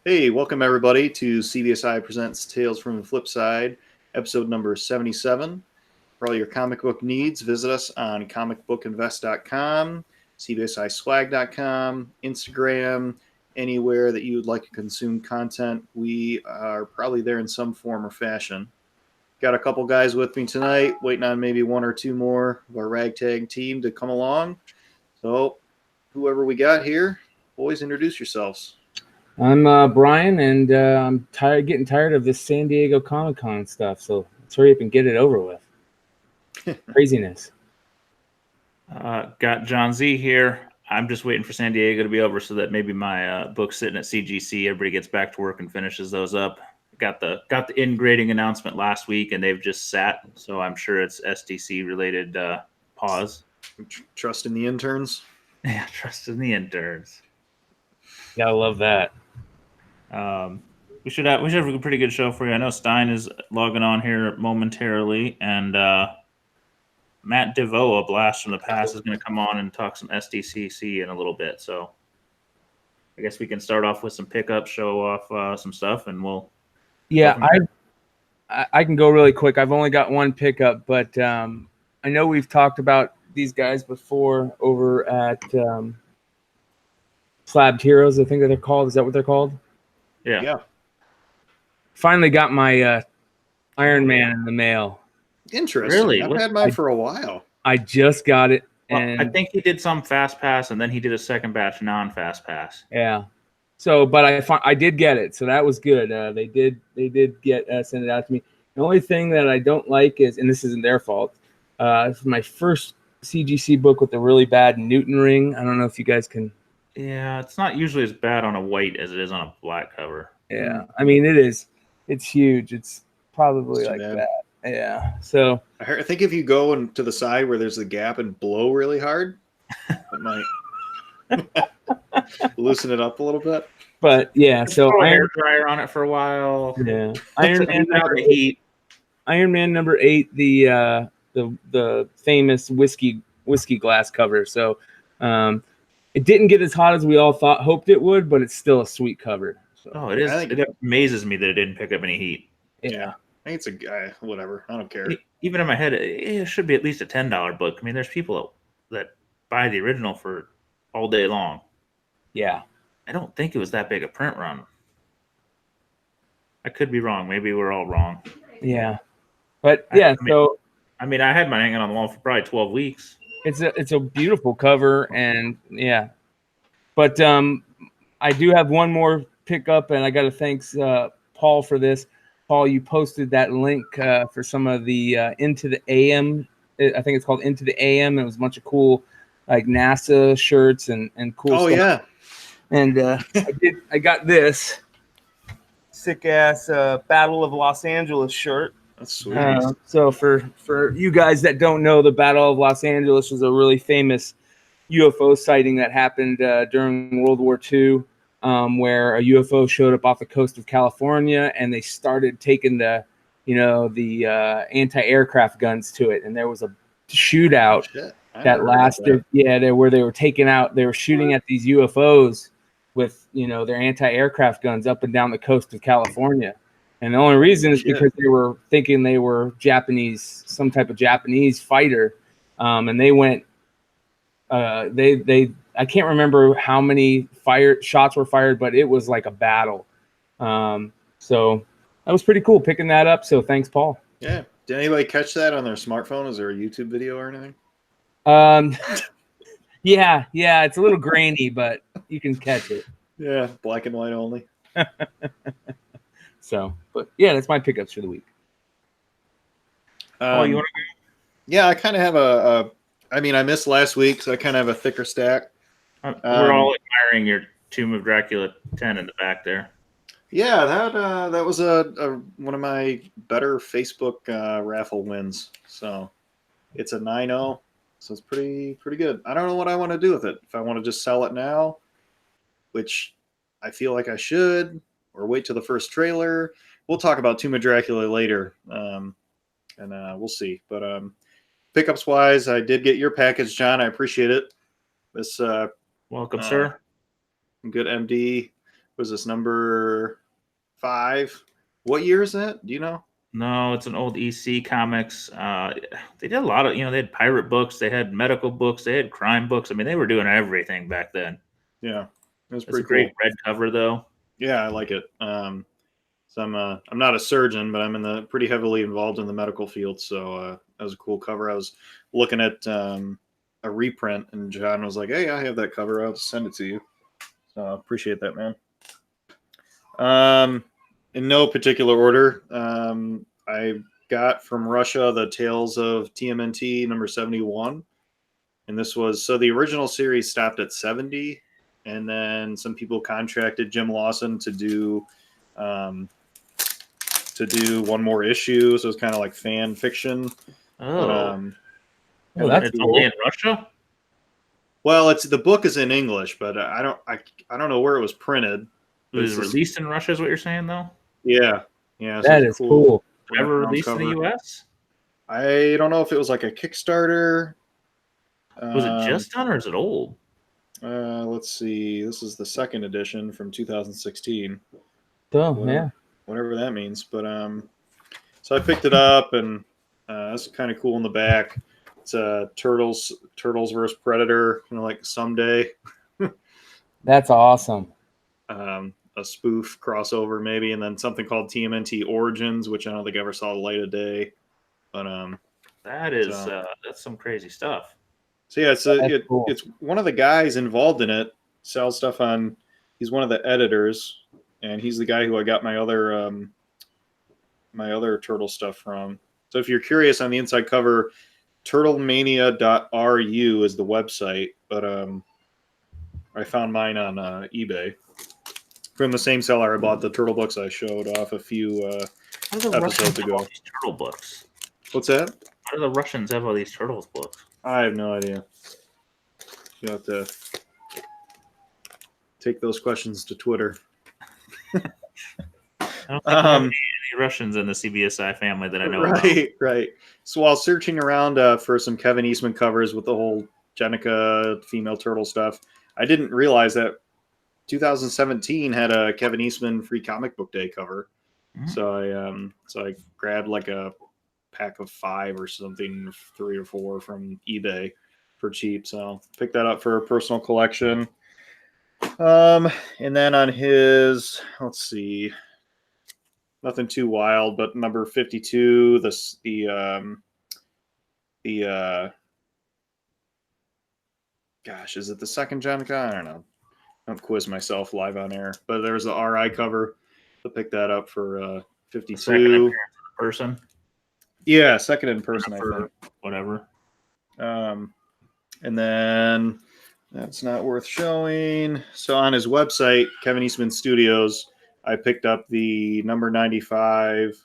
Hey, welcome everybody to CBSI Presents Tales from the Flipside, episode number 77. For all your comic book needs, visit us on comicbookinvest.com, cbsiswag.com, Instagram, anywhere that you would like to consume content. We are probably there in some form or fashion. Got a couple guys with me tonight, waiting on maybe one or two more of our ragtag team to come along. So, whoever we got here, boys, introduce yourselves. I'm Brian, and I'm getting tired of this San Diego Comic-Con stuff, so let's hurry up and get it over with. Craziness. Got John Z here. I'm just waiting for San Diego to be over so that maybe my book's sitting at CGC. Everybody gets back to work and finishes those up. Got the in-grading announcement last week, and they've just sat, so I'm sure it's SDC-related pause. Trust in the interns? Yeah, trust in the interns. Gotta love that. We should have a pretty good show for you. I know Stein is logging on here momentarily, and Matt DeVoe, a blast from the past, is going to come on and talk some SDCC in a little bit. So I guess we can start off with some pickups, show off some stuff, and we'll. Yeah, I can go really quick. I've only got one pickup, but I know we've talked about these guys before over at Slabbed Heroes. I think that they're called. Is that what they're called? Yeah. Finally got my Iron Man in the mail. Interesting. Really? I've had mine for a while. I just got it. Well, I think he did some fast pass, and then he did a second batch non-fast pass. Yeah. So, but I did get it, so that was good. They did get send it out to me. The only thing that I don't like is, and this isn't their fault, it's my first CGC book with a really bad Newton ring. I don't know if you guys can. Yeah, it's not usually as bad on a white as it is on a black cover. Yeah, I mean it is. It's huge. It's probably like bad. that. Yeah. So I think if you go to the side where there's a gap and blow really hard, it might loosen it up a little bit. But yeah, so throw a hair dryer on it for a while. Yeah, Iron Man number 8. Iron Man number 8, the famous whiskey glass cover. So it didn't get as hot as we all hoped it would, but it's still a sweet cover. So. Oh, it is. It amazes me that it didn't pick up any heat. Yeah. I think it's a guy, whatever. I don't care. Even in my head, it should be at least a $10 book. I mean, there's people that buy the original for all day long. Yeah. I don't think it was that big a print run. I could be wrong. Maybe we're all wrong. Yeah. But yeah, I mean, I had mine hanging on the wall for probably 12 weeks. It's a beautiful cover, and yeah. But I do have one more pickup, and I got to thank Paul for this. Paul, you posted that link for some of the Into the AM. I think it's called Into the AM. It was a bunch of cool like NASA shirts and cool stuff. Oh, yeah. And I got this sick ass Battle of Los Angeles shirt. That's sweet. So for you guys that don't know, the Battle of Los Angeles was a really famous UFO sighting that happened during World War II. Where a UFO showed up off the coast of California, and they started taking the anti-aircraft guns to it, and there was a shootout that lasted. Where they were shooting at these UFOs with their anti-aircraft guns up and down the coast of California, and the only reason is because they were thinking they were Japanese, some type of Japanese fighter, and they went. I can't remember how many shots were fired, but it was like a battle. So that was pretty cool picking that up. So thanks, Paul. Yeah. Did anybody catch that on their smartphone? Is there a YouTube video or anything? Yeah. It's a little grainy, but you can catch it. Yeah, black and white only. So, but yeah, that's my pickups for the week. You want to? Yeah, I kind of have I missed last week, so I kind of have a thicker stack. We're all admiring your Tomb of Dracula 10 in the back there. Yeah, that was one of my better Facebook raffle wins. So it's a 9.0, so it's pretty good. I don't know what I want to do with it. If I want to just sell it now, which I feel like I should, or wait till the first trailer. We'll talk about Tomb of Dracula later, and we'll see. But pickups wise, I did get your package, John. I appreciate it. This Welcome, sir. Good MD. Was this number 5? What year is that? Do you know? No, it's an old EC Comics. They did a lot of, they had pirate books, they had medical books, they had crime books. I mean, they were doing everything back then. Yeah, it was It's a pretty great cool. red cover, though. Yeah, I like it. So I'm not a surgeon, but I'm pretty heavily involved in the medical field. So that was a cool cover. I was looking at a reprint, and John was like, "Hey, I have that cover. I'll send it to you." So I appreciate that, man. In no particular order, I got from Russia the Tales of TMNT number 71, and this was so the original series stopped at 70, and then some people contracted Jim Lawson to do one more issue. So it's kind of like fan fiction. Oh, But, that's it's cool. only in Russia? well, it's the book is in English, but I don't know where it was printed. It was released in Russia, is what you're saying, though? Yeah, so That is cool. Ever released in the U.S.? I don't know if it was like a Kickstarter. Was it just done, or is it old? Let's see. This is the second edition from 2016. So, yeah. Whatever that means. But so I picked it up, and it's kind of cool in the back. It's Turtles versus Predator, like someday. That's awesome. A spoof crossover maybe, and then something called TMNT Origins, which I don't think ever saw the light of day. But that is that's some crazy stuff. So yeah, Cool. it's one of the guys involved in it sells stuff on. He's one of the editors, and he's the guy who I got my other turtle stuff from. So if you're curious on the inside cover, turtlemania.ru is the website, but I found mine on eBay from the same seller I bought the turtle books I showed off a few episodes ago. These turtle books. What's that? How do the Russians have all these turtles books? I have no idea. You have to take those questions to Twitter. I don't think we have any Russians in the CBSI family that I know about. Right. So while searching around for some Kevin Eastman covers with the whole Jenica female turtle stuff, I didn't realize that 2017 had a Kevin Eastman Free Comic Book Day cover. Mm-hmm. So I grabbed like a pack of 5 or something, 3 or 4 from eBay for cheap. So picked that up for a personal collection. And then on his, let's see, nothing too wild, but number 52, gosh, is it the second Jenica? I don't know. Don't quiz myself live on air, but there's the RI cover. So pick that up for 52. Second appearance in person. Yeah, second in person, I think. Whatever. And then that's not worth showing. So on his website, Kevin Eastman Studios, I picked up the number 95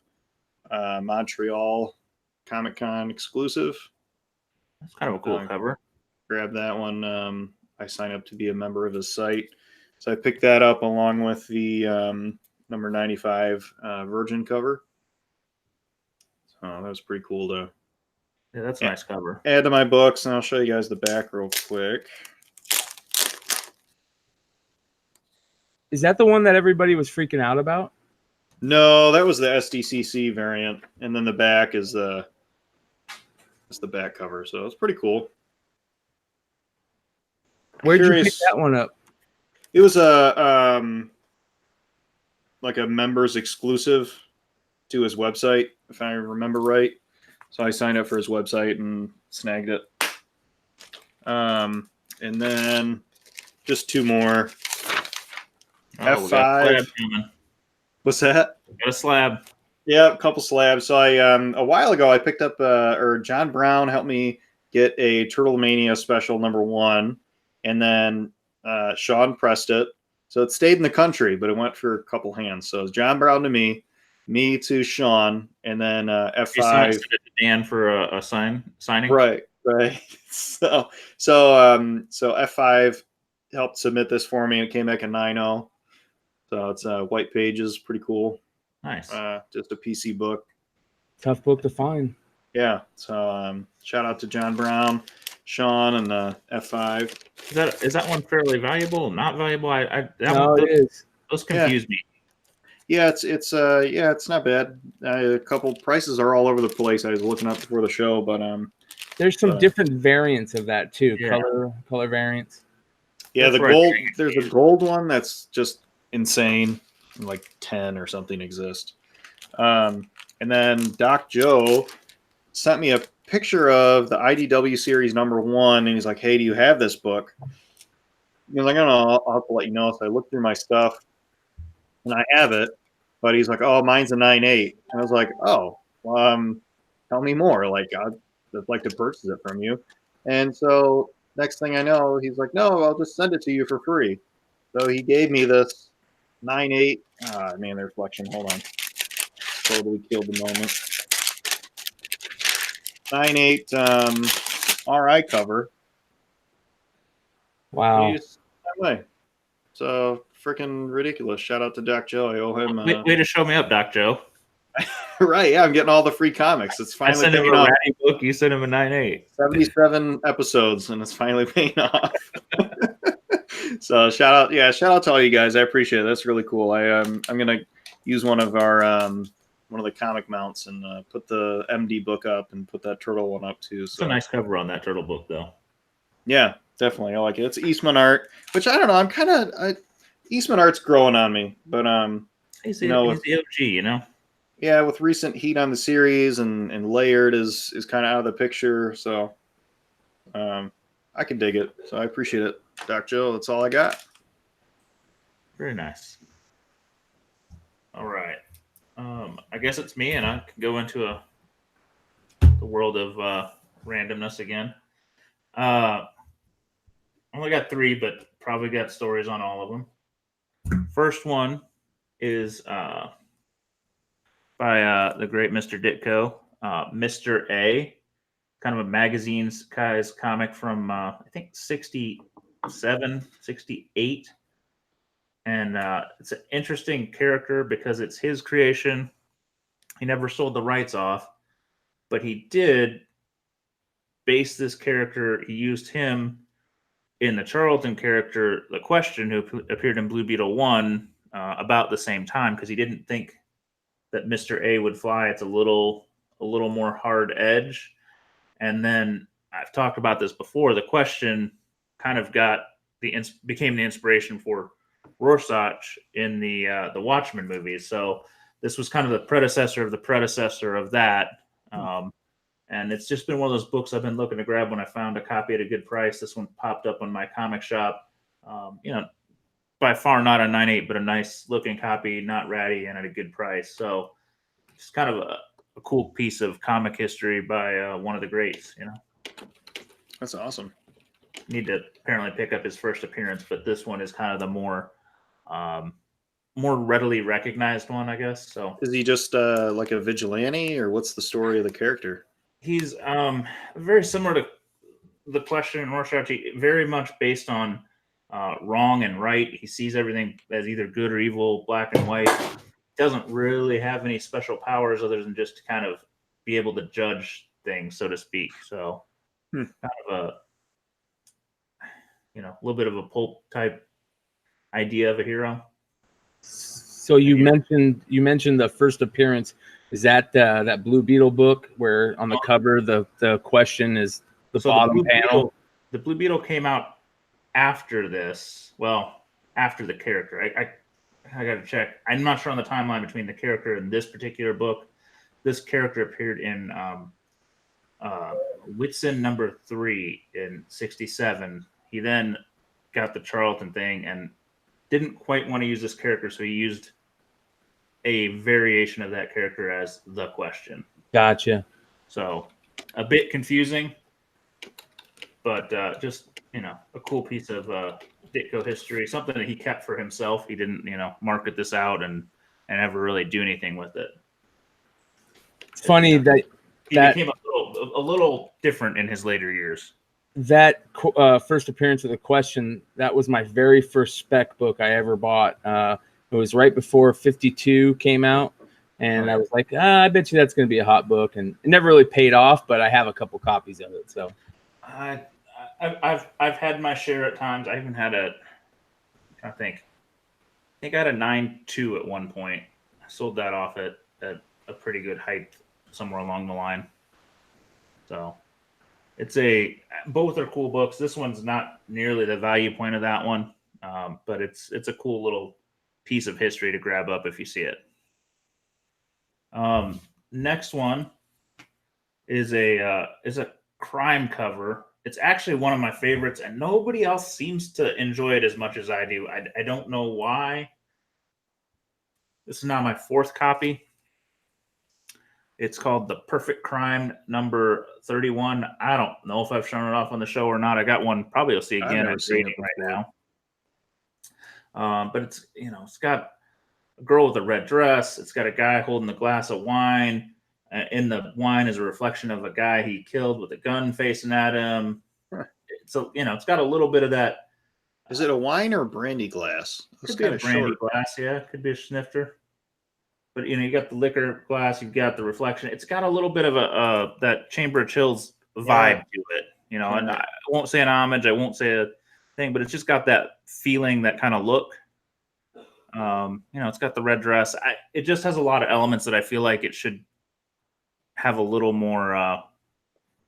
Montreal Comic-Con exclusive. That's kind of a cool cover. Grab that one. I signed up to be a member of his site. So I picked that up along with the number 95 Virgin cover. So that was pretty cool to that's a nice cover. Add to my books, and I'll show you guys the back real quick. Is that the one that everybody was freaking out about? No, that was the SDCC variant, and then the back is the back cover. So it's pretty cool. Where'd you pick that one up? It was a like a members exclusive to his website, if I remember right. So I signed up for his website and snagged it. And then just 2 more. F5. What's that? Got a slab. Yeah, a couple slabs. So I a while ago I picked up or John Brown helped me get a Turtle Mania special number 1, and then Sean pressed it. So it stayed in the country, but it went for a couple hands. So it was John Brown to me to Sean, and then F5 to Dan for a signing. Right. So F5 helped submit this for me, and it came back a 9.0. So it's white pages, pretty cool. Nice. Just a PC book. Tough book to find. Yeah. So shout out to John Brown. Sean and the F5. Is that one fairly valuable? Not valuable? No, it is. Those confuse me. Yeah, it's not bad. A couple prices are all over the place. I was looking up before the show, but there's some different variants of that too. Yeah. Color variants. Yeah, That's the where I gold. think There's a gold one that's just insane. Like 10 or something exist. And then Doc Joe sent me a picture of the IDW series #1, and he's like, "Hey, do you have this book?" He was like, "I don't know. I'll have to let you know." So I looked through my stuff, and I have it. But he's like, "Oh, mine's a 9.8," and I was like, "Oh, tell me more. Like, I'd like to purchase it from you." And so next thing I know, he's like, "No, I'll just send it to you for free." So he gave me this 9.8. Ah, man, the reflection. Hold on. Totally killed the moment. 9.8 RI cover. Wow. That way. So freaking ridiculous. Shout out to Doc Joe. I owe him. Way to show me up, Doc Joe. Right. Yeah, I'm getting all the free comics. It's I finally sent him paying a off. ratty book. You sent him a 9.8. 77 episodes, and it's finally paying off. So shout out to all you guys. I appreciate it. That's really cool. I'm gonna use one of our one of the comic mounts and put the MD book up and put that turtle one up too. It's So a nice cover on that turtle book, though. yeah, definitely. I like it. It's Eastman art, which I don't know. I'm kind of Eastman art's growing on me, but He's you know, he's the OG, you know. yeah, with recent heat on the series and Layered is kind of out of the picture, so I can dig it. So I appreciate it, Doc Joe. That's all I got. Very nice. All right. I guess it's me, and I can go into the world of randomness again. I only got 3, but probably got stories on all of them. First one is by the great Mr. Ditko, Mr. A, kind of a magazine's guy's comic from I think 67, 68. And it's an interesting character because it's his creation. He never sold the rights off, but he did base this character. He used him in the Charlton character, The Question, who appeared in Blue Beetle 1 about the same time, because he didn't think that Mr. A would fly. It's a little more hard edge. And then I've talked about this before. The Question kind of became the inspiration for Rorschach in the Watchmen movies. So this was kind of the predecessor of that. And it's just been one of those books I've been looking to grab when I found a copy at a good price. This one popped up on my comic shop. By far not a 9.8, but a nice looking copy, not ratty, and at a good price. So it's kind of a cool piece of comic history by one of the greats, you know. That's awesome. Need to apparently pick up his first appearance, but this one is kind of the more readily recognized one, I guess. So is he just like a vigilante, or what's the story of the character? He's very similar to The Question in Rorschach, very much based on wrong and right. He sees everything as either good or evil, black and white. Doesn't really have any special powers other than just to kind of be able to judge things, so to speak. So kind of a little bit of a pulp type idea of a hero. So you mentioned the first appearance. Is that that Blue Beetle book where on the cover the question is the bottom panel? The Blue Beetle came out after this. Well, after the character. I got to check. I'm not sure on the timeline between the character and this particular book. This character appeared in Whitson #3 in 67. He then got the Charlton thing and didn't quite want to use this character, so he used a variation of that character as The Question. Gotcha. So a bit confusing, but just a cool piece of Ditko history, something that he kept for himself. He didn't market this out and ever really do anything with it. It's funny that he became a little different in his later years. That first appearance of The Question, that was my very first spec book I ever bought. It was right before 52 came out, and I was like, I bet you that's going to be a hot book, and it never really paid off, but I have a couple copies of it. So I've had my share at times. I even had I think I had a 9.2 at one point. I sold that off at a pretty good height somewhere along the line. So both are cool books. This one's not nearly the value point of that one, but it's a cool little piece of history to grab up if you see it. Next one is a crime cover. It's actually one of my favorites, and nobody else seems to enjoy it as much as I do. I don't know why. This is now my fourth copy. It's called The Perfect Crime number 31. I don't know if I've shown it off on the show or not. I got one. Probably you'll see again. I've never I'm seen it reading right before. now. But it's it's got a girl with a red dress. It's got a guy holding a glass of wine. In the wine is a reflection of a guy he killed with a gun facing at him. Huh. So it's got a little bit of that. Is it a wine or brandy glass? It's Could be a kind of brandy short. glass, yeah. Could be a snifter. But you got the liquor glass, you've got the reflection. It's got a little bit of a that Chamber of Chills vibe to it, And I won't say an homage, I won't say a thing, but it's just got that feeling, that kind of look. It's got the red dress. It just has a lot of elements that I feel like it should have a little more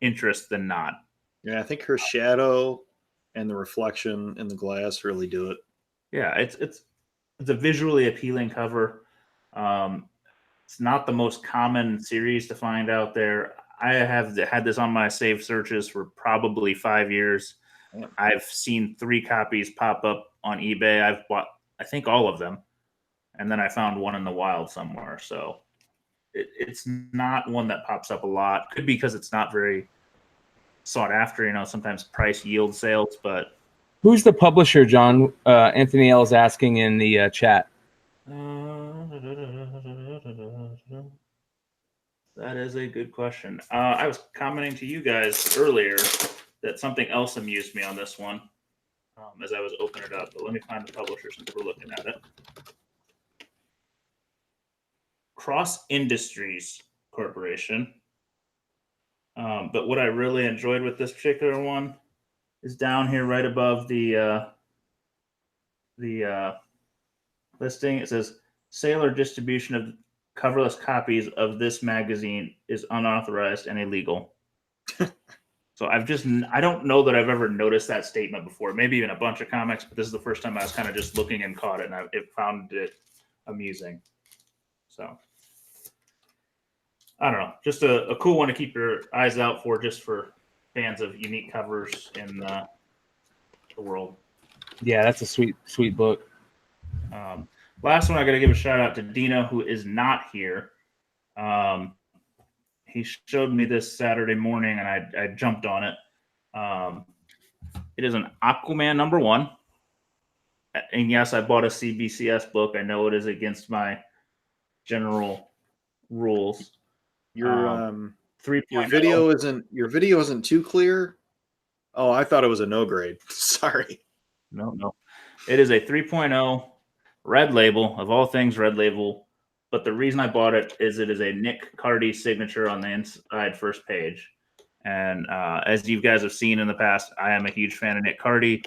interest than not. Yeah, I think her shadow and the reflection in the glass really do it. Yeah, it's a visually appealing cover. It's not the most common series to find out there. I have had this on my saved searches for probably 5 years. Yeah. I've seen 3 copies pop up on eBay. I've bought, I think, all of them. And then I found one in the wild somewhere. So it's not one that pops up a lot. Could be because it's not very sought after. Sometimes price yields sales, but. Who's the publisher, John? Anthony L is asking in the chat. That is a good question. I was commenting to you guys earlier that something else amused me on this one as I was opening it up. But let me find the publisher since we're looking at it. Cross Industries Corporation. But what I really enjoyed with this particular one is down here right above the listing. It says sale or distribution of coverless copies of this magazine is unauthorized and illegal. So I don't know that I've ever noticed that statement before. Maybe even a bunch of comics, but this is the first time I was kind of just looking and caught it, and I found it amusing. So I don't know, just a cool one to keep your eyes out for, just for fans of unique covers in the world. Yeah, that's a sweet book. Last one, I got to give a shout out to Dino, who is not here. He showed me this Saturday morning, and I jumped on it. It is an Aquaman number 1. And yes, I bought a CBCS book. I know it is against my general rules. Your 3.0. your video isn't too clear. Oh, I thought it was a no grade. Sorry. No. It is a 3.0 red label, of all things red label. But the reason I bought it is a Nick Cardy signature on the inside first page. And as you guys have seen in the past, I am a huge fan of Nick Cardy.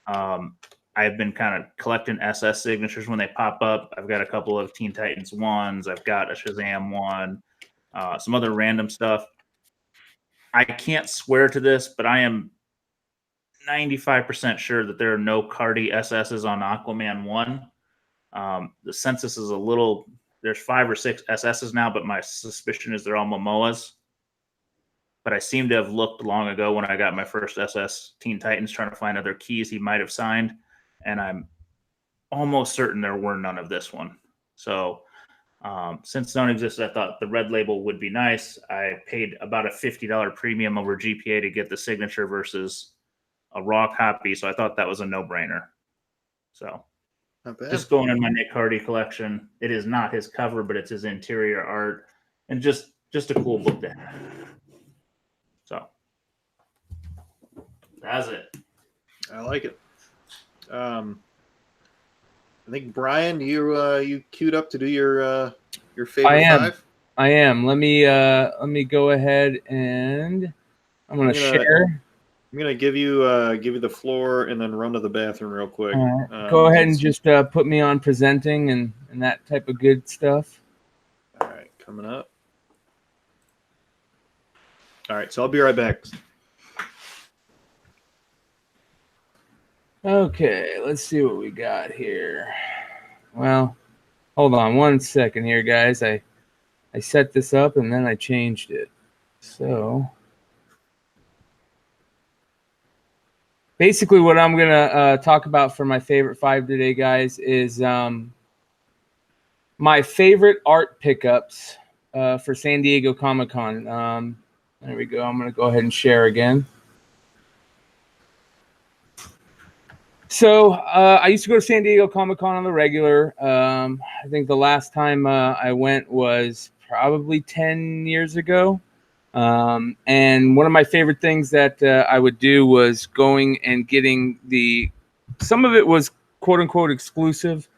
I've been kind of collecting SS signatures when they pop up. I've got a couple of Teen Titans 1s. I've got a Shazam 1, some other random stuff. I can't swear to this, but I am 95% sure that there are no Cardy SSs on Aquaman 1. The census is there's 5 or 6 SSs now, but my suspicion is they're all Momoas. But I seem to have looked long ago when I got my first SS Teen Titans, trying to find other keys he might have signed. And I'm almost certain there were none of this one. So since none existed, I thought the red label would be nice. I paid about a $50 premium over GPA to get the signature versus a raw copy. So I thought that was a no-brainer. So Not bad. just going in my Nick Cardy collection. It is not his cover, but it's his interior art. And just a cool book to have. So that's it. I like it. I think Brian, you queued up to do your favorite 5. I am. Let me go ahead and I'm gonna share. I'm gonna give you the floor and then run to the bathroom real quick. All right. Go ahead and just put me on presenting and that type of good stuff. All right, coming up. All right, so I'll be right back. Okay, let's see what we got here. Well, hold on one second here, guys. I set this up and then I changed it. So basically what I'm going to talk about for my favorite 5 today, guys, is my favorite art pickups for San Diego Comic-Con. There we go. I'm going to go ahead and share again. So I used to go to San Diego Comic-Con on the regular. I think the last time I went was probably 10 years ago. And one of my favorite things that I would do was going and getting some of it was quote unquote exclusive.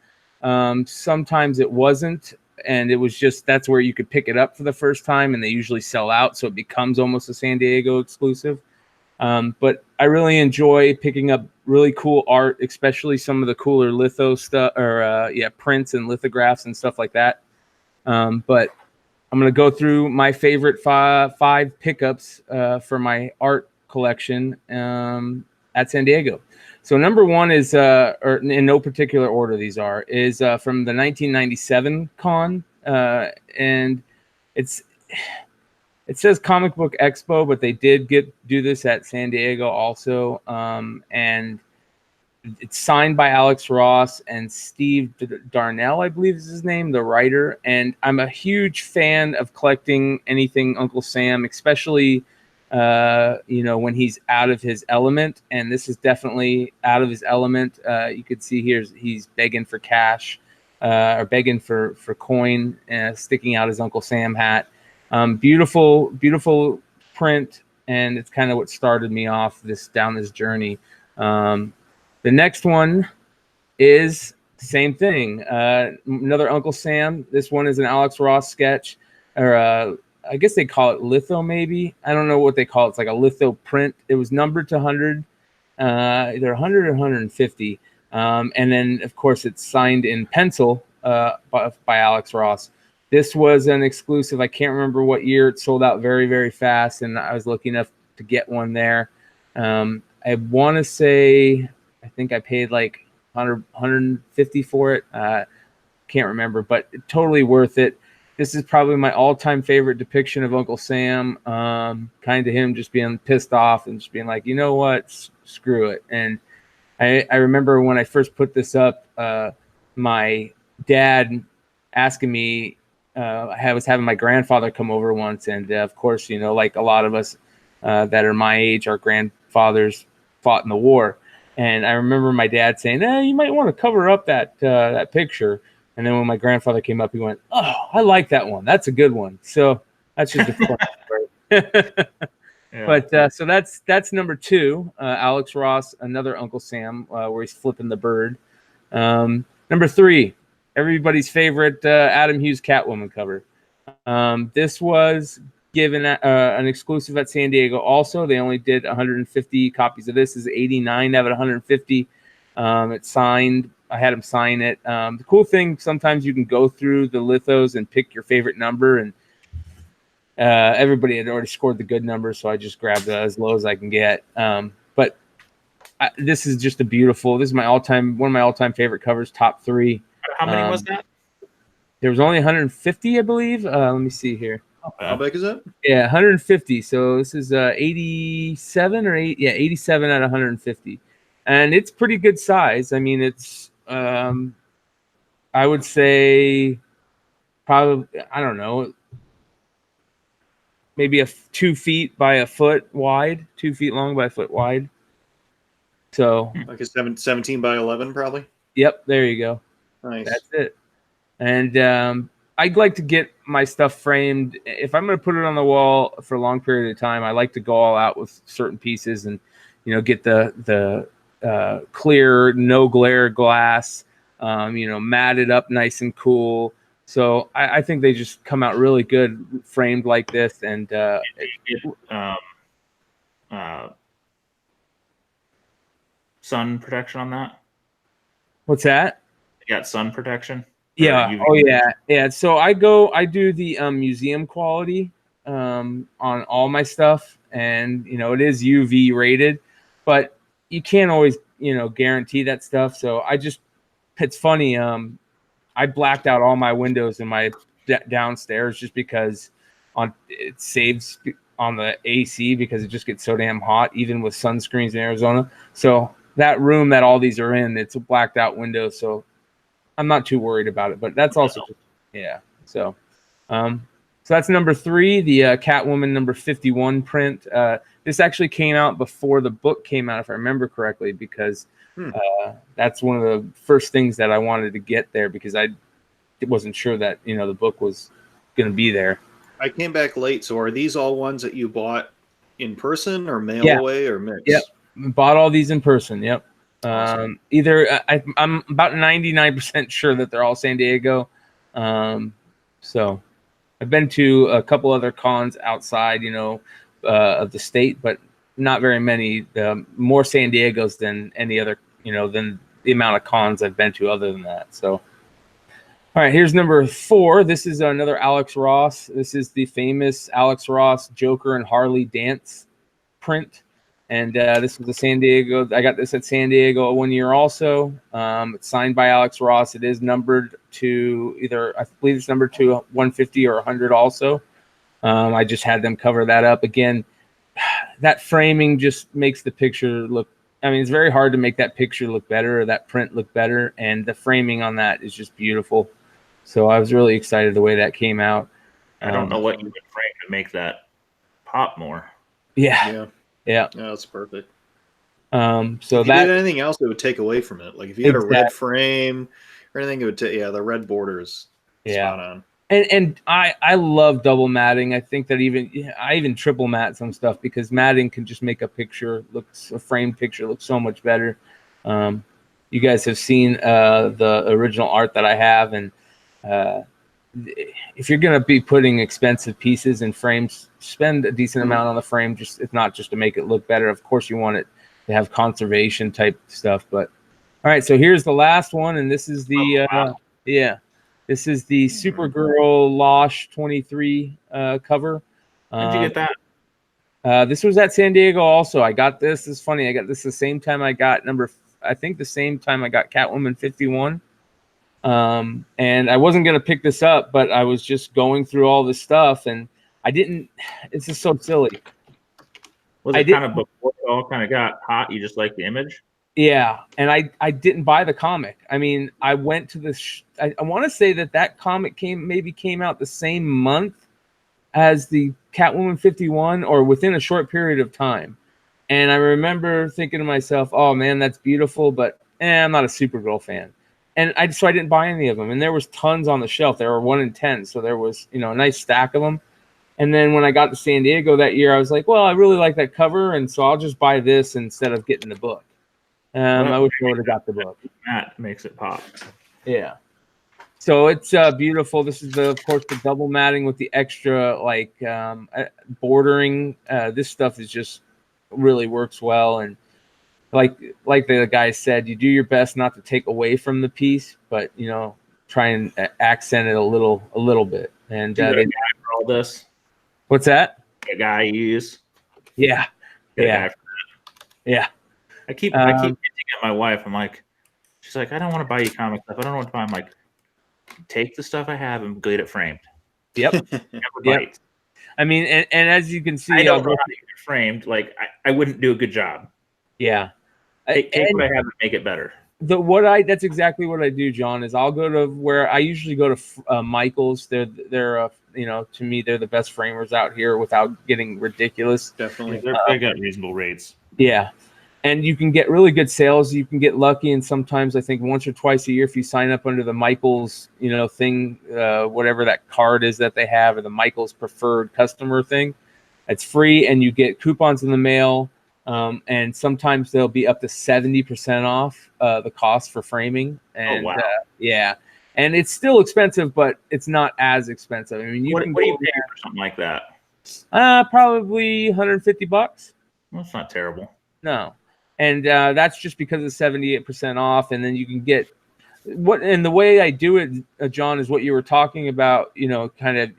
Sometimes it wasn't. And it was just, that's where you could pick it up for the first time and they usually sell out. So it becomes almost a San Diego exclusive. But I really enjoy picking up really cool art, especially some of the cooler litho stuff or prints and lithographs and stuff like that. But I'm going to go through my favorite five pickups for my art collection at San Diego. So number one is, or in no particular order these are, is from the 1997 con. And it says Comic Book Expo, but they did do this at San Diego also. And it's signed by Alex Ross and Steve Darnell, I believe is his name, the writer. And I'm a huge fan of collecting anything Uncle Sam, especially when he's out of his element. And this is definitely out of his element. You could see here he's begging for cash or begging for coin, sticking out his Uncle Sam hat. Beautiful print, and it's kind of what started me off down this journey. The next one is same thing. Another Uncle Sam. This one is an Alex Ross sketch, or I guess they call it litho, maybe. I don't know what they call it. It's like a litho print. It was numbered to 100, either 100 or 150. And then, of course, it's signed in pencil by Alex Ross. This was an exclusive. I can't remember what year. It sold out very, very fast, and I was lucky enough to get one there. I want to say, I think I paid like 150 for it. Can't remember, but totally worth it. This is probably my all-time favorite depiction of Uncle Sam. Kind of him just being pissed off and just being like, you know what, screw it. And I remember when I first put this up, my dad asking me, I was having my grandfather come over once, and of course, like a lot of us that are my age, our grandfathers fought in the war. And I remember my dad saying, you might want to cover up that picture. And then when my grandfather came up, he went, oh, I like that one. That's a good one. So that's just a fun story. Yeah. But so that's number two, Alex Ross, another Uncle Sam, where he's flipping the bird. Number three, everybody's favorite Adam Hughes Catwoman cover. This was given an exclusive at San Diego also. They only did 150 copies of this. This is 89 out of 150. It's signed. I had him sign it. The cool thing, sometimes you can go through the lithos and pick your favorite number, and everybody had already scored the good number, so I just grabbed as low as I can get. But this is just a beautiful. This is one of my all-time favorite covers, top three. How many was that? There was only 150, I believe. Let me see here. Okay. How big is it? Yeah, 150. So this is 87 or 8. Yeah, 87 out of 150, and it's pretty good size. I mean, it's I would say probably, I don't know, maybe 2 feet by a foot wide, 2 feet long by a foot wide. So Like a 17 by 11, probably. Yep, there you go. Nice. That's it. And I'd like to get my stuff framed. If I'm going to put it on the wall for a long period of time, I like to go all out with certain pieces and, get the clear, no glare glass, matted up nice and cool. So I think they just come out really good framed like this. And sun protection on that? What's that? You got sun protection? Or Yeah. UV Oh, yeah. protection? Yeah. So I do the museum quality on all my stuff, and it is UV rated, but you can't always guarantee that stuff. So it's funny. I blacked out all my windows in my downstairs just because it saves on the AC because it just gets so damn hot, even with sunscreens in Arizona. So that room that all these are in, it's a blacked out window. So I'm not too worried about it, but that's also, yeah. So, so that's number 3, the Catwoman number 51 print. This actually came out before the book came out, if I remember correctly, because that's one of the first things that I wanted to get there because I wasn't sure that the book was going to be there. I came back late, so are these all ones that you bought in person or mail Yeah. away or mix? Yep, bought all these in person. Yep. Awesome. Either I'm about 99% sure that they're all San Diego. So I've been to a couple other cons outside, of the state, but not very many. More San Diegos than any other, than the amount of cons I've been to other than that. So, all right, here's number 4. This is another Alex Ross. This is the famous Alex Ross Joker and Harley dance print. And this was the San Diego. I got this at San Diego one year also. It's signed by Alex Ross. It is numbered to I believe it's numbered to 150 or 100 also. I just had them cover that up. Again, that framing just makes the picture look, it's very hard to make that picture look better or that print look better. And the framing on that is just beautiful. So I was really excited the way that came out. I don't know what you would frame to make that pop more. Yeah. Yeah, that's perfect. So if you did anything else, it would take away from it. Like if you had a red frame or anything, it would take. Yeah, the red borders. Spot on. And I love double matting. I think that I even triple mat some stuff because matting can just make a framed picture look so much better. You guys have seen the original art that I have, and if you're going to be putting expensive pieces in frames, spend a decent amount on the frame. It's not just to make it look better. Of course, you want it to have conservation type stuff. But all right, so here's the last one, and this is the this is the Supergirl Losh 23 cover. How'd you get that? This was at San Diego also. I got this. It's funny. I got this the same time I got the same time I got Catwoman 51. And I wasn't going to pick this up, but I was just going through all this stuff and I didn't, it's just so silly. Was it kind of before it all kind of got hot? You just like the image? Yeah. And I didn't buy the comic. I went to this, I want to say that comic came out the same month as the Catwoman 51 or within a short period of time. And I remember thinking to myself, oh man, that's beautiful, but I'm not a Supergirl fan. And so I didn't buy any of them. And there was tons on the shelf. There were 1 in 10. So there was, a nice stack of them. And then when I got to San Diego that year, I was like, well, I really like that cover. And so I'll just buy this instead of getting the book. I wish I would have got the book. That makes it pop. Yeah. So it's beautiful. This is of course, the double matting with the extra bordering. This stuff is just really works well. And like the guy said, you do your best not to take away from the piece, but try and accent it a little bit. And guy for all this. What's that? The guy you use. Yeah. Yeah. I keep hinting at my wife. I'm like, she's like, I don't want to buy you comic stuff. I don't know what to buy. I'm like, take the stuff I have and get it framed. Yep. Yep. And as you can see, I don't know how to get it framed. Like I wouldn't do a good job. Yeah. Take what I have and make it better. That's exactly what I do, John, is I'll go to where I usually go to Michael's. They're to me, they're the best framers out here without getting ridiculous. Definitely. They got reasonable rates. Yeah. And you can get really good sales. You can get lucky. And sometimes I think once or twice a year, if you sign up under the Michael's, thing, whatever that card is that they have, or the Michael's preferred customer thing, it's free. And you get coupons in the mail. And sometimes they'll be up to 70% off the cost for framing. And wow. And it's still expensive, but it's not as expensive. What do you pay for something like that? Probably $150. Well, that's not terrible. No. and that's just because of 78% off, and then you can get what. And the way I do it, John, is what you were talking about. Kind of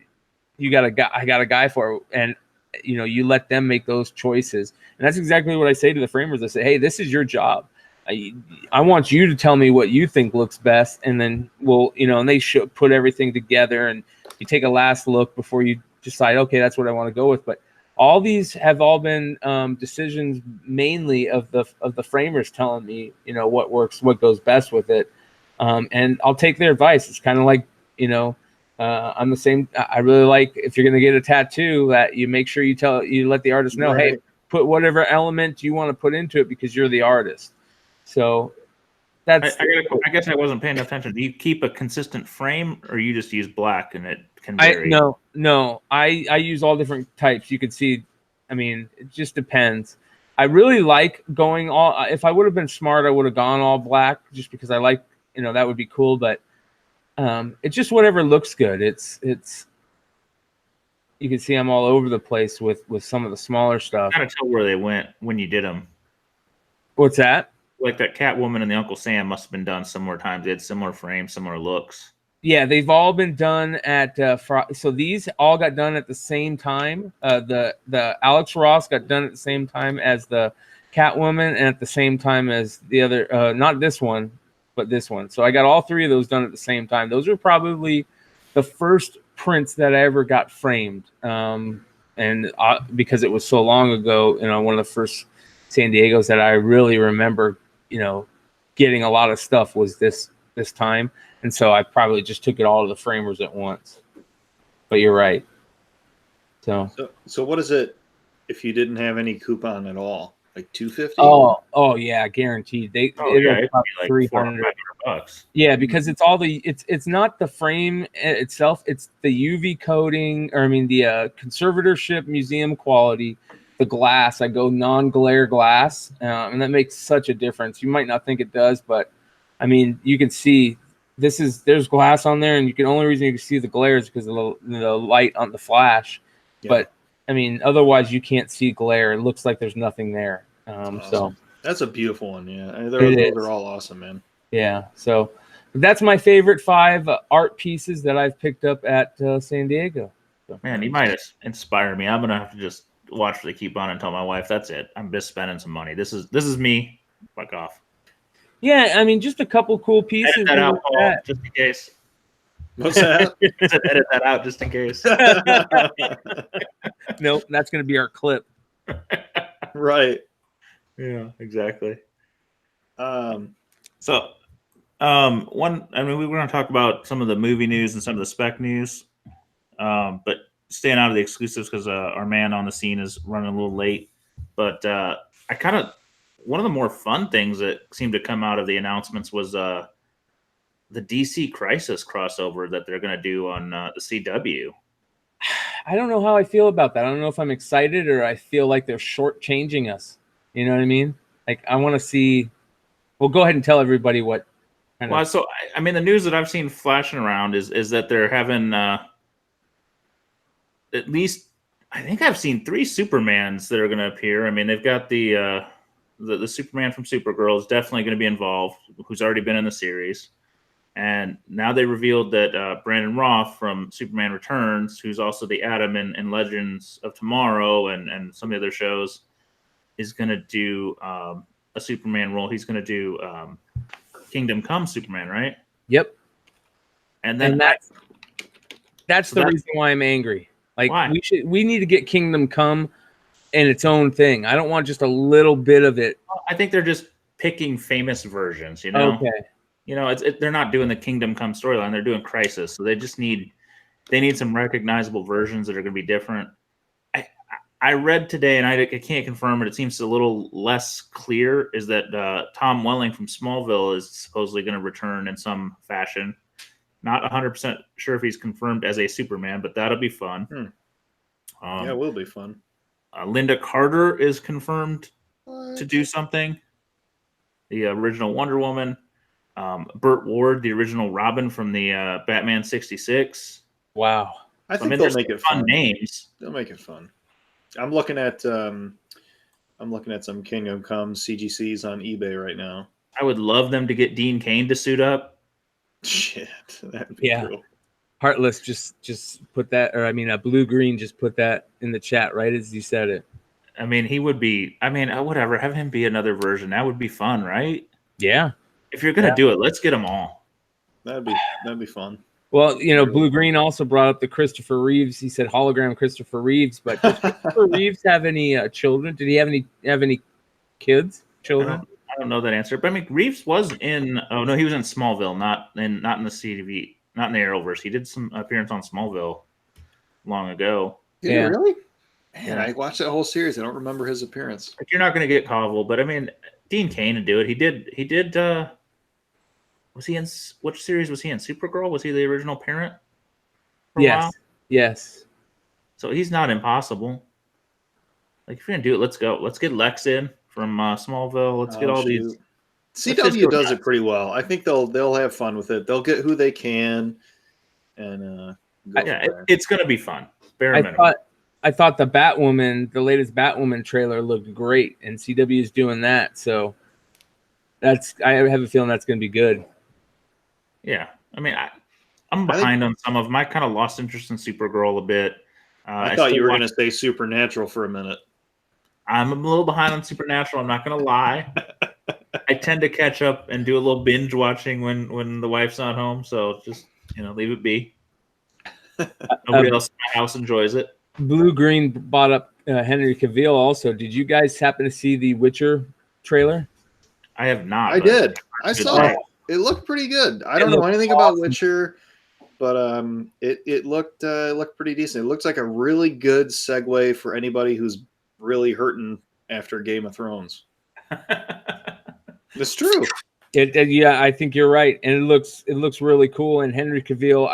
you got a guy, I got a guy for it, and you let them make those choices, and that's exactly what I say to the framers. I say, hey, this is your job. I want you to tell me what you think looks best, and then and they should put everything together, and you take a last look before you decide, okay, that's what I want to go with. But all these have all been decisions mainly of the framers telling me, what works, what goes best with it, and I'll take their advice. It's kind of like, I'm the same. I really like, if you're going to get a tattoo, that you make sure you let the artist know, Right. hey, put whatever element you want to put into it because you're the artist. So that's. I guess I wasn't paying attention. Do you keep a consistent frame, or you just use black and it can vary? No. I use all different types. You could see. I mean, it just depends. I really like going all. If I would have been smart, I would have gone all black, just because I like. That would be cool. But it's just whatever looks good. It's. You can see I'm all over the place with some of the smaller stuff. Kind of tell where they went when you did them. What's that? Like that Catwoman and the Uncle Sam must have been done similar times. They had similar frames, similar looks. Yeah, they've all been done at so these all got done at the same time. The Alex Ross got done at the same time as the Catwoman, and at the same time as the other, not this one, but this one. So I got all three of those done at the same time. Those are probably the first prints that I ever got framed, and because it was so long ago, one of the first San Diego's that I really remember, getting a lot of stuff was this time. And so I probably just took it all to the framers at once. But you're right. So what is it if you didn't have any coupon at all? Like $250? Oh yeah, guaranteed. It'd be like $300. $400. Yeah, because it's all it's not the frame itself, it's the UV coating, or the conservatorship museum quality, the glass. I go non-glare glass, and that makes such a difference. You might not think it does, but you can see there's glass on there, and only reason you can see the glare is because of the light on the flash. Yeah. But otherwise you can't see glare. It looks like there's nothing there. Awesome. So that's a beautiful one. Yeah, they're all awesome, man. Yeah. So that's my favorite 5 art pieces that I've picked up at San Diego. So. Man, you might inspire me. I'm gonna have to just watch the coupon and tell my wife that's it. I'm just spending some money. This is me. Fuck off. Yeah, just a couple cool pieces. Edit that out, Paul, just in case. What's that? Edit that out just in case. Nope, that's going to be our clip. Right. Yeah, exactly. One. We're going to talk about some of the movie news and some of the spec news, but staying out of the exclusives because our man on the scene is running a little late. But one of the more fun things that seemed to come out of the announcements was the DC Crisis crossover that they're going to do on the CW. I don't know how I feel about that. I don't know if I'm excited or I feel like they're shortchanging us. You know what I mean? Like, I want to see. Well, go ahead and tell everybody what. So the news that I've seen flashing around is that they're having at least, I think I've seen 3 Supermans that are going to appear. They've got the Superman from Supergirl is definitely going to be involved, who's already been in the series. And now they revealed that Brandon Roth from Superman Returns, who's also the Atom in Legends of Tomorrow and some of the other shows, is going to do a Superman role. He's going to do Kingdom Come Superman, right? Yep. And then that's the reason why I'm angry. Like, why? we need to get Kingdom Come in its own thing. I don't want just a little bit of it. I think they're just picking famous versions, Okay. They're not doing the Kingdom Come storyline. They're doing Crisis. So they just need some recognizable versions that are going to be different. I read today, and I can't confirm it. It seems a little less clear, is that Tom Welling from Smallville is supposedly going to return in some fashion. Not 100% sure if he's confirmed as a Superman, but that'll be fun. Yeah, it will be fun. Linda Carter is confirmed to do something. The original Wonder Woman. Burt Ward, the original Robin from the Batman 66. Wow. I think they'll make it fun. Names. They'll make it fun. I'm looking at I'm looking at some Kingdom Come CGCs on eBay right now. I would love them to get Dean Cain to suit up. Shit, that'd be Yeah. cool. Heartless just put that, or I mean, Blue Green just put that in the chat right as you said it. I mean, he would be. I mean, whatever. Have him be another version. That would be fun, right? Yeah. If you're gonna do it, let's get them all. That'd be fun. Well, you know, Blue Green also brought up the Christopher Reeves. He said hologram Christopher Reeves, but does Christopher Reeves have any children? Did he have any kids? Children? I don't know that answer. But I mean, Reeves was in. Oh no, he was in Smallville, not in the CTV, not in the Arrowverse. He did some appearance on Smallville long ago. Did Yeah. he really? Man, Yeah. I watched that whole series. I don't remember his appearance. Like, you're not going to get Cavill, but I mean, Dean Cain would do it. He did. Was he in which series was he in? Supergirl? Was he the original parent? For a while? Yes. So he's not impossible. Like, if you're gonna do it, let's go. Let's get Lex in from Smallville. Let's get all these. CW does it pretty well. I think they'll have fun with it. They'll get who they can, and go Yeah, from there. it's gonna be fun. Bare minimum. I thought the the latest Batwoman trailer looked great, and CW is doing that. So I have a feeling that's going to be good. Yeah, I mean, I'm behind on some of them. I kind of lost interest in Supergirl a bit. I thought you were going to say Supernatural for a minute. I'm a little behind on Supernatural. I'm not going to lie. I tend to catch up and do a little binge watching when the wife's not home. So just leave it be. Nobody else in my house enjoys it. Blue Green brought up Henry Cavill also. Did you guys happen to see the Witcher trailer? I have not. I did. I saw it. It looked pretty good. I don't know anything about Witcher, but it looked pretty decent. It looks like a really good segue for anybody who's really hurting after Game of Thrones. It's true. Yeah, I think you're right, and it looks really cool. And Henry Cavill,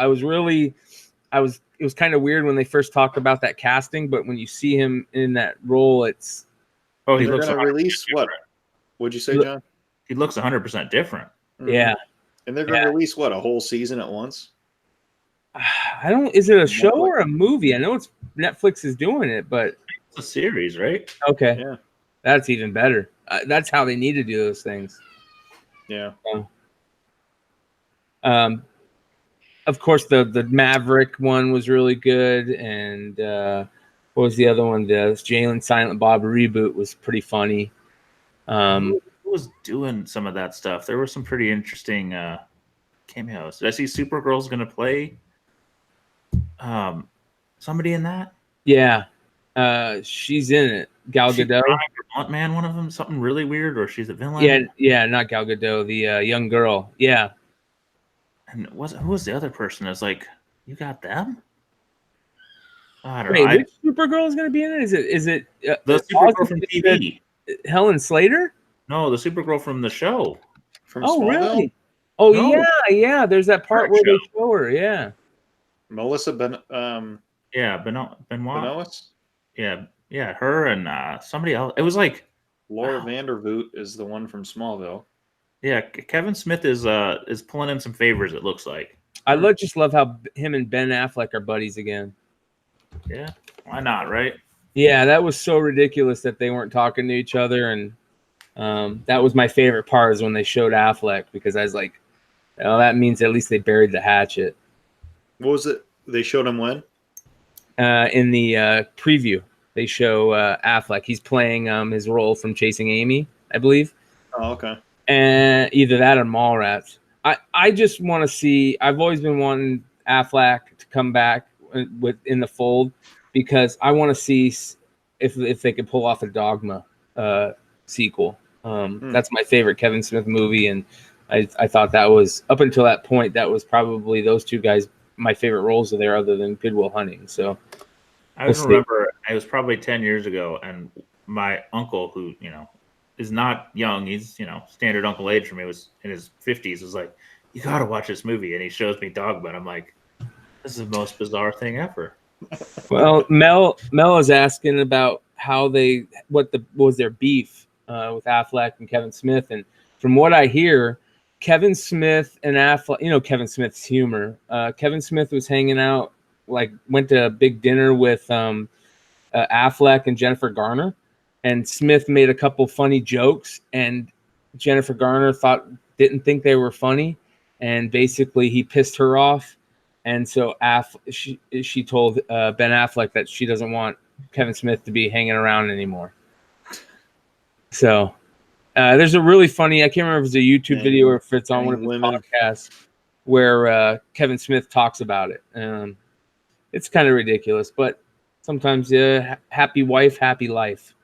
it was kind of weird when they first talked about that casting, but when you see him in that role, it's he they're looks going to release what? What'd you say, John? He looks 100% different. Yeah. And they're going to release what, a whole season at once? Is it a show or a movie? I know it's Netflix is doing it, but it's a series, right? Okay. Yeah. That's even better. That's how they need to do those things. Yeah. Of course, the Maverick one was really good, and what was the other one? The Jalen Silent Bob reboot was pretty funny. Who was doing some of that stuff? There were some pretty interesting cameos. Did I see Supergirl's going to play somebody in that? Yeah, she's in it. Gal Gadot. Man, one of them, something really weird, or she's a villain. Yeah, not Gal Gadot, the young girl. Yeah. And who was the other person? Is like, you got them? I don't know. Which Supergirl is going to be in it? Is it the Supergirl from TV? Helen Slater? No, the Supergirl from the show. From Smallville? Really? Oh no. Yeah. There's that part where they show her. Yeah. Melissa Benoist. Yeah, her and somebody else. It was like Laura Vandervoot is the one from Smallville. Yeah, Kevin Smith is pulling in some favors. It looks like. I just love how him and Ben Affleck are buddies again. Yeah, why not, right? Yeah, that was so ridiculous that they weren't talking to each other, and that was my favorite part is when they showed Affleck, because I was like, oh, that means at least they buried the hatchet. What was it? They showed him when? In the preview, they show Affleck. He's playing his role from Chasing Amy, I believe. Oh, okay. And either that or Mallrats. I just want to see. I've always been wanting Affleck to come back in the fold, because I want to see if they could pull off a Dogma sequel. That's my favorite Kevin Smith movie, and I thought that was, up until that point, that was probably those two guys my favorite roles of there, other than Good Will Hunting. So I remember it was probably 10 years ago, and my uncle, who is not young, he's standard uncle age for me, was in his 50s, was like, you gotta watch this movie, and he shows me Dogma, and I'm like, this is the most bizarre thing ever. Well, Mel is asking about what was their beef with Affleck and Kevin Smith, and from what I hear, Kevin Smith and Affleck, Kevin Smith's humor. Kevin Smith was hanging out, went to a big dinner with Affleck and Jennifer Garner. and Smith made a couple funny jokes, and Jennifer Garner didn't think they were funny, and basically he pissed her off, and so she told Ben Affleck that she doesn't want Kevin Smith to be hanging around anymore. So there's a really funny, I can't remember if it's a YouTube video or if it's on one of his podcasts, where Kevin Smith talks about it. It's kind of ridiculous, but sometimes happy wife, happy life.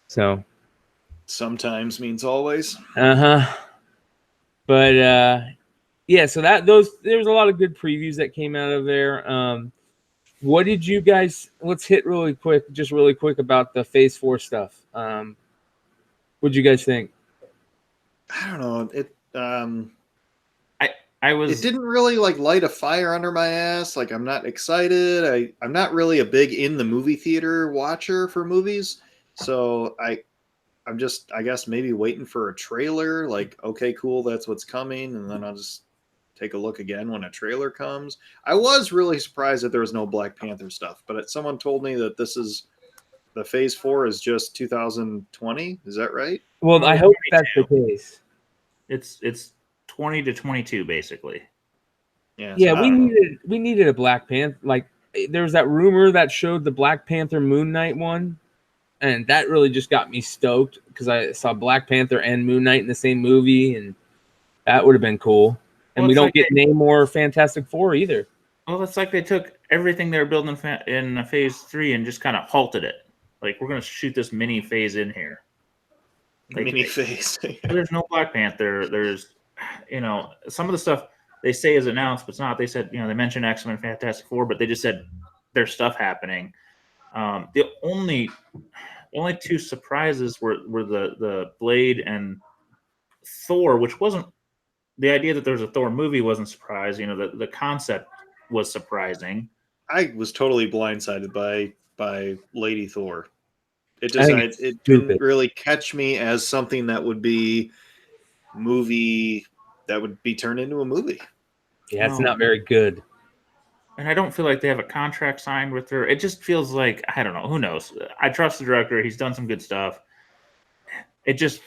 So sometimes means always. But yeah, so there's a lot of good previews that came out of there. What did you guys? Let's hit really quick about the Phase 4 stuff. What did you guys think? I don't know. It didn't really like light a fire under my ass. Like, I'm not excited. I'm not really a big in the movie theater watcher for movies. So I'm just, I guess, maybe waiting for a trailer. Like, okay, cool, that's what's coming. And then I'll just take a look again when a trailer comes. I was really surprised that there was no Black Panther stuff. But someone told me that the Phase 4 is just 2020. Is that right? Well, I hope that's the case. It's 20 to 22, basically. Yeah, we needed a Black Panther. Like, there was that rumor that showed the Black Panther Moon Knight one, and that really just got me stoked because I saw Black Panther and Moon Knight in the same movie, and that would have been cool. And we don't get Namor or Fantastic Four either. Well, it's like they took everything they were building in Phase 3 and just kind of halted it. Like, we're going to shoot this mini phase in here. Like, mini phase. There's no Black Panther. There's, some of the stuff they say is announced, but it's not. They said, they mentioned X-Men, Fantastic Four, but they just said there's stuff happening. The only two surprises were the Blade and Thor, which wasn't the idea that there was a Thor movie wasn't surprising. The concept was surprising. I was totally blindsided by Lady Thor. It didn't really catch me as something that would be turned into a movie. Yeah, it's not very good. And I don't feel like they have a contract signed with her. It just feels like, I don't know, who knows? I trust the director. He's done some good stuff. It just,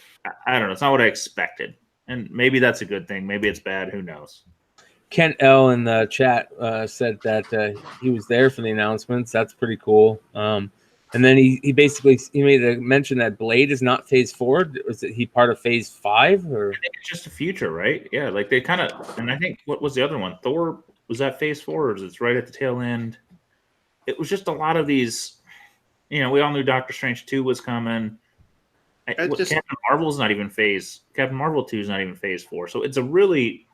I don't know. It's not what I expected. And maybe that's a good thing. Maybe it's bad. Who knows? Kent L in the chat said that he was there for the announcements. That's pretty cool. And then he basically made a mention that Blade is not Phase 4. Was he part of Phase 5? Or? I think it's just a future, right? Yeah, like they kind of, and I think, what was the other one? Thor, was that Phase 4 or is it right at the tail end? It was just a lot of these, we all knew Doctor Strange 2 was coming. Captain Marvel's not even Captain Marvel 2 is not even Phase 4. So it's a really...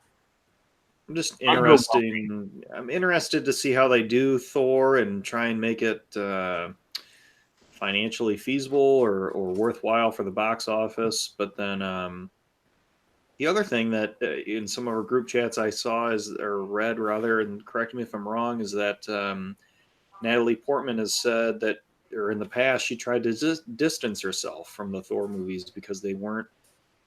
I'm just interested. I'm interested to see how they do Thor and try and make it financially feasible or worthwhile for the box office. But then the other thing that in some of our group chats I saw read rather, and correct me if I'm wrong, is that Natalie Portman has said that, or in the past, she tried to distance herself from the Thor movies because they were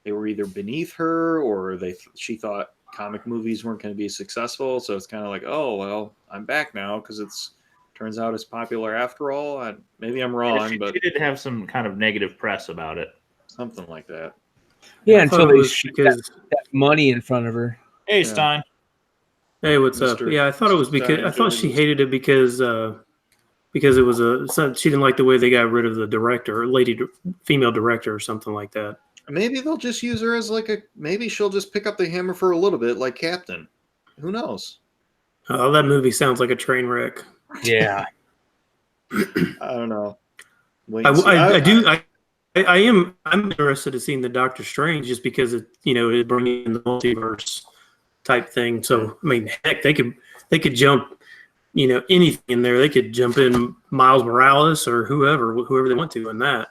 either beneath her or she thought comic movies weren't going to be successful. So it's kind of like, oh, well, I'm back now because turns out it's popular after all. Maybe I'm wrong, but she did have some kind of negative press about it. Something like that. Yeah, until they shoot that money in front of her. Hey, Stein. Hey, what's up? Yeah, I thought it was because I thought she hated it because it was she didn't like the way they got rid of the director, female director, or something like that. Maybe they'll just use her as maybe she'll just pick up the hammer for a little bit, like Captain. Who knows? Oh, that movie sounds like a train wreck. Yeah. I don't know. I'm interested in seeing the Doctor Strange just because it bringing in the multiverse type thing. So I mean, heck, they could jump, anything in there. They could jump in Miles Morales or whoever they want to in that.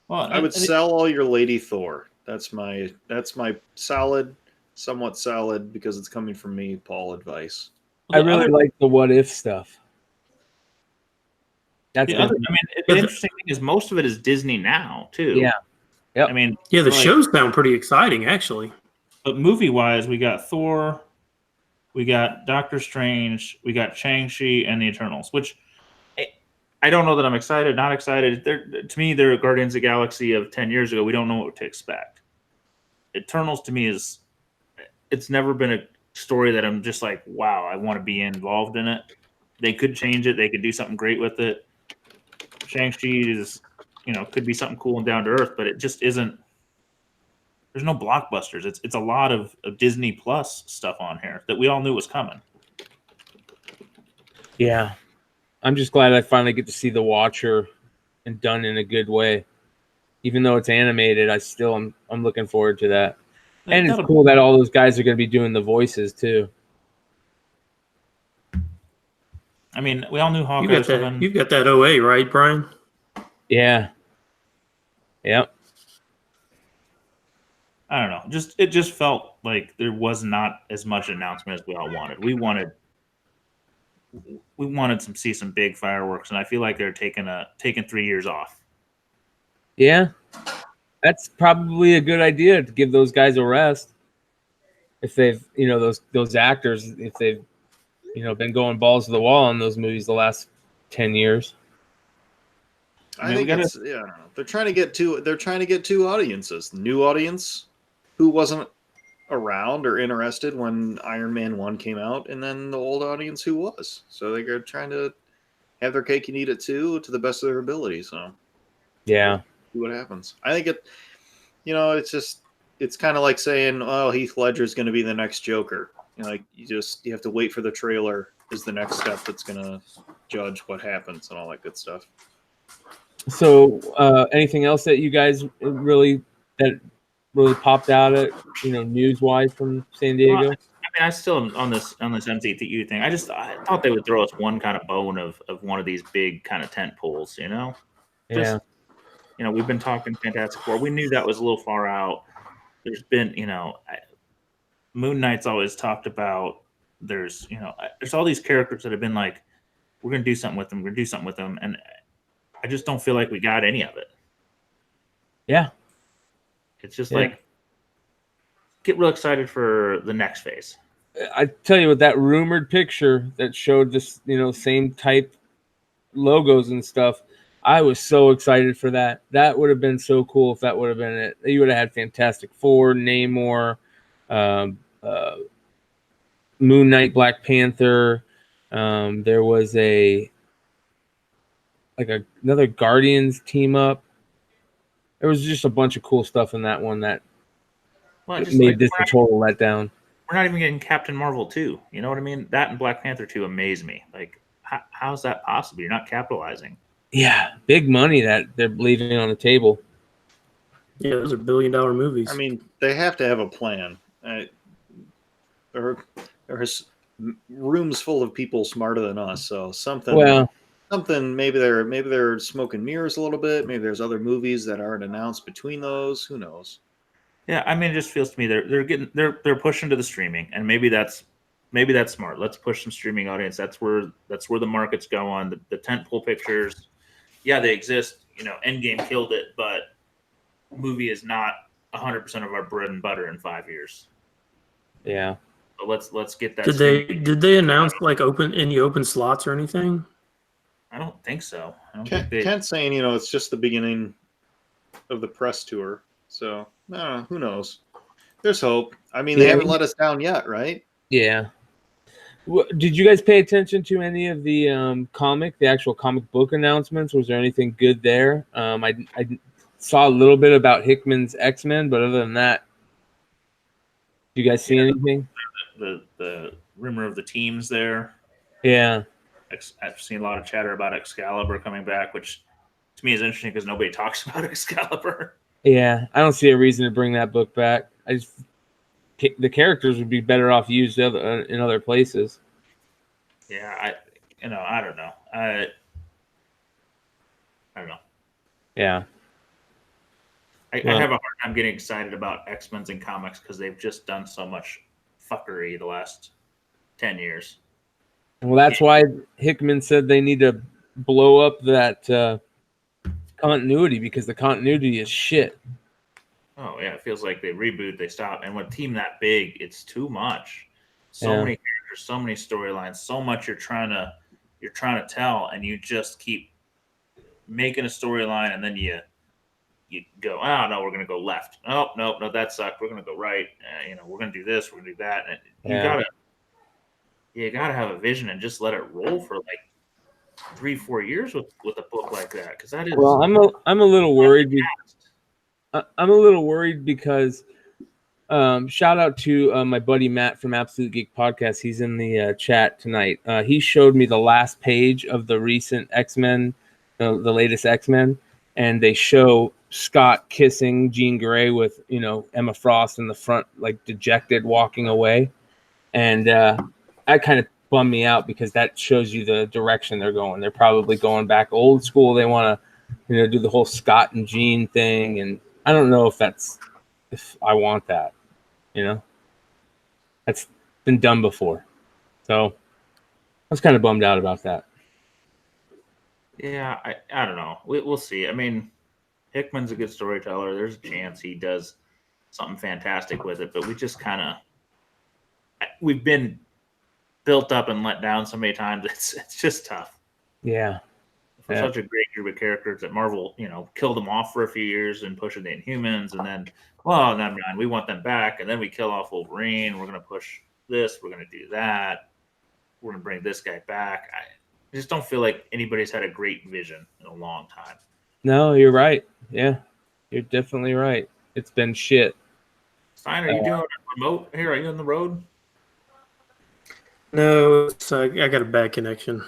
Well, I would sell all your Lady Thor. That's my somewhat solid, because it's coming from me, Paul, advice. I really like the what if stuff. The interesting thing is most of it is Disney now too. Yeah. Yep. I mean, the shows sound pretty exciting actually. But movie-wise, we got Thor, we got Doctor Strange, we got Shang-Chi and the Eternals, which I don't know that I'm excited, not excited. To me, they're Guardians of the Galaxy of 10 years ago. We don't know what to expect. Eternals to me it's never been a story that I'm just like, wow, I want to be involved in it. They could change it. They could do something great with it. Shang-Chi is, could be something cool and down to earth, but it just isn't. There's no blockbusters. It's a lot of Disney Plus stuff on here that we all knew was coming. Yeah. I'm just glad I finally get to see The Watcher and done in a good way. Even though it's animated, I'm looking forward to that. And it's cool that all those guys are going to be doing the voices too. I mean, we all knew Hawkeye was coming. You've got that OA, right, Brian? Yeah. Yep. I don't know. It just felt like there was not as much announcement as we all wanted. We wanted to see some big fireworks, and I feel like they're taking 3 years off. Yeah. That's probably a good idea to give those guys a rest. If they've, those actors, if they've, been going balls to the wall in those movies the last 10 years. I think I don't know. They're trying to get two audiences. The new audience who wasn't around or interested when Iron Man 1 came out, and then the old audience who was. So they're trying to have their cake and eat it too, to the best of their ability. So yeah, see what happens. I think it's kind of like saying, oh, Heath Ledger is going to be the next Joker. You have to wait for the trailer is the next step that's going to judge what happens and all that good stuff. So anything else that you guys really popped out at, news wise from San Diego? Well, I still on this MCU thing. I thought they would throw us one kind of bone of one of these big kind of tent poles, Yeah. We've been talking Fantastic Four. We knew that was a little far out. There's been, Moon Knight's always talked about. There's all these characters that have been like, we're going to do something with them. We're going to do something with them. And I just don't feel like we got any of it. Yeah. It's just like, get real excited for the next phase. I tell you what, that rumored picture that showed this, same type logos and stuff, I was so excited for that. That would have been so cool if that would have been it. You would have had Fantastic Four, Namor, Moon Knight, Black Panther. There was another Guardians team up. There was just a bunch of cool stuff in that one that made this a total letdown. We're not even getting Captain Marvel 2. You know what I mean? That and Black Panther 2 amaze me. Like, how's that possible? You're not capitalizing. Yeah, big money that they're leaving on the table. Yeah, those are billion-dollar movies. I mean, they have to have a plan. There's rooms full of people smarter than us, so something. Maybe they're smoking mirrors a little bit. Maybe there's other movies that aren't announced between those. Who knows? Yeah, I mean, it just feels to me they're pushing to the streaming, and maybe that's smart. Let's push some streaming audience. That's where the market's going. The tentpole pictures, yeah, they exist. Endgame killed it, but movie is not 100% of our bread and butter in 5 years. Yeah. So let's get that. Did they announce like any open slots or anything? I don't think so. Kent's saying, it's just the beginning of the press tour. So, who knows? There's hope. I mean, they haven't let us down yet, right? Yeah. Did you guys pay attention to any of the actual comic book announcements? Was there anything good there? I saw a little bit about Hickman's X-Men, but other than that, did you guys see anything? The rumor of the teams there. Yeah. I've seen a lot of chatter about Excalibur coming back, which to me is interesting because nobody talks about Excalibur. Yeah, I don't see a reason to bring that book back. The characters would be better off used in other places. Yeah, I don't know. I don't know. Yeah. I have a hard time getting excited about X-Men in comics because they've just done so much fuckery the last 10 years. Well, that's why Hickman said they need to blow up that continuity, because the continuity is shit. Oh yeah, it feels like they reboot, they stop, and with a team that big, it's too much. So many characters, so many storylines, so much you're trying to tell, and you just keep making a storyline and then you go, oh no, we're gonna go left. Oh no, that sucked. We're gonna go right. We're gonna do this. We're gonna do that. And you gotta have a vision and just let it roll for like 3-4 years with a book like that, because that is. Well, I'm a little worried. I'm a little worried because shout out to my buddy Matt from Absolute Geek Podcast. He's in the chat tonight. He showed me the last page of the recent X-Men, the latest X-Men, and they show Scott kissing Jean Grey with Emma Frost in the front, like dejected, walking away, and that kind of bummed me out because that shows you the direction they're going. They're probably going back old school. They want to do the whole Scott and Jean thing, and I don't know if I want that. That's been done before, so I was kind of bummed out about that. Yeah, I don't know. We'll see. I mean, Hickman's a good storyteller. There's a chance he does something fantastic with it, but we've been built up and let down so many times. It's just tough. Yeah. For such a great group of characters that Marvel, killed them off for a few years and pushing the Inhumans, and then, well, never mind, we want them back, and then we kill off Wolverine. We're going to push this. We're going to do that. We're going to bring this guy back. I just don't feel like anybody's had a great vision in a long time. No, you're right. Yeah, you're definitely right. It's been shit. Stein, are you doing a remote here? Are you on the road? No, I got a bad connection.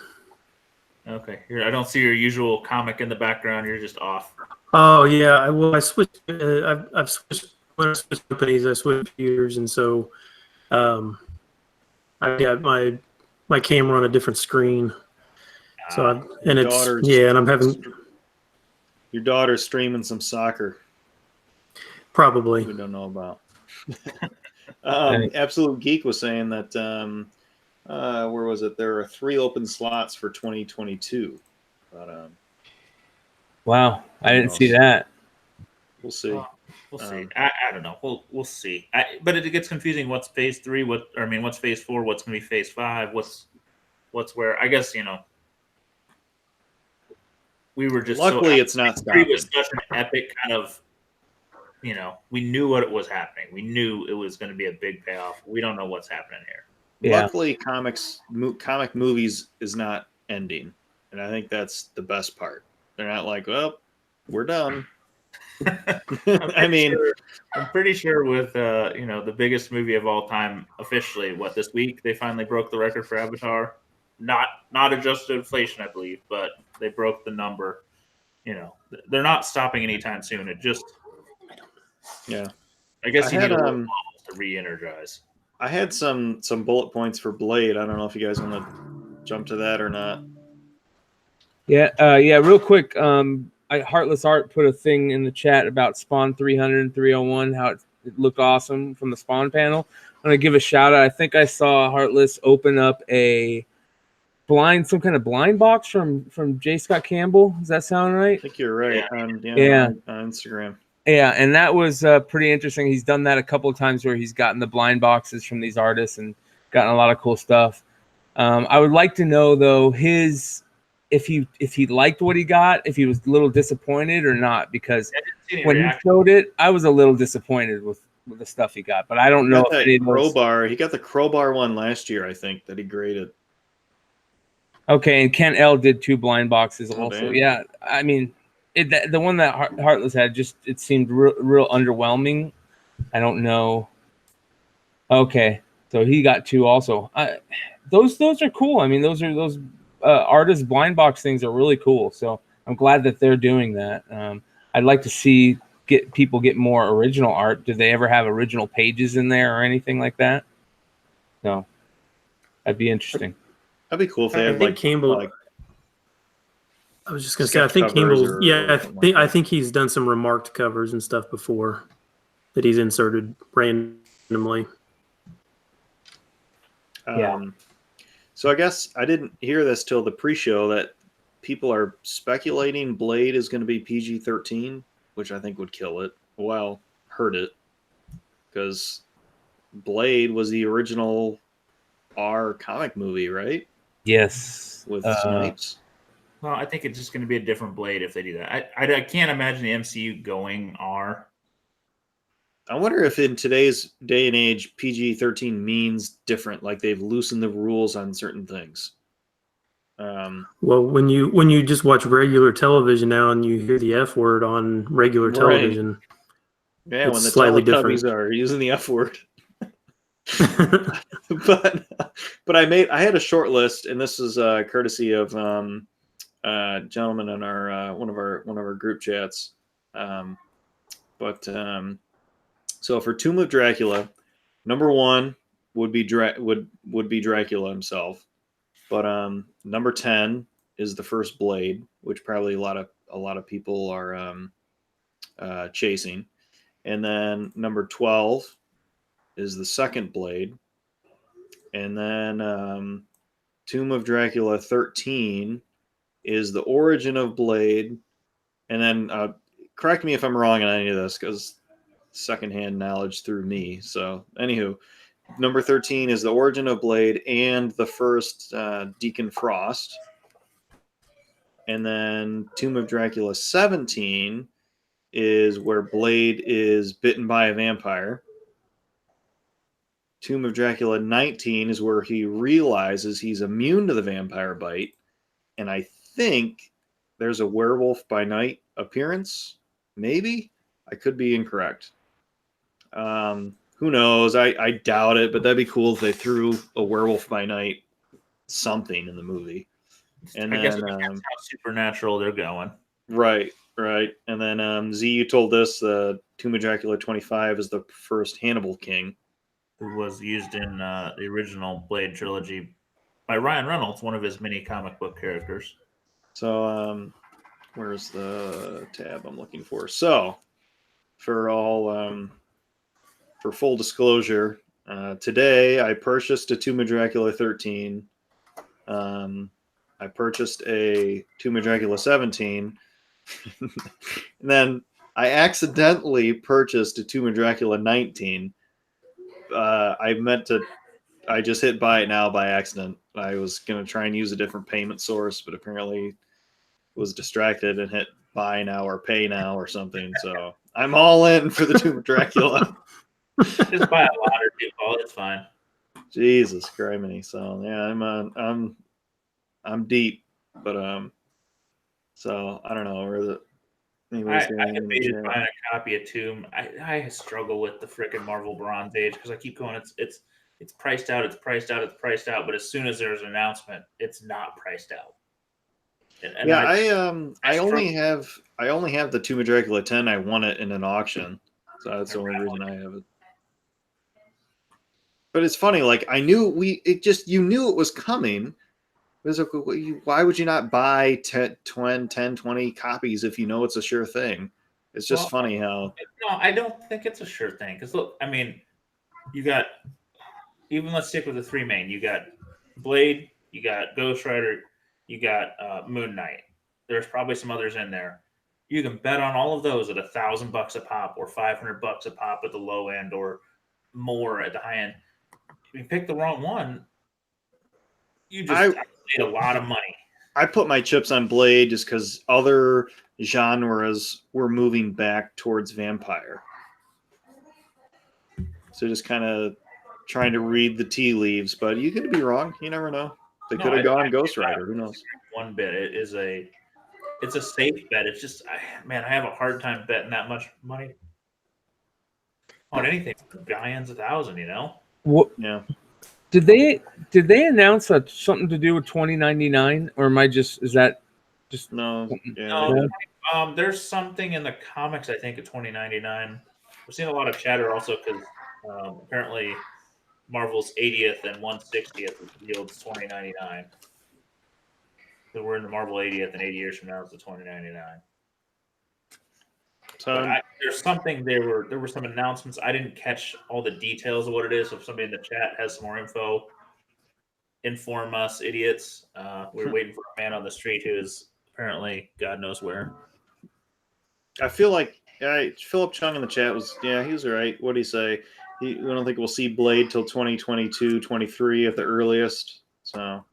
Okay, here I don't see your usual comic in the background. You're just off. Oh yeah, I switched. I've switched when I switched companies. I switched computers, and so I got my camera on a different screen. So and I'm having your daughter's streaming some soccer. Probably we don't know about. Absolute Geek was saying that. Where was it? There are 3 open slots for 2022. But, wow, I didn't see that. We'll see. We'll see. I don't know. We'll see. But it gets confusing. What's phase 3? What's phase 4? What's going to be phase 5? What's where? I guess we were just. Luckily, it's not stopping. It was such an epic kind of. We knew what was happening. We knew it was going to be a big payoff. We don't know what's happening here. Yeah. Luckily, comic movies is not ending, and I think that's the best part. They're not like, well, we're done. I'm pretty sure with the biggest movie of all time officially. This week they finally broke the record for Avatar. Not adjusted inflation, I believe, but they broke the number. They're not stopping anytime soon. It just, I guess you need a little to re-energize. I had some bullet points for Blade. I don't know if you guys want to jump to that or not. Yeah, real quick. Heartless Art put a thing in the chat about Spawn 300 and 301, how it looked awesome from the Spawn panel. I'm going to give a shout out. I think I saw Heartless open up some kind of blind box from J. Scott Campbell. Does that sound right? I think you're right. Yeah. On Instagram. Yeah, and that was pretty interesting. He's done that a couple of times where he's gotten the blind boxes from these artists and gotten a lot of cool stuff. I would like to know though if he liked what he got, if he was a little disappointed or not, because when he showed it, I was a little disappointed with the stuff he got. But I don't know if he got the crowbar one last year, I think, that he graded. Okay, and Kent L did 2 blind boxes also. Damn. Yeah, I mean. The one that Heartless had it seemed real underwhelming. I don't know. Okay, so he got 2 also. Those are cool. I mean, those artist blind box things are really cool. So I'm glad that they're doing that. I'd like to get people get more original art. Do they ever have original pages in there or anything like that? No, that'd be interesting. That'd be cool if they had Campbell. I was just gonna say, I think Campbell. I think he's done some remarked covers and stuff before that he's inserted randomly. So I guess I didn't hear this till the pre-show that people are speculating Blade is going to be PG-13, which I think would kill it. Well, hurt it, because Blade was the original R comic movie, right? Yes, with Snipes. Well, I think it's just going to be a different blade if they do that. I can't imagine the MCU going R. I wonder if in today's day and age, PG-13 means different. Like they've loosened the rules on certain things. Well, when you just watch regular television now and you hear the F word on regular Right. television, Yeah, it's when the slightly Teletubbies different. are using the F word. but I had a short list, and this is courtesy of gentleman in our one of our group chats. So for Tomb of Dracula, number one would be would be Dracula himself, but number 10 is the first Blade, which probably a lot of people are chasing, and then number 12 is the second Blade, and then Tomb of Dracula 13 is the origin of Blade, and then correct me if I'm wrong on any of this because secondhand knowledge through me. So anywho, number 13 is the origin of Blade and the first Deacon Frost, and then Tomb of Dracula 17 is where Blade is bitten by a vampire. Tomb of Dracula 19 is where he realizes he's immune to the vampire bite. And I think there's a werewolf by night appearance. Maybe. I could be incorrect. Who knows? I doubt it, but that'd be cool if they threw a werewolf by night something in the movie. And I guess then, that's how supernatural they're going. right. And then Z, you told us Tomb of Dracula 25 is the first Hannibal King. Who was used in the original Blade trilogy by Ryan Reynolds, one of his many comic book characters. So, where's the tab I'm looking for? So, for full disclosure, today I purchased a Tomb of Dracula 13. I purchased a Tomb of Dracula 17. And then I accidentally purchased a Tomb of Dracula 19. I just hit buy it now by accident. I was going to try and use a different payment source, but apparently was distracted and hit buy now or pay now or something. So I'm all in for the Tomb of Dracula. Just buy a lot or two, Paul. It's fine. Jesus criminy. So yeah, I'm deep, but so I don't know where the. I debated buying a copy of Tomb. I struggle with the frickin' Marvel Bronze Age because I keep going. It's priced out. It's priced out. It's priced out. But as soon as there's an announcement, it's not priced out. And yeah, I only have the Tomb of Dracula 10. I won it in an auction, so that's the only reason I have it. But it's funny, like I knew you knew it was coming. It was like, why would you not buy 10, 20 copies if you know it's a sure thing? It's just funny how. No, I don't think it's a sure thing. Because look, I mean, you got, even let's stick with the three main. You got Blade, you got Ghost Rider, you got Moon Knight. There's probably some others in there. You can bet on all of those at $1,000 a pop or $500 a pop at the low end or more at the high end. If you pick the wrong one, you just made a lot of money. I put my chips on Blade just because other genres were moving back towards vampire. So just kind of trying to read the tea leaves, but you could be wrong. You never know. They could have gone Ghost Rider. Who knows? One bit. It's a safe bet. It's just, I have a hard time betting that much money on anything. Giants 1,000, you know. What? Yeah. Did they announce something to do with 2099, or am I just No? Yeah. No, there's something in the comics. I think of 2099. We're seeing a lot of chatter also because apparently Marvel's 80th and 160th yields 2099. So we're in the Marvel 80th, and 80 years from now it's the 2099. So there's something. There were some announcements. I didn't catch all the details of what it is. So if somebody in the chat has some more info, inform us, idiots. We're waiting for a man on the street who is apparently God knows where. I feel like Philip Chung in the chat he was right. What did he say? We don't think we'll see Blade till 2022, 23 at the earliest. So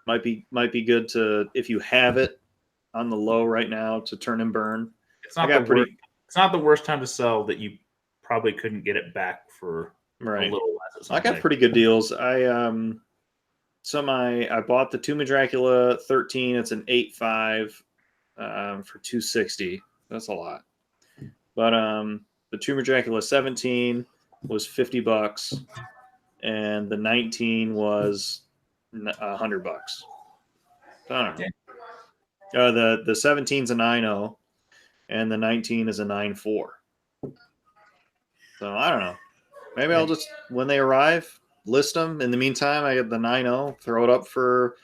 might be good to, if you have it on the low right now, to turn and burn. It's not it's not the worst time to sell that you probably couldn't get it back for a little less. I got pretty good deals. I bought the Tomb of Dracula 13. It's an 8.5 for 260. That's a lot. But the Tomb of Dracula 17 was $50, and the 19 was $100. I don't know. The 17's a 9.0, and the 19 is a 9.4. So I don't know. Maybe I'll just, when they arrive, list them. In the meantime, I get the 9.0, throw it up for,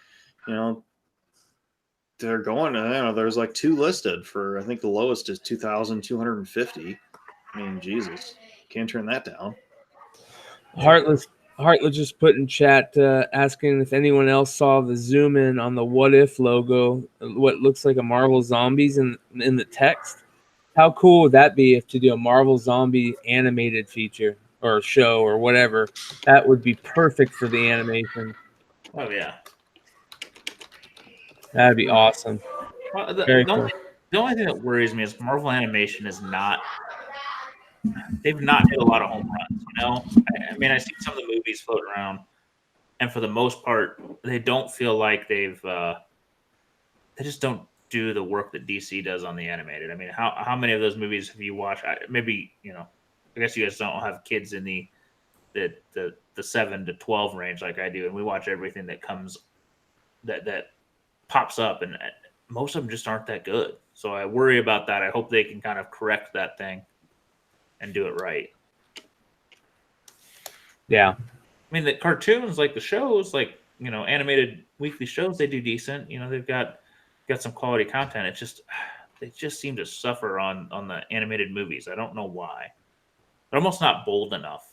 they're going. I don't know. There's like 2 listed for. I think the lowest is 2,250. I mean, Jesus, can't turn that down. Heartless just put in chat asking if anyone else saw the zoom in on the What If logo, what looks like a Marvel Zombies in the text. How cool would that be if to do a Marvel Zombie animated feature or show or whatever? That would be perfect for the animation. Oh yeah, That'd be awesome. well, Very cool. The only thing that worries me is Marvel Animation is not. They've not hit a lot of home runs. I mean, I see some of the movies floating around, and for the most part, they don't feel like they've. They just don't do the work that DC does on the animated. I mean, how many of those movies have you watched? Maybe I guess you guys don't have kids in the 7 to 12 range like I do, and we watch everything that comes that pops up, and most of them just aren't that good. So I worry about that. I hope they can kind of correct that thing and do it right. Yeah. I mean, the cartoons, like the shows, like, animated weekly shows, they do decent. They've got some quality content. It's just, they just seem to suffer on the animated movies. I don't know why. They're almost not bold enough.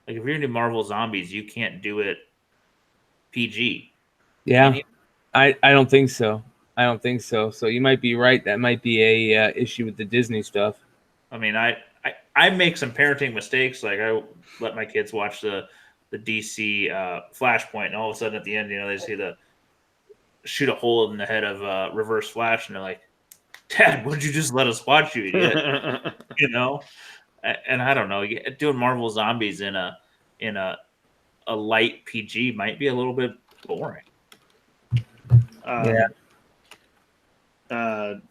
Like, if you're into Marvel Zombies, you can't do it PG. Yeah. I don't think so. So you might be right. That might be a issue with the Disney stuff. I mean, I make some parenting mistakes. Like, I let my kids watch the DC Flashpoint, and all of a sudden at the end, they see the shoot a hole in the head of Reverse Flash, and they're like, "Dad, what'd you just let us watch, you idiot?" And I don't know. Doing Marvel Zombies in a light PG might be a little bit boring.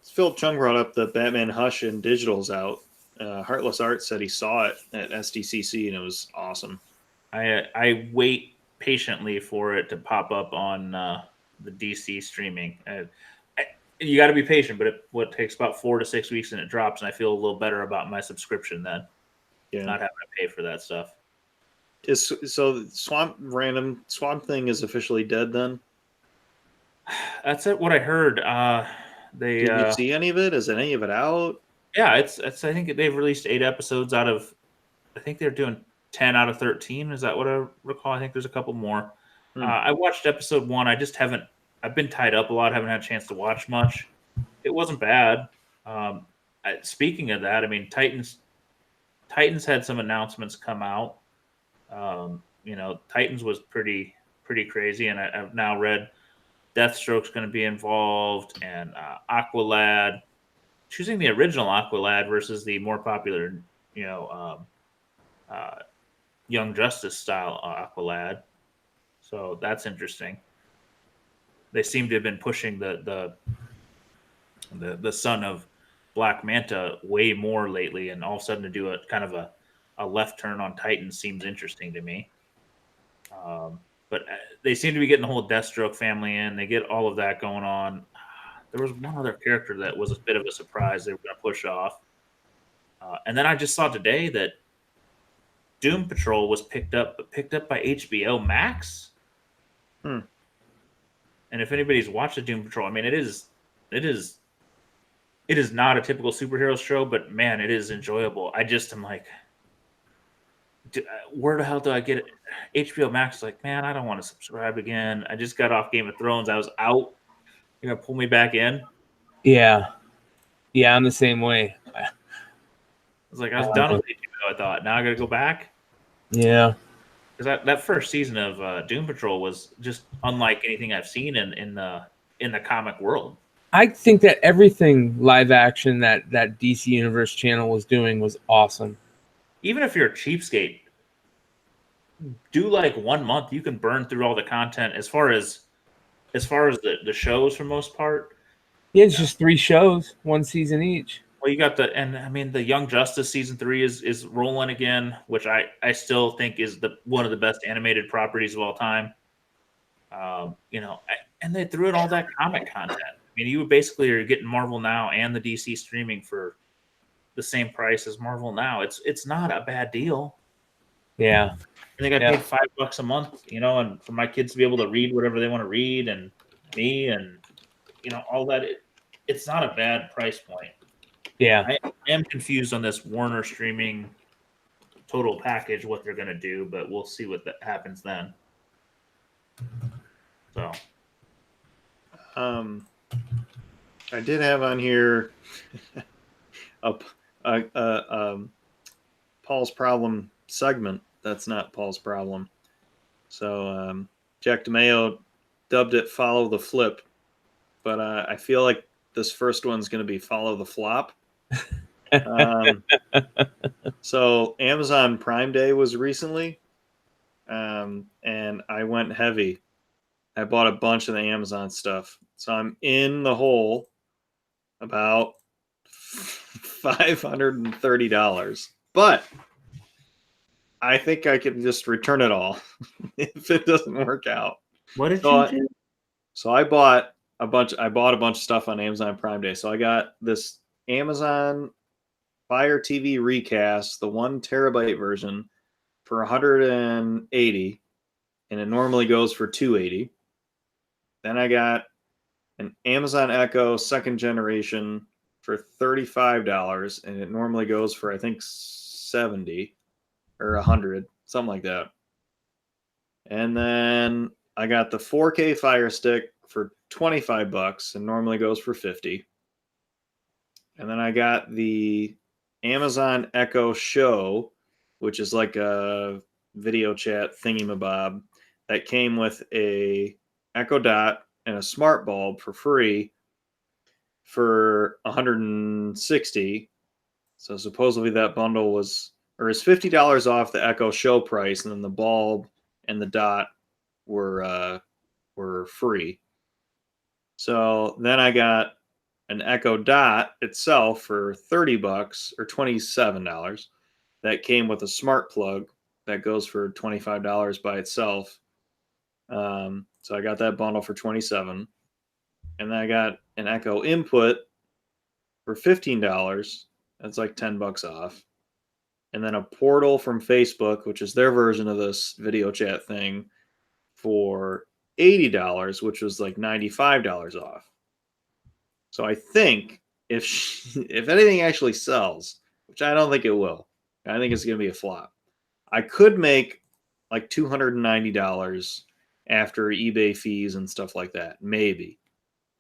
Philip Chung brought up the Batman Hush and Digital's out. Heartless Art said he saw it at SDCC and it was awesome. I wait patiently for it to pop up on the DC streaming. You got to be patient, but it takes about 4 to 6 weeks and it drops, and I feel a little better about my subscription then. Yeah. Not having to pay for that stuff. So Swamp Thing is officially dead then? That's it. What I heard. Did you see any of it? Is any of it out? Yeah, it's. I think they've released 8 episodes out of. I think they're doing 10 out of 13. Is that what I recall? I think there's a couple more. I watched episode 1. I just haven't. I've been tied up a lot. Haven't had a chance to watch much. It wasn't bad. Speaking of that, I mean, Titans had some announcements come out. Titans was pretty crazy, and I've now read Deathstroke's going to be involved, and Aqualad, choosing the original Aqualad versus the more popular, Young Justice style Aqualad. So that's interesting. They seem to have been pushing the son of Black Manta way more lately, and all of a sudden to do a kind of a left turn on Titans seems interesting to me. But they seem to be getting the whole Deathstroke family in. They get all of that going on. There was one other character that was a bit of a surprise they were going to push off. And then I just saw today that Doom Patrol was picked up by HBO Max. And if anybody's watched the Doom Patrol, I mean, it is not a typical superhero show, but man, it is enjoyable. I'm like, where the hell do I get it? HBO Max is like, man, I don't want to subscribe again. I just got off Game of Thrones. I was out. You're gonna pull me back in? Yeah, I'm the same way. I was done with HBO. I thought, now I got to go back. Yeah, because that first season of Doom Patrol was just unlike anything I've seen in the comic world. I think that everything live action that DC Universe channel was doing was awesome. Even if you're a cheapskate, do like 1 month, you can burn through all the content as far as the shows for most part. Yeah, it's just 3 shows, 1 season each. Well, you got the Young Justice season 3 is rolling again, which I still think is one of the best animated properties of all time. And they threw in all that comic content. I mean, you basically are getting Marvel Now and the DC streaming for the same price as Marvel Now. It's not a bad deal. Yeah. I think I paid $5 a month, and for my kids to be able to read whatever they want to read, and me, and all that. It's not a bad price point. Yeah. I am confused on this Warner streaming total package, what they're going to do, but we'll see what that happens then. So, I did have on here Paul's problem segment. That's not Paul's problem. So Jack DeMeo dubbed it "Follow the Flip," but I feel like this first one's going to be "Follow the Flop." So Amazon Prime Day was recently, and I went heavy. I bought a bunch of the Amazon stuff, so I'm in the hole about $530. But I think I can just return it all if it doesn't work out. what did you do? So I bought a bunch of stuff on Amazon Prime Day. So I got this Amazon Fire TV recast, the 1 terabyte version, for $180, and it normally goes for $280. Then I got an Amazon Echo 2nd generation for $35, and it normally goes for I think $70 or $100, something like that. And then I got the 4K Fire Stick for $25, and normally goes for $50. And then I got the Amazon Echo Show, which is like a video chat thingamabob that came with a Echo Dot and a smart bulb for free for $160. So supposedly that bundle is $50 off the Echo Show price, and then the bulb and the dot were free. So then I got an Echo Dot itself for $30 or $27. That came with a smart plug that goes for $25 by itself. So I got that bundle for $27, and then I got an Echo Input for $15. That's like $10 off, and then a Portal from Facebook, which is their version of this video chat thing, for $80, which was like $95 off. So I think if anything actually sells, which I don't think it will, I think it's going to be a flop. I could make like $290 after eBay fees and stuff like that, maybe.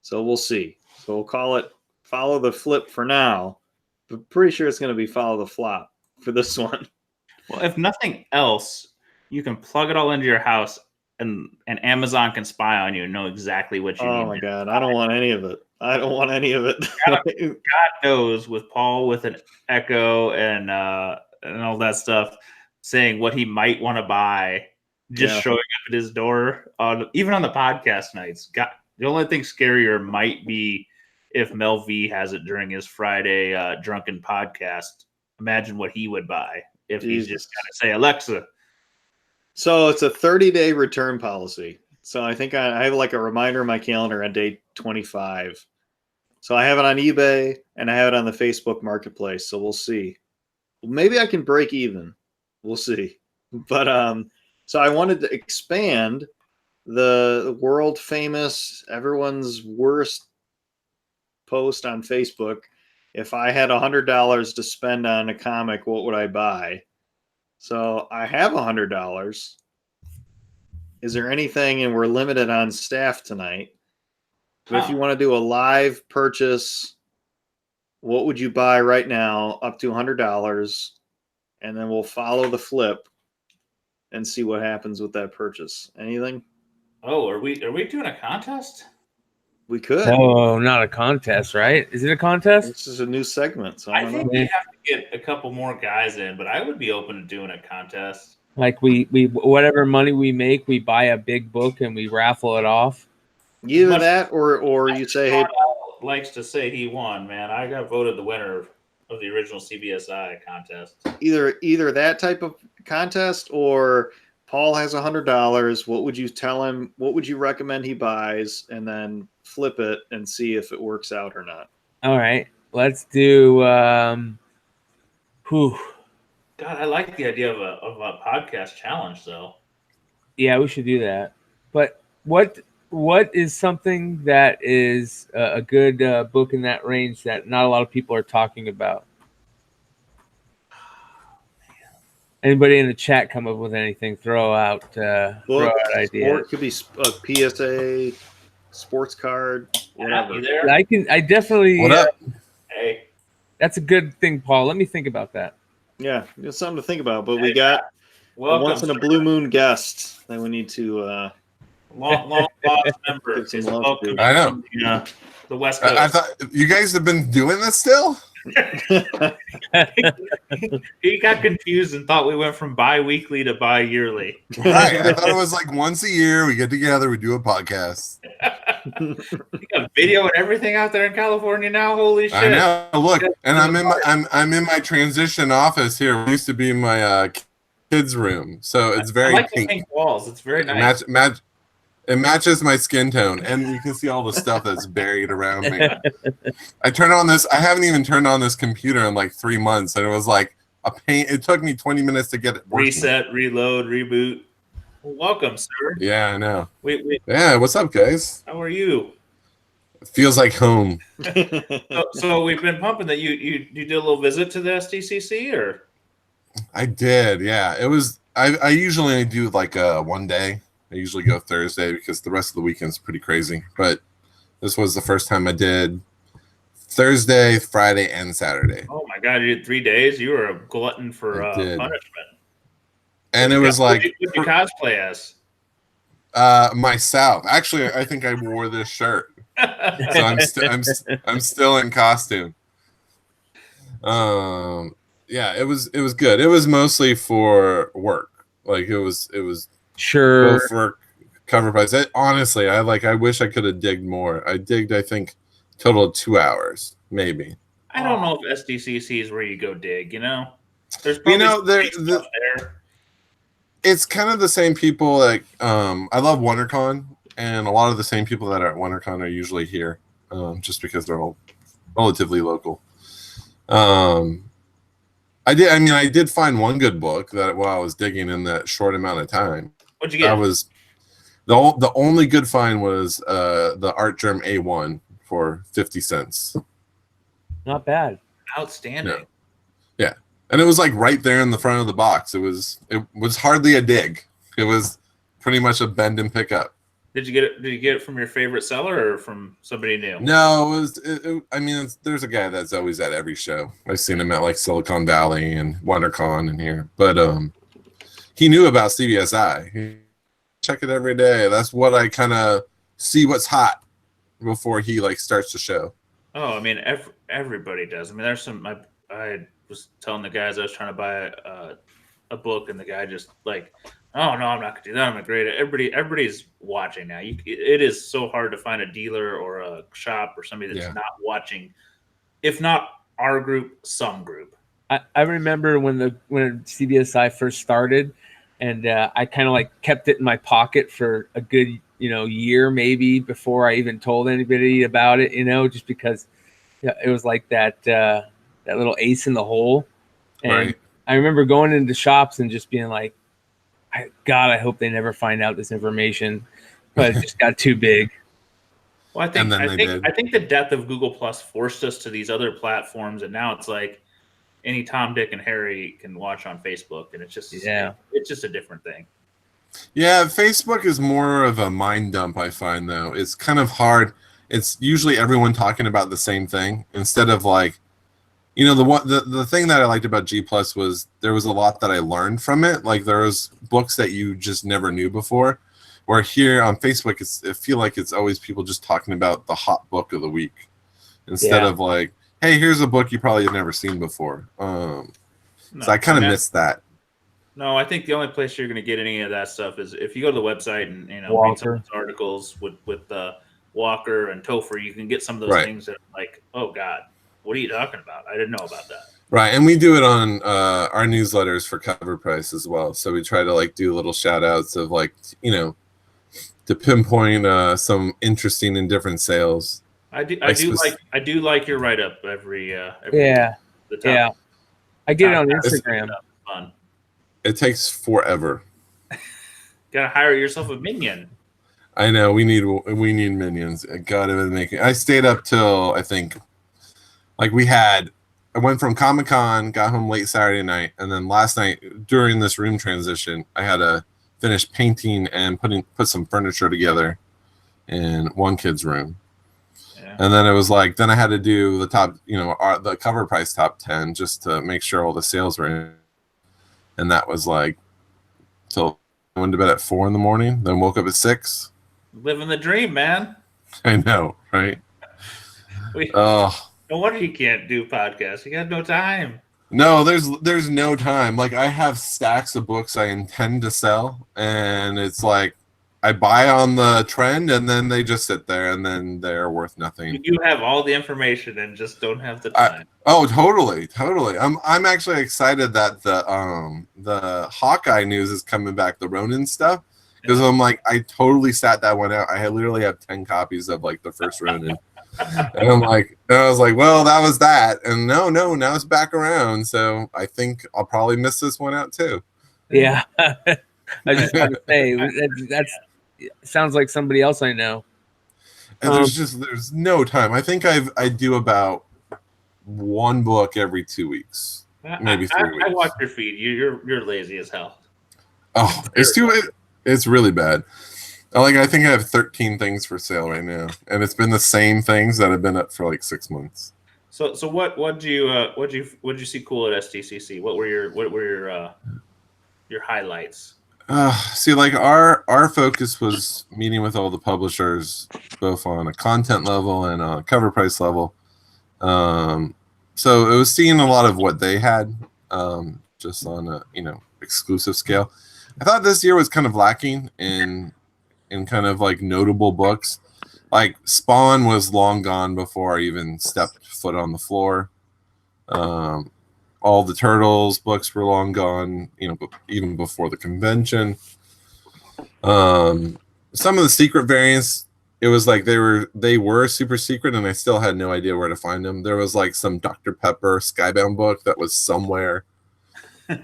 So we'll see. So we'll call it Follow the Flip for now, but pretty sure it's going to be Follow the Flop for this one. Well, if nothing else, you can plug it all into your house, and Amazon can spy on you and know exactly what you need. Oh my God, I don't want any of it. I don't want any of it. God knows, with Paul with an Echo and all that stuff, saying what he might want to buy, just showing up at his door even on the podcast nights. God, the only thing scarier might be if Mel V has it during his Friday drunken podcast. Imagine what he would buy if he's just got to say, Alexa. So it's a 30-day return policy. So I think I have like a reminder in my calendar on day 25. So I have it on eBay and I have it on the Facebook Marketplace. So we'll see. Maybe I can break even. We'll see. But so I wanted to expand the world famous, everyone's worst post on Facebook. If I had $100 to spend on a comic, what would I buy? So I have $100. Is there anything, and we're limited on staff tonight, but if you want to do a live purchase, what would you buy right now up to $100? And then we'll follow the flip. and see what happens with that purchase. Anything? Oh, are we doing a contest? We could. Oh, not a contest, right? Is it a contest? This is a new segment, so I I don't think know. we have to get a couple more guys in, but I would be open to doing a contest. Like we whatever money we make, we buy a big book and we raffle it off. Either Much- that, or you say, hey, Likes to say he won, man. I got voted the winner of the original CBSI contest. either that type of contest, or Paul has $100. What would you tell him? What would you recommend he buys, and then flip it and see if it works out or not. All right, let's do. Whew. God, I like the idea of a podcast challenge, though. Yeah, we should do that. But what is something that is a good book in that range that not a lot of people are talking about? Anybody in the chat come up with anything? Throw out ideas. Or it could be a PSA, sports card, whatever. You there? I definitely. What up? Hey, That's a good thing, Paul. Let me think about that. Yeah, it's something to think about. But we got a welcome, once in a sir. blue moon guest that we need to. long lost member. Give some is love welcome to. I know. from the West Coast. I thought you guys have been doing this still. He got confused and thought we went from bi-weekly to bi-yearly. Right. I thought it was like once a year we get together, we do a podcast. You got video and everything out there in California now. Holy shit! I know. Look, and I'm in my transition office here. It used to be my kids' room, so it's very I like the pink. pink walls. It's very nice. It matches my skin tone, and you can see all the stuff that's buried around me. I turned on this. I haven't even turned on this computer in like 3 months, and it was like a pain. It took me 20 minutes to get it working. Reset, reload, reboot. Well, welcome, sir. Yeah, I know. Wait, Yeah, what's up, guys? how are you? It feels like home. So we've been pumping that you did a little visit to the SDCC, or I did, yeah. It was. I usually do like one day. I usually go Thursday because the rest of the weekend's pretty crazy. But this was the first time I did Thursday, Friday, and Saturday. oh my god, you did 3 days. You were a glutton for I did. punishment. And it was like what did you cosplay as? myself. Actually, I think I wore this shirt, so I'm still in costume. Yeah, it was good. It was mostly for work. Like it was Sure. both for cover price. Honestly, I wish I could have digged more. I digged, I think, total of 2 hours, maybe. I don't know if SDCC is where you go dig. There's You know, probably some great stuff there. It's kind of the same people. Like, I love WonderCon, and a lot of the same people that are at WonderCon are usually here, just because they're all relatively local. I did find one good book that while I was digging in that short amount of time. What'd you get? That was the only good find was the Art Germ A1 for 50 cents. Not bad. Outstanding. Yeah. And it was like right there in the front of the box. It was hardly a dig. It was pretty much a bend and pick up. Did you get it? Did you get it from your favorite seller or from somebody new? No, there's a guy that's always at every show. I've seen him at like Silicon Valley and WonderCon and here. But he knew about CBSI. He check it every day. That's what I kind of see what's hot before he like starts the show. Oh, I mean, everybody does. I mean, there's some. I was telling the guys I was trying to buy a book, and the guy just like, oh no, I'm not gonna do that. I'm a great. Everybody's watching now. It is so hard to find a dealer or a shop or somebody that's not watching. If not our group, some group. I remember when CBSI first started, and I kind of like kept it in my pocket for a good year maybe before I even told anybody about it. Just because it was like that little ace in the hole. And Right. I remember going into shops and just being like, God, I hope they never find out this information. But it just got too big. Well, I think the death of Google Plus forced us to these other platforms, and now it's like any Tom, Dick, and Harry can watch on Facebook, and it's just a different thing. Yeah, Facebook is more of a mind dump, I find, though. It's kind of hard. It's usually everyone talking about the same thing instead of like You know, the thing that I liked about G Plus was there was a lot that I learned from it. Like there was books that you just never knew before. Where here on Facebook, I feel like it's always people just talking about the hot book of the week instead of like, hey, here's a book you probably have never seen before. So I kind of missed that. No, I think the only place you're going to get any of that stuff is if you go to the website and read some of those articles with Walker and Topher. You can get some of those things that are like, oh God, what are you talking about? I didn't know about that. Right, and we do it on our newsletters for Cover Price as well. So we try to like do little shout outs of like, you know, to pinpoint some interesting and different sales. I do like your write up every the top, I get it on Instagram. Fun. It takes forever. Gotta hire yourself a minion. I know we need minions. God, I stayed up till I think, like I went from Comic-Con, got home late Saturday night, and then last night during this room transition, I had to finish painting and put some furniture together in one kid's room. Yeah. And then it was like, then I had to do the top, the Cover Price top 10 just to make sure all the sales were in. And that was like till I went to bed at 4 a.m, then woke up at 6. Living the dream, man. I know, right? No wonder you can't do podcasts. You got no time. No, there's no time. Like I have stacks of books I intend to sell, and it's like I buy on the trend, and then they just sit there, and then they're worth nothing. You have all the information and just don't have the time. Totally. I'm actually excited that the Hawkeye news is coming back, the Ronin stuff, because I'm like I totally sat that one out. I literally have 10 copies of like the first Ronin. And I was like, well, that was that. And no, now it's back around. So I think I'll probably miss this one out too. Yeah. I just want to say that's sounds like somebody else I know. And there's no time. I think I do about one book every 2 weeks, maybe 3 weeks. I watch your feed. You're lazy as hell. Oh, it's really bad. I think I have 13 things for sale right now, and it's been the same things that have been up for like 6 months. So what did you see cool at STCC? What were your highlights? See, like our focus was meeting with all the publishers, both on a content level and a cover price level. So it was seeing a lot of what they had, just on a exclusive scale. I thought this year was kind of lacking in kind of like notable books. Like Spawn was long gone before I even stepped foot on the floor. All the Turtles books were long gone, even before the convention. Some of the secret variants, it was like they were super secret, and I still had no idea where to find them. There was like some Dr. Pepper Skybound book that was somewhere. It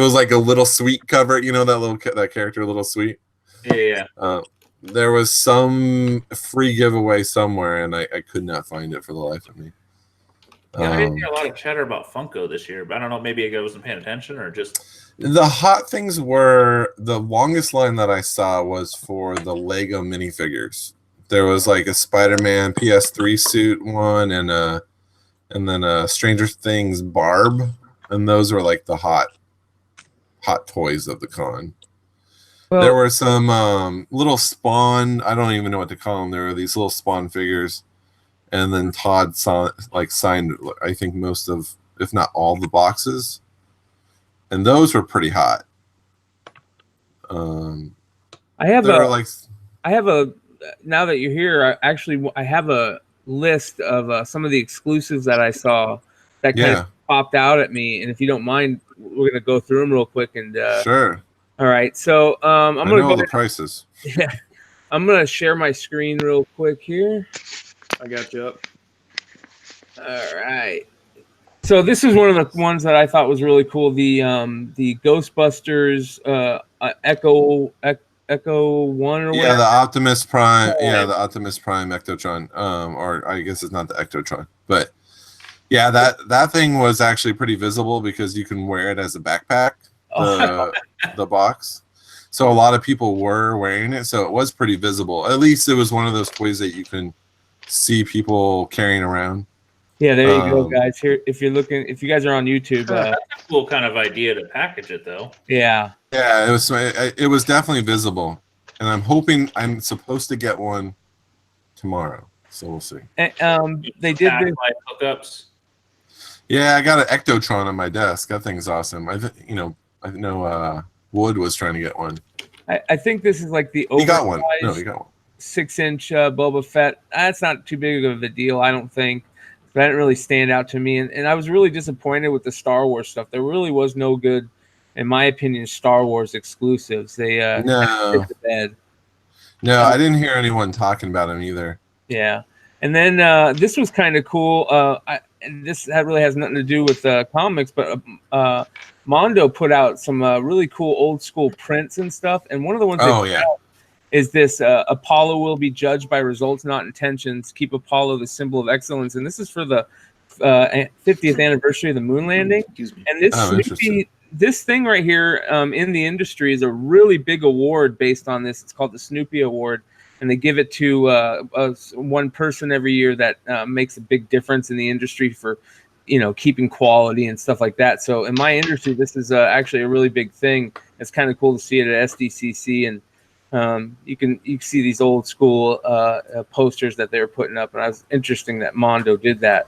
was like a Little Sweet cover. That character, Little Sweet. Yeah. There was some free giveaway somewhere, and I could not find it for the life of me. Yeah, I didn't hear a lot of chatter about Funko this year, but I don't know. Maybe I wasn't paying attention, or just the hot things were the longest line that I saw was for the Lego minifigures. There was like a Spider-Man PS3 suit one, and then a Stranger Things Barb, and those were like the hot toys of the con. Well, there were some little Spawn. I don't even know what to call them. There were these little Spawn figures. And then Todd signed, I think, most of, if not all, the boxes, and those were pretty hot. I have now that you're here, I have a list of some of the exclusives that I saw that kind of popped out at me. And if you don't mind, we're gonna go through them real quick. And sure. All right. So I'm gonna go the prices. Yeah, I'm gonna share my screen real quick here. I got you up. All right. So this is one of the ones that I thought was really cool. The Ghostbusters Echo 1 or whatever. The Optimus Prime. Yeah, the Optimus Prime Ectotron. Or I guess it's not the Ectotron, but yeah, that thing was actually pretty visible because you can wear it as a backpack. The box. So a lot of people were wearing it, so it was pretty visible. At least it was one of those toys that you can see people carrying around. Yeah, there you go, Um, guys. Here, if you guys are on YouTube, That's a cool kind of idea to package it, though. yeah. Yeah, it was definitely visible, and I'm supposed to get one tomorrow, so we'll see. And, they did this. Like hookups. Yeah, I got an Ectotron on my desk. That thing's awesome. I know Wood was trying to get one. I think this is like the He got one. oversized No, he got one. 6-inch Boba Fett. That's not too big of a deal, I don't think. But that didn't really stand out to me, and I was really disappointed with the Star Wars stuff. There really was no good, in my opinion, Star Wars exclusives. They No, hit the bed. no, I didn't hear anyone talking about him either. Yeah, and then this was kind of cool. That really has nothing to do with comics, but Mondo put out some really cool old school prints and stuff. And one of the ones Oh they put yeah, out is this Apollo will be judged by results, not intentions. Keep Apollo the symbol of excellence. And this is for the 50th anniversary of the moon landing. Excuse me. And this interesting. this thing right here in the industry is a really big award based on this. It's called the Snoopy Award. And they give it to one person every year that makes a big difference in the industry for, keeping quality and stuff like that. So in my industry, this is actually a really big thing. It's kind of cool to see it at SDCC, and you can see these old school posters that they were putting up. And it was interesting that Mondo did that.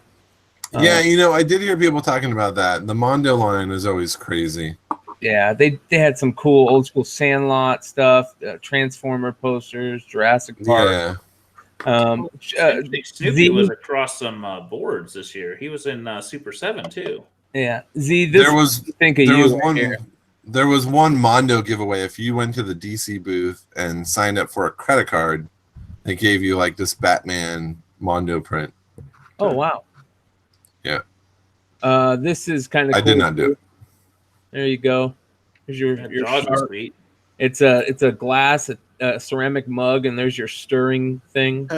yeah. I did hear people talking about that. The Mondo line is always crazy. Yeah, they had some cool old school Sandlot stuff, Transformer posters, Jurassic Park. Yeah. Snoopy was across some boards this year. He was in Super 7 too. Yeah, there was one Mondo giveaway. If you went to the DC booth and signed up for a credit card, they gave you like this Batman Mondo print. Oh wow. Yeah. This is kind of. I did not do it. There you go. Here's your Jaws was sweet. It's a glass, a ceramic mug, and there's your stirring thing.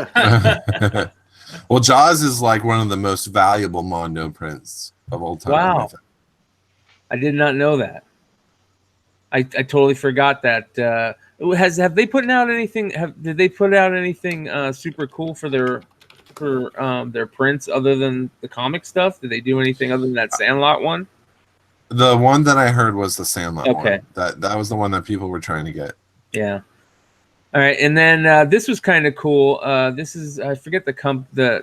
Well, Jaws is like one of the most valuable Mondo prints of all time. Wow. I did not know that. I totally forgot that. Have they put out anything? Did they put out anything super cool for their prints other than the comic stuff? Did they do anything other than that Sandlot one? The one that I heard was the Sandlot Okay. one. That was the one that people were trying to get. Yeah. All right, and then this was kind of cool. This is, I forget the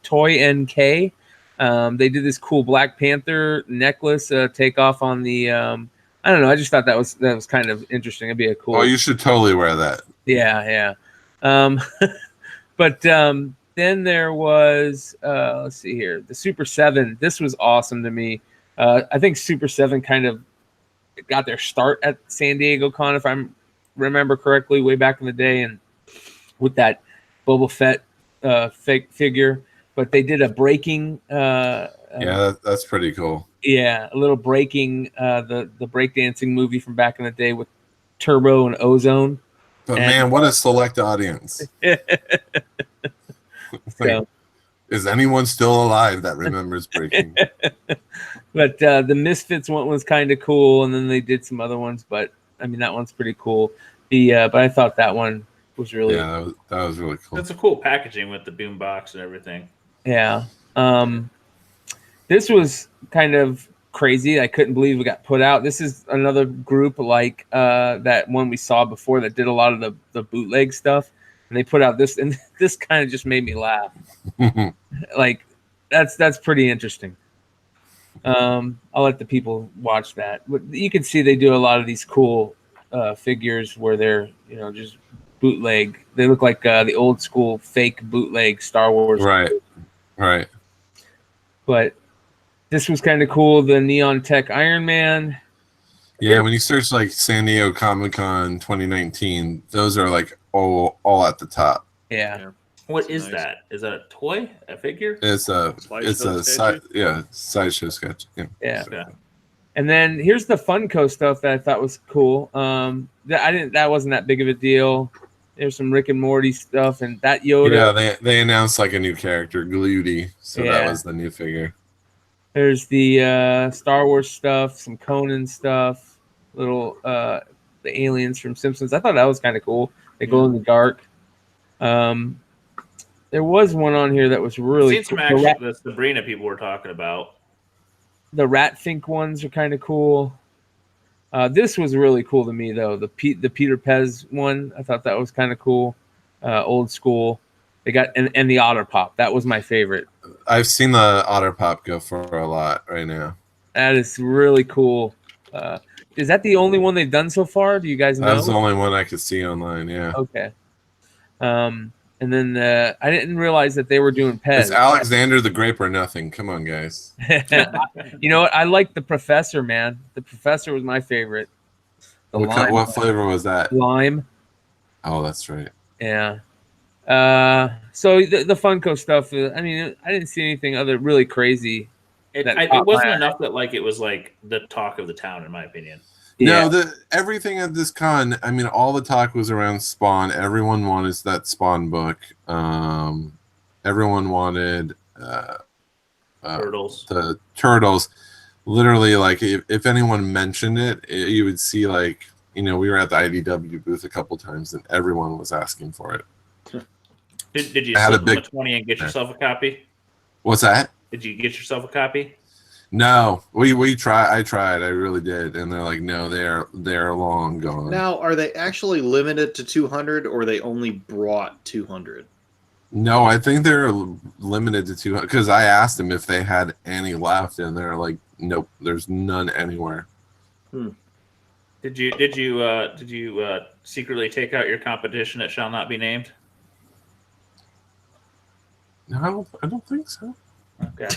Toy NK. They did this cool Black Panther necklace takeoff on the. I don't know. I just thought that was kind of interesting. It'd be a cool. Oh, you should totally wear that. Yeah. But then there was let's see here, the Super 7. This was awesome to me. I think Super 7 kind of got their start at San Diego Con, if I remember correctly, way back in the day, and with that Boba Fett fake figure. But they did a breaking. Yeah, that's pretty cool. Yeah, a little breaking the breakdancing movie from back in the day with Turbo and Ozone. But man, what a select audience! So, is anyone still alive that remembers breaking? But the Misfits one was kind of cool, and then they did some other ones. But I mean, that one's pretty cool. But I thought that one was really that was really cool. That's a cool packaging with the boombox and everything. Yeah. This was kind of crazy. I couldn't believe it got put out. This is another group like that one we saw before that did a lot of the bootleg stuff, and they put out this, and this kind of just made me laugh. Like that's pretty interesting. I'll let the people watch that. But you can see they do a lot of these cool figures where they're just bootleg. They look like the old school fake bootleg Star Wars. Right. But this was kind of cool. The Neon Tech Iron Man. Yeah, when you search like San Diego Comic-Con 2019, those are like all at the top. Yeah. What is that? Is that a toy? A figure? It's a sideshow sketch. Yeah. And then here's the Funko stuff that I thought was cool. That wasn't that big of a deal. There's some Rick and Morty stuff, and that Yoda. Yeah, they announced like a new character, Gluty. So that was the new figure. There's the Star Wars stuff, some Conan stuff, little the aliens from Simpsons. I thought that was kind of cool. They glow in the dark. There was one on here that was really Seen some cool. action the Sabrina people were talking about. The Rat Fink ones are kind of cool. This was really cool to me though. The Peter Pez one, I thought that was kind of cool. Old school. They got and the Otter Pop. That was my favorite. I've seen the Otter Pop go for a lot right now. That is really cool. Is that the only one they've done so far? Do you guys know? That's the only one I could see online. Yeah. Okay. And then I didn't realize that they were doing Pez. It's Alexander the Grape or nothing. Come on, guys. You know what? I like the Professor, man. The Professor was my favorite. The What flavor was that? Lime. Oh, that's right. Yeah. So the Funko stuff. I mean, I didn't see anything other really crazy. It wasn't enough that like it was like the talk of the town, in my opinion. Yeah. No, everything at this con, I mean, all the talk was around Spawn. Everyone wanted that Spawn book. Everyone wanted Turtles. The Turtles. Literally, like, if anyone mentioned it, you would see, like, we were at the IDW booth a couple times, and everyone was asking for it. Did you slip them a 20 and get yourself a copy? What's that? Did you get yourself a copy? No, we tried. I tried. I really did, and they're like, no, they're long gone. Now, are they actually limited to 200, or they only brought 200? No, I think they're limited to 200 because I asked them if they had any left, and they're like, nope, there's none anywhere. Did you secretly take out your competition that shall not be named? No, I don't think so. Okay.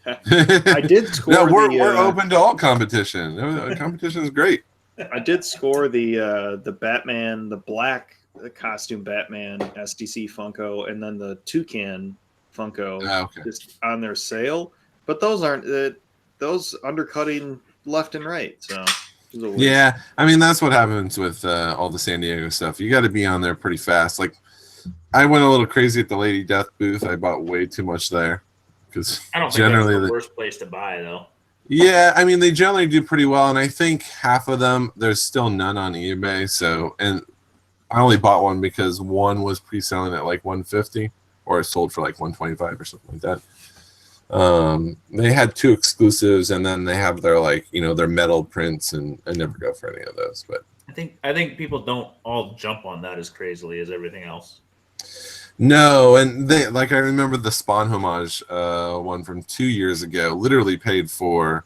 I did score. No, we're open to all competition. Competition is great. I did score the Batman, the black costume Batman SDC Funko, and then the Toucan Funko just on their sale. But those aren't those undercutting left and right. So yeah, I mean that's what happens with all the San Diego stuff. You got to be on there pretty fast. Like I went a little crazy at the Lady Death booth. I bought way too much there. I don't think generally that's the worst place to buy, though. Yeah, I mean, they generally do pretty well, and I think half of them, there's still none on eBay. So, and I only bought one because one was pre-selling at like $150, or it sold for like $125 or something like that. They had 2 exclusives, and then they have their their metal prints, and I never go for any of those. But I think people don't all jump on that as crazily as everything else. No, and they I remember the Spawn homage one from 2 years ago. Literally paid for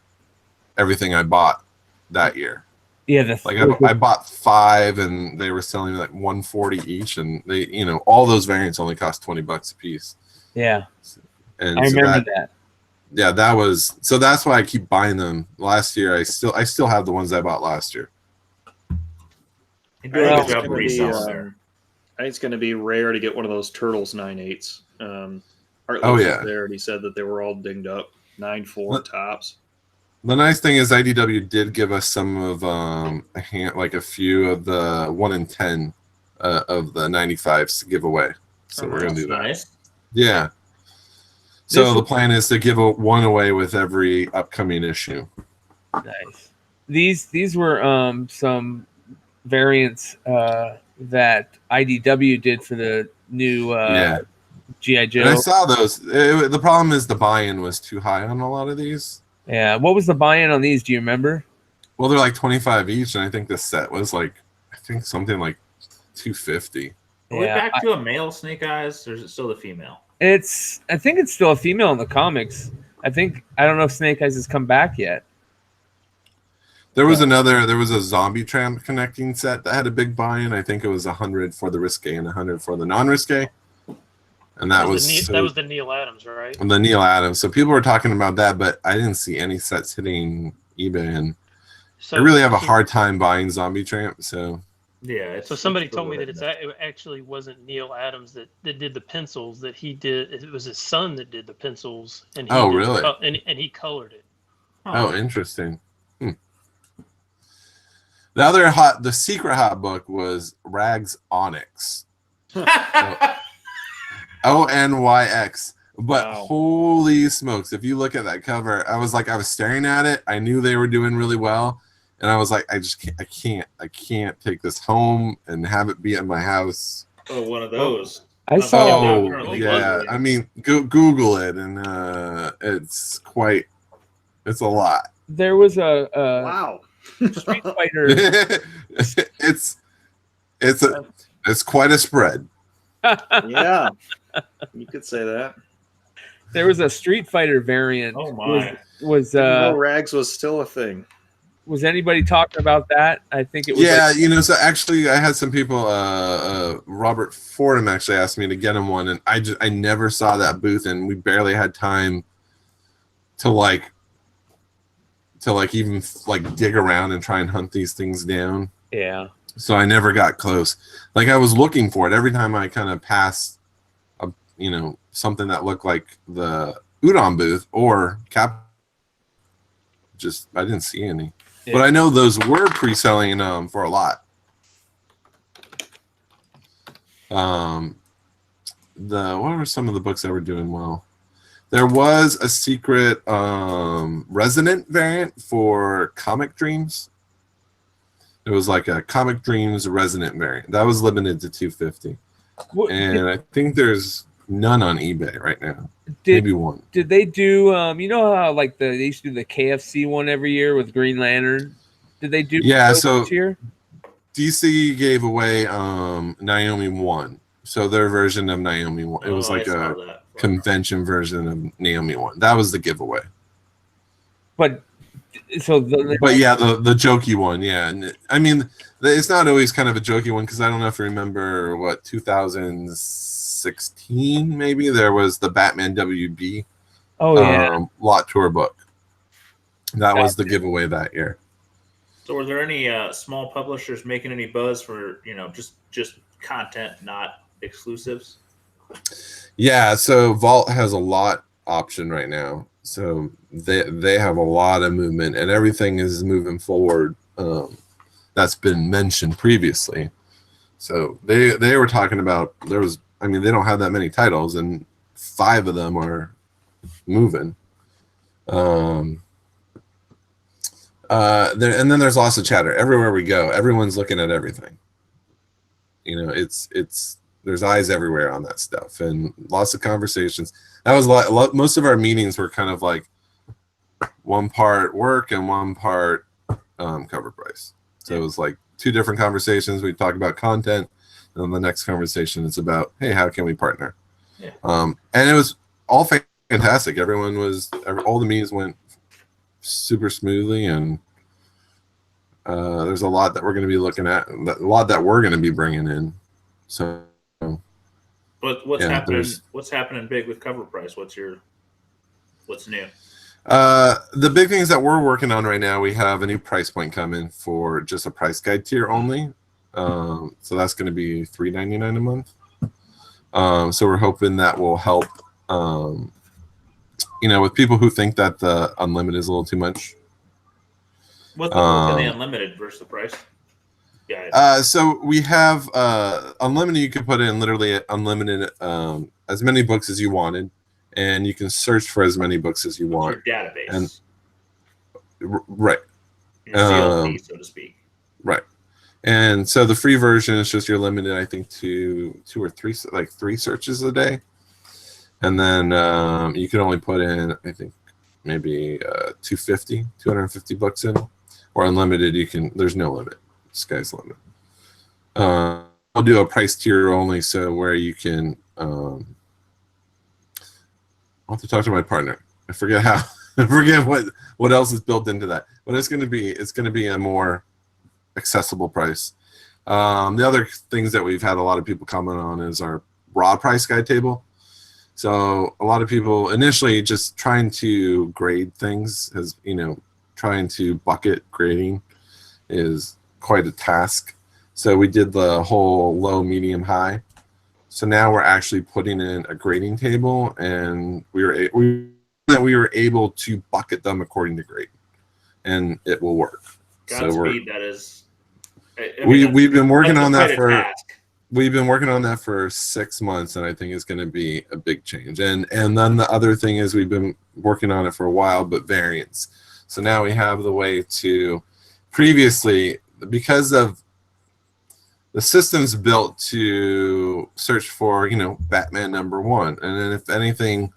everything I bought that year. Yeah, I bought 5, and they were selling like $140 each, and they all those variants only cost $20 a piece. Yeah, and I remember that. Yeah, that's why I keep buying them. Last year, I still have the ones I bought last year. I think it's going to be rare to get one of those Turtles 9.8s. Oh yeah, there, and he said that they were all dinged up 9.4 tops. The nice thing is IDW did give us some of a few of the 1 in 10 of the 95s to give away. So we're gonna do that. Nice. Yeah. So the plan is to give one away with every upcoming issue. Nice. These were some variants that IDW did for the new G.I. Joe. And I saw those. The problem is the buy-in was too high on a lot of these. Yeah. What was the buy-in on these? Do you remember? Well, they're like $25 each, and I think the set was something like $250. Are we back to a male Snake Eyes, or is it still the female? I think it's still a female in the comics. I don't know if Snake Eyes has come back yet. There was a Zombie Tramp connecting set that had a big buy-in. I think it was 100 for the risque and 100 for the non-risque. And that was the Neil Adams, right? The Neil Adams. So people were talking about that, but I didn't see any sets hitting eBay, and I really have a hard time buying Zombie Tramp. So yeah. So somebody told me that it actually wasn't Neil Adams that did the pencils. That he did. It was his son that did the pencils, and really? And he colored it. Oh, interesting. The secret hot book was Rags Onyx. ONYX. But holy smokes, if you look at that cover, I was staring at it. I knew they were doing really well. And I was like, I can't take this home and have it be at my house. Oh, one of those. I saw. not Oh currently yeah, locally. I mean, Google it, and it's a lot. There was a Wow. Street Fighter. it's it's quite a spread. Yeah, you could say that. There was a Street Fighter variant. Oh my. Was Didn't know rags was still a thing. was anybody talking about that? I think it was. Yeah, like, so actually, I had some people. Robert Fordham actually asked me to get him one, and I never saw that booth, and we barely had time to even dig around and try and hunt these things down. yeah. So I never got close. Like, I was looking for it every time I kind of passed, something that looked like the Udon booth or Cap. Just I didn't see any. Yeah. But I know those were pre-selling for a lot. What were some of the books that were doing well? There was a secret Resonant variant for Comic Dreams. It was like a Comic Dreams Resonant variant. That was limited to 250. And I think there's none on eBay right now. Maybe one. Did they do you know how they used to do the KFC one every year with Green Lantern? Did they do those this year? DC gave away Naomi 1. So their version of Naomi 1. It was like a convention version of Naomi 1. That was the giveaway. But the jokey one, yeah. And I mean, it's not always kind of a jokey one because I don't know if you remember 2016 maybe there was the Batman WB lot tour book. That was the giveaway that year. So were there any small publishers making any buzz for just content, not exclusives? Yeah, so Vault has a lot option right now. So they have a lot of movement, and everything is moving forward. That's been mentioned previously. So they were talking about they don't have that many titles, and 5 of them are moving. And then there's lots of chatter everywhere we go. Everyone's looking at everything. There's eyes everywhere on that stuff, and lots of conversations. That was most of our meetings were kind of like one part work and one part cover price. So it was like 2 different conversations. We talk about content, and then the next conversation is about, hey, how can we partner? Yeah. And it was all fantastic. All the meetings went super smoothly, and there's a lot that we're going to be looking at, a lot that we're going to be bringing in. So. What's happening? What's happening big with cover price? What's new? The big things that we're working on right now, we have a new price point coming for just a price guide tier only. So that's going to be $3.99 a month. So we're hoping that will help. With people who think that the unlimited is a little too much. What's the difference in the unlimited versus the price? So we have unlimited. You can put in literally unlimited, as many books as you wanted, and you can search for as many books as you want. Your database, and right, your CLC, so to speak. Right, and so the free version is just you're limited, I think, to 2 or 3, 3 searches a day, and then you can only put in, I think, maybe 250 books in, or unlimited. There's no limit. Sky's the limit. I'll do a price tier only, so where you can. I'll have to talk to my partner. I forget what else is built into that, but it's going to be a more accessible price. The other things that we've had a lot of people comment on is our raw price guide table. So a lot of people initially just trying to grade things trying to bucket grading is quite a task. So we did the whole low, medium, high. So now we're actually putting in a grading table, and we were able to bucket them according to grade, and it will work. Godspeed, that is. We've been working on that for 6 months, and I think it's going to be a big change. And then the other thing is we've been working on it for a while, but variants. So now we have the way to previously. Because of the system's built to search for, Batman #1, and then if anything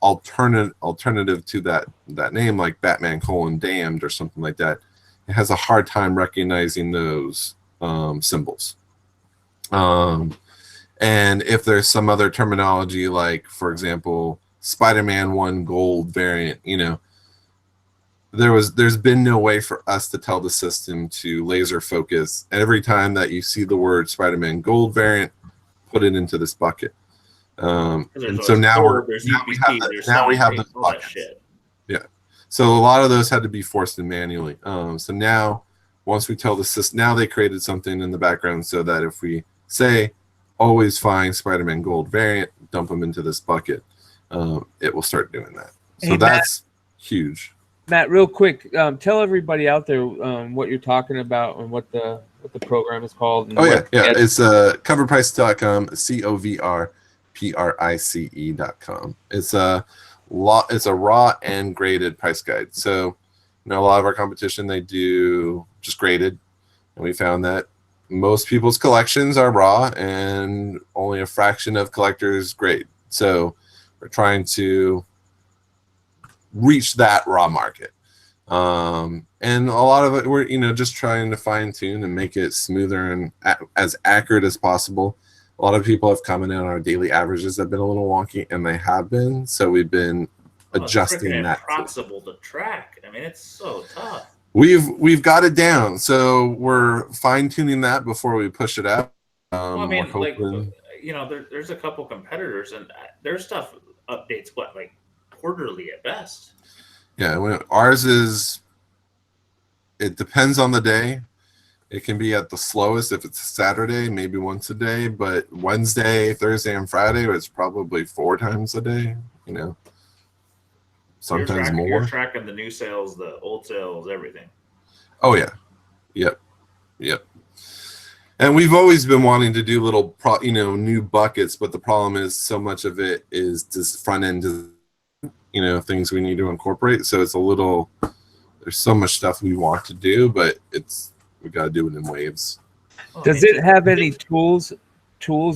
alternative to that name, like Batman : Damned or something like that, it has a hard time recognizing those symbols. And if there's some other terminology, like, for example, Spider-Man 1 Gold variant, there's been no way for us to tell the system to laser focus every time that you see the word Spider-Man Gold variant, put it into this bucket. And so now we have the buckets. Yeah. So a lot of those had to be forced in manually. So now, once we tell the system, now they created something in the background so that if we say always find Spider-Man Gold variant, dump them into this bucket, it will start doing that. So Hey, that's huge. Matt, real quick, tell everybody out there what you're talking about and what the program is called. And It's coverprice.com, coverprice.com. It's a raw and graded price guide. So, a lot of our competition, they do just graded, and we found that most people's collections are raw and only a fraction of collectors grade. So we're trying to reach that raw market. And a lot of it, we're, just trying to fine tune and make it smoother and as accurate as possible. A lot of people have commented on our daily averages have been a little wonky, and they have been. So we've been adjusting that. It's impossible to track. I mean, it's so tough. We've got it down, so we're fine tuning that before we push it out. There's a couple competitors, and their stuff updates quarterly at best. Yeah, ours is. It depends on the day. It can be at the slowest if it's a Saturday, maybe once a day, but Wednesday, Thursday, and Friday, it's probably 4 times a day. Sometimes more. You're tracking the new sales, the old sales, everything. Oh yeah, yep. And we've always been wanting to do little, new buckets, but the problem is so much of it is just front end, things we need to incorporate. So it's a little. There's so much stuff we want to do, but we got to do it in waves. Does it have any tools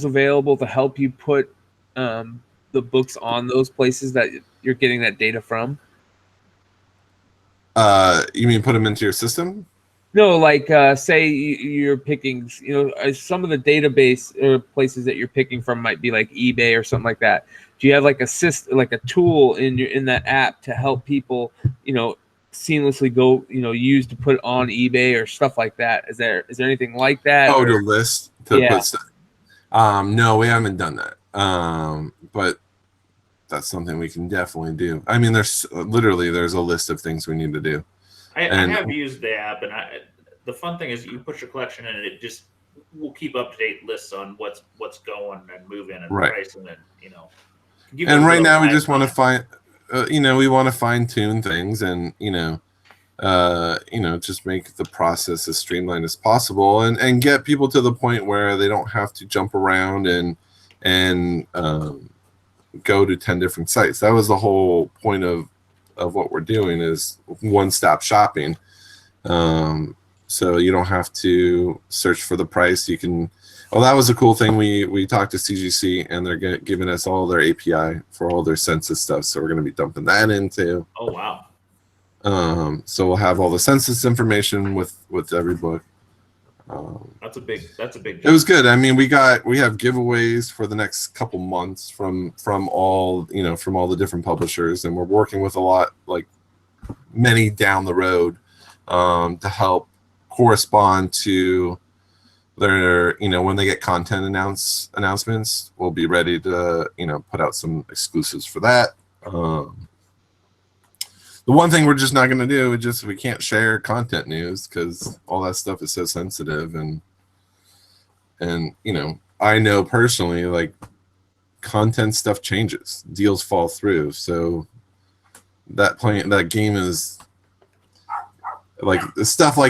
available to help you put the books on those places that you're getting that data from? You mean put them into your system? No, like say you're picking, some of the database or places that you're picking from might be like eBay or something like that. Do you have like a tool in that app to help people, seamlessly go, use to put on eBay or stuff like that? Is there anything like that? Oh, to list to put stuff. No, we haven't done that. But that's something we can definitely do. I mean, there's a list of things we need to do. I have used the app, and the fun thing is you put your collection in, and it just will keep up to date lists on what's going and moving and pricing, and And right now we just want to find, we want to fine tune things, and just make the process as streamlined as possible, and get people to the point where they don't have to jump around and go to 10 different sites. That was the whole point of what we're doing, is one-stop shopping. So you don't have to search for the price. You can. Well, that was a cool thing. We talked to CGC, and they're giving us all their API for all their census stuff. So we're going to be dumping that into. Oh wow. So we'll have all the census information with every book. That's a big It was good. I mean, we have giveaways for the next couple months from all the different publishers, and we're working with many down the road to help correspond to their, when they get content announcements, we'll be ready to put out some exclusives for that. The one thing we're just not going to do is we can't share content news because all that stuff is so sensitive, and I know personally, content stuff changes, deals fall through, so that game is stuff I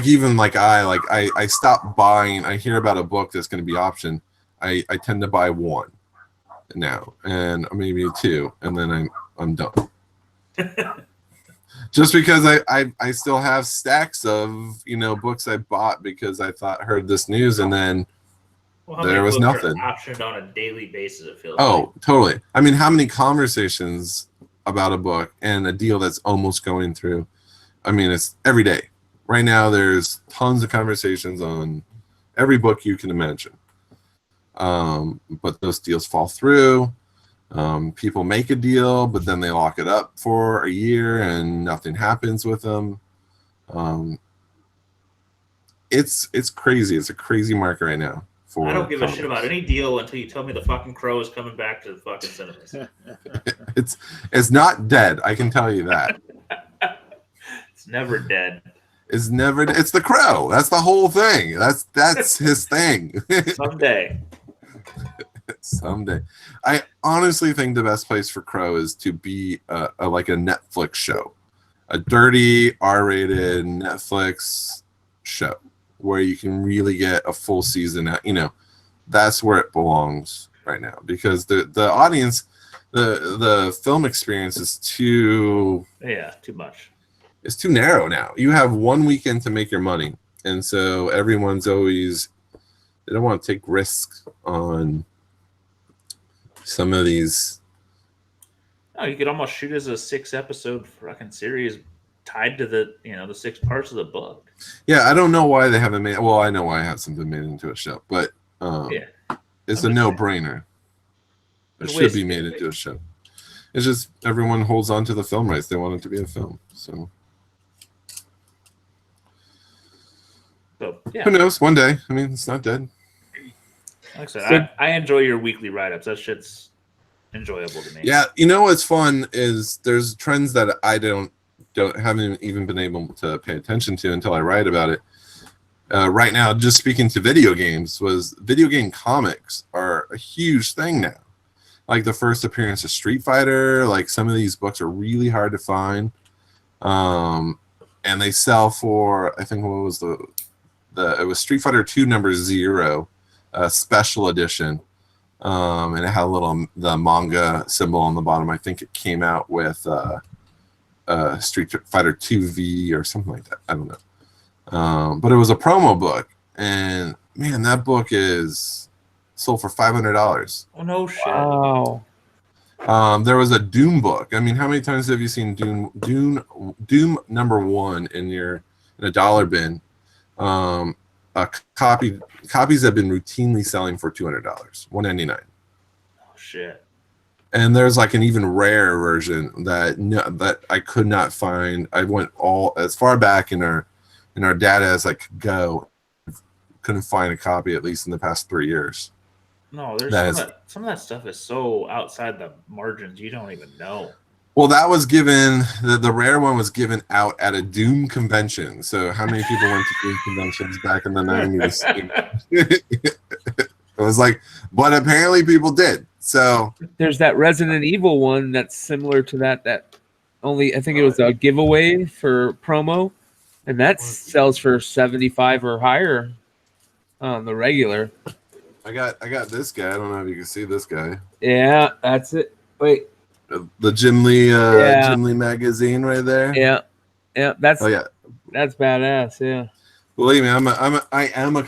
stopped buying. I hear about a book that's going to be optioned, I tend to buy one now and maybe 2, and then I'm done. Just because I still have stacks of books I bought because I heard this news, and then Well, how there many was books nothing. are optioned on a daily basis? It feels Oh, totally. I mean, how many conversations about a book and a deal that's almost going through? I mean, it's every day. Right now, there's tons of conversations on every book you can imagine. But those deals fall through. People make a deal, but then they lock it up for a year and nothing happens with them. It's crazy. It's a crazy market right now. I don't give a shit comics. about any deal until you tell me the fucking Crow is coming back to the fucking cinemas. It's not dead. I can tell you that. It's never dead. It's never. It's the Crow. That's the whole thing. That's his thing. Someday. Someday. I honestly think the best place for Crow is to be like a Netflix show, a dirty R-rated Netflix show where you can really get a full season. That's where it belongs right now, because the audience, the film experience is too much. It's too narrow now. You have one weekend to make your money, and so everyone's always, they don't want to take risks on some of these. No, you could almost shoot as a 6-episode fucking series tied to the the 6 parts of the book. Yeah, I don't know why they haven't made. Well, I know why I have something made into a show, but it's a no-brainer. It should be made into a show. It's just everyone holds on to the film rights. They want it to be a film. So who knows? One day. I mean, it's not dead. Like I said, I enjoy your weekly write-ups. That shit's enjoyable to me. Yeah, what's fun is there's trends that I haven't even been able to pay attention to until I write about it. Right now, just speaking to video games, video game comics are a huge thing now. Like the first appearance of Street Fighter, like some of these books are really hard to find, and they sell for, I think, what was it was Street Fighter 2 #0, special edition, and it had the manga symbol on the bottom. I think it came out with Street Fighter 2V or something like that. I don't know, but it was a promo book, and man, that book is sold for $500. Oh no shit! Wow. There was a Doom book. I mean, how many times have you seen Doom #1 in a dollar bin? Copies have been routinely selling for $200, $199. Oh shit! And there's like an even rare version that I could not find. I went as far back in our data as I could go. Couldn't find a copy, at least in the past 3 years. No, some of that stuff is so outside the margins you don't even know. Well, that was given, the rare one was given out at a Doom convention. So how many people went to Doom conventions back in the 90s? It was like, but apparently people did. So there's that Resident Evil one that's similar to that only, I think it was a giveaway for promo, and that sells for 75 or higher on the regular. I got this guy. I don't know if you can see this guy. Yeah, that's it. Wait. The Jim Lee magazine right there. Yeah. That's badass. Yeah. Believe me, I am a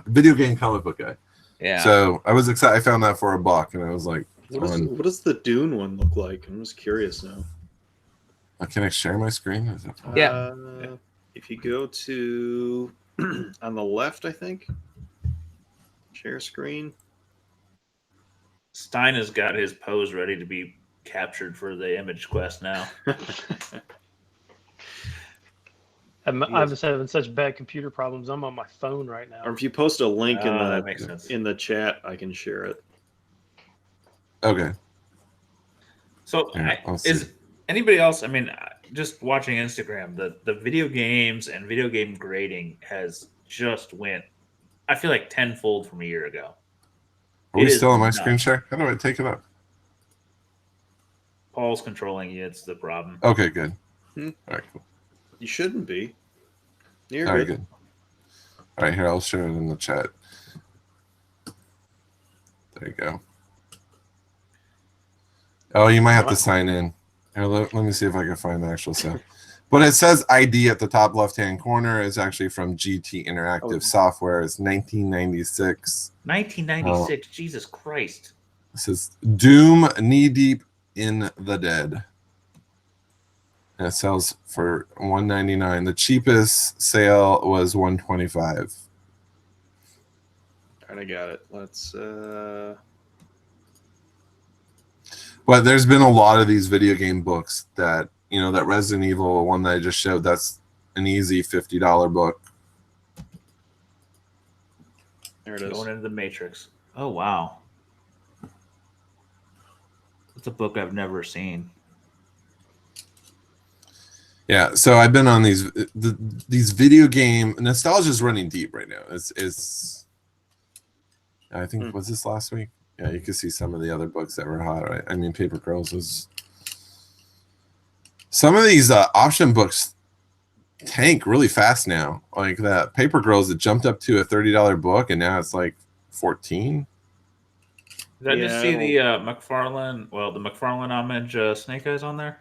video game comic book guy. Yeah. So I was excited. I found that for $1, and I was like, what does the Dune one look like? I'm just curious now. Can I share my screen? Yeah. If you go to on the left, I think, share screen. Stein has got his pose ready to be captured for the image quest now. I'm just having such bad computer problems. I'm on my phone right now. Or if you post a link that makes sense. in the chat, I can share it. Okay. So is anybody else? I mean, just watching Instagram, the video games and video game grading has just went, I feel like, tenfold from a year ago. Are we still on my screen share? How do I take it up? Paul's controlling you. It's the problem. Okay, good. Hmm. All right, cool. You shouldn't be. You're All right, good. good. All right, here, I'll share it in the chat. There you go. Oh, you might have to sign in. Here, let me see if I can find the actual stuff. But it says ID at the top left-hand corner. Is actually from GT Interactive Software. It's 1996. 1996. Jesus Christ. This is Doom Knee Deep in the Dead. And it sells for $199. The cheapest sale was $125. All right, I got it. Let's. But there's been a lot of these video game books that, you know, that Resident Evil one that I just showed, that's an easy $50 book. There it is. Going into the Matrix. Oh, wow. It's a book I've never seen. Yeah, so I've been on these video game nostalgia is running deep right now. It's I think was this last week? Yeah, you can see some of the other books that were hot. Right? I mean, Paper Girls was. Some of these option books tank really fast now. Like that Paper Girls, it jumped up to a $30 book, and now it's like $14. Did I just see the McFarlane? Well, the McFarlane homage Snake Eyes on there.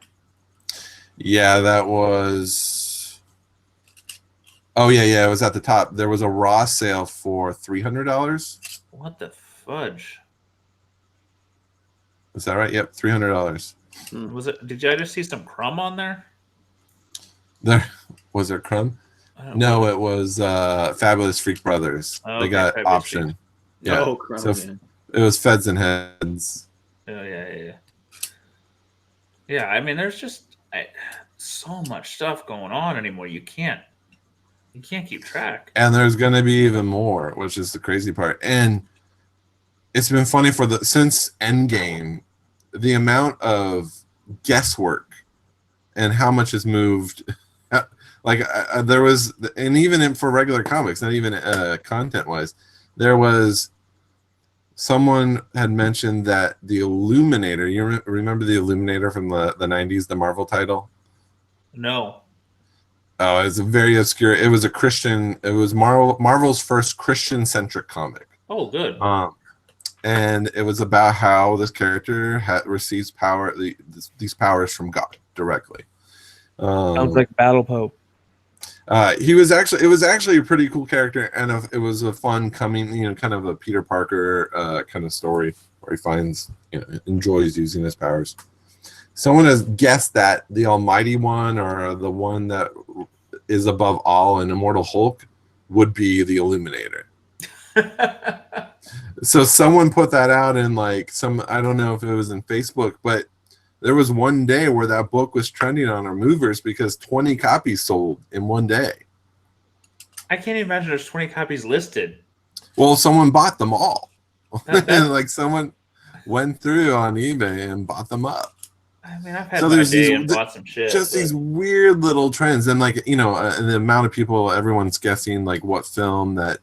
Yeah, that was. Oh yeah, it was at the top. There was a raw sale for $300. What the fudge? Is that right? Yep, $300. Was it? Did I just see some crumb on there? There was there crumb? No, it was Fabulous Freak Brothers. Oh, they okay, got Fabulous option. Freak. Yeah. Oh, crap, So man. it was Feds and Heads. Oh yeah. Yeah, I mean, there's just so much stuff going on anymore. You can't keep track. And there's going to be even more, which is the crazy part. And it's been funny since Endgame, the amount of guesswork and how much has moved. Like there was, and even for regular comics, not even content wise, there was someone had mentioned that the Illuminator. You remember the Illuminator from the 90s, the Marvel title? No. Oh, it's a very obscure. It was a Christian. It was Marvel's first Christian-centric comic. Oh, good. And it was about how this character receives power, these powers from God directly. Sounds like Battle Pope. It was actually a pretty cool character, and it was a fun kind of a Peter Parker kind of story where he finds, enjoys using his powers. Someone has guessed that the Almighty One, or the one that is above all, an Immortal Hulk, would be the Illuminator. So someone put that out in I don't know if it was in Facebook, but there was one day where that book was trending on our movers because 20 copies sold in one day. I can't even imagine there's 20 copies listed. Well, someone bought them all. Someone went through on eBay and bought them up. I mean, I've had my day and bought some shit. These weird little trends, and the amount of people, everyone's guessing what film that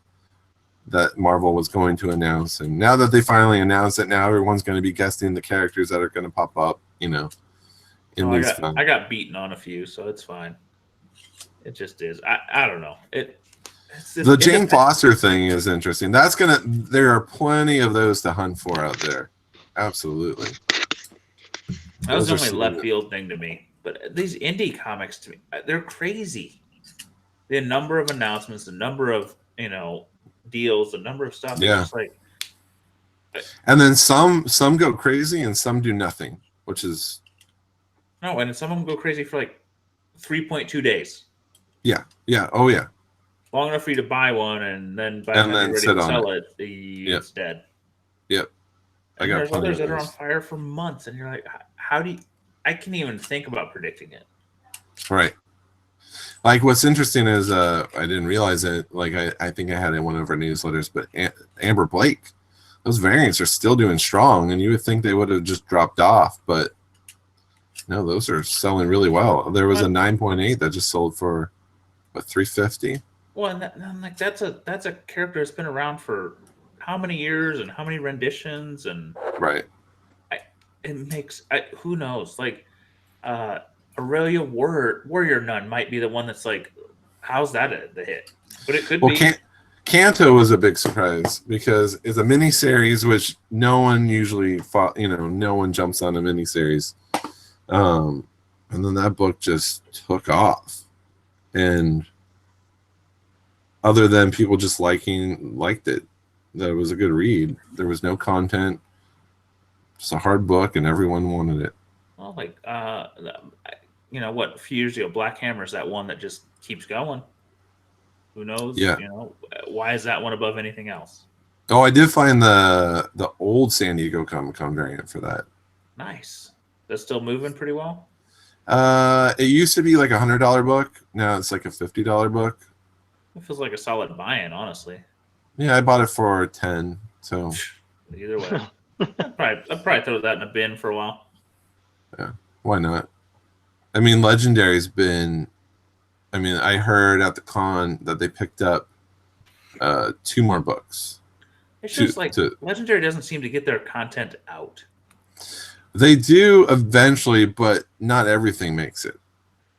Marvel was going to announce, and now that they finally announced it, now everyone's going to be guessing the characters that are going to pop up, in these films. I got beaten on a few, so it's fine. It just is. I don't know. The Jane Foster thing is interesting. There are plenty of those to hunt for out there. Absolutely. That was the only left field thing to me. But these indie comics, to me, they're crazy. The number of announcements, the number of deals, the number of stuff. Yeah. It's like, and then some go crazy and some do nothing, which is and some of them go crazy for 3.2 days. Yeah. Oh yeah. Long enough for you to buy one, and then by the time you're ready to sell it, it's dead. Yep. And there's others that are on fire for months, and you're like, how do you? I can't even think about predicting it. Right. What's interesting is I didn't realize it. I think I had it in one of our newsletters, but Amber Blake, those variants are still doing strong, and you would think they would have just dropped off, but no, those are selling really well. There was a 9.8 that just sold for $350. Well, and that's a character that's been around for how many years and how many renditions, and right. It makes who knows, Aurelia Warrior Nun might be the one that's how's that the hit? But it could be. Kanto was a big surprise because it's a mini series, which no one usually no one jumps on a mini series. And then that book just took off. And other than people just liked it, that it was a good read. There was no content, just a hard book, and everyone wanted it. Well, like what? A few years ago, Black Hammer is that one that just keeps going. Who knows? Yeah. Why is that one above anything else? Oh, I did find the old San Diego Comic-Con variant for that. Nice. That's still moving pretty well. It used to be like $100 book. Now it's like a $50 book. It feels like a solid buy-in, honestly. Yeah, I bought it for 10. So Either way, I'd probably throw that in a bin for a while. yeah, why not? I mean, Legendary's been. I mean, I heard at the con that they picked up 2 more books. It's just Legendary doesn't seem to get their content out. They do eventually, but not everything makes it.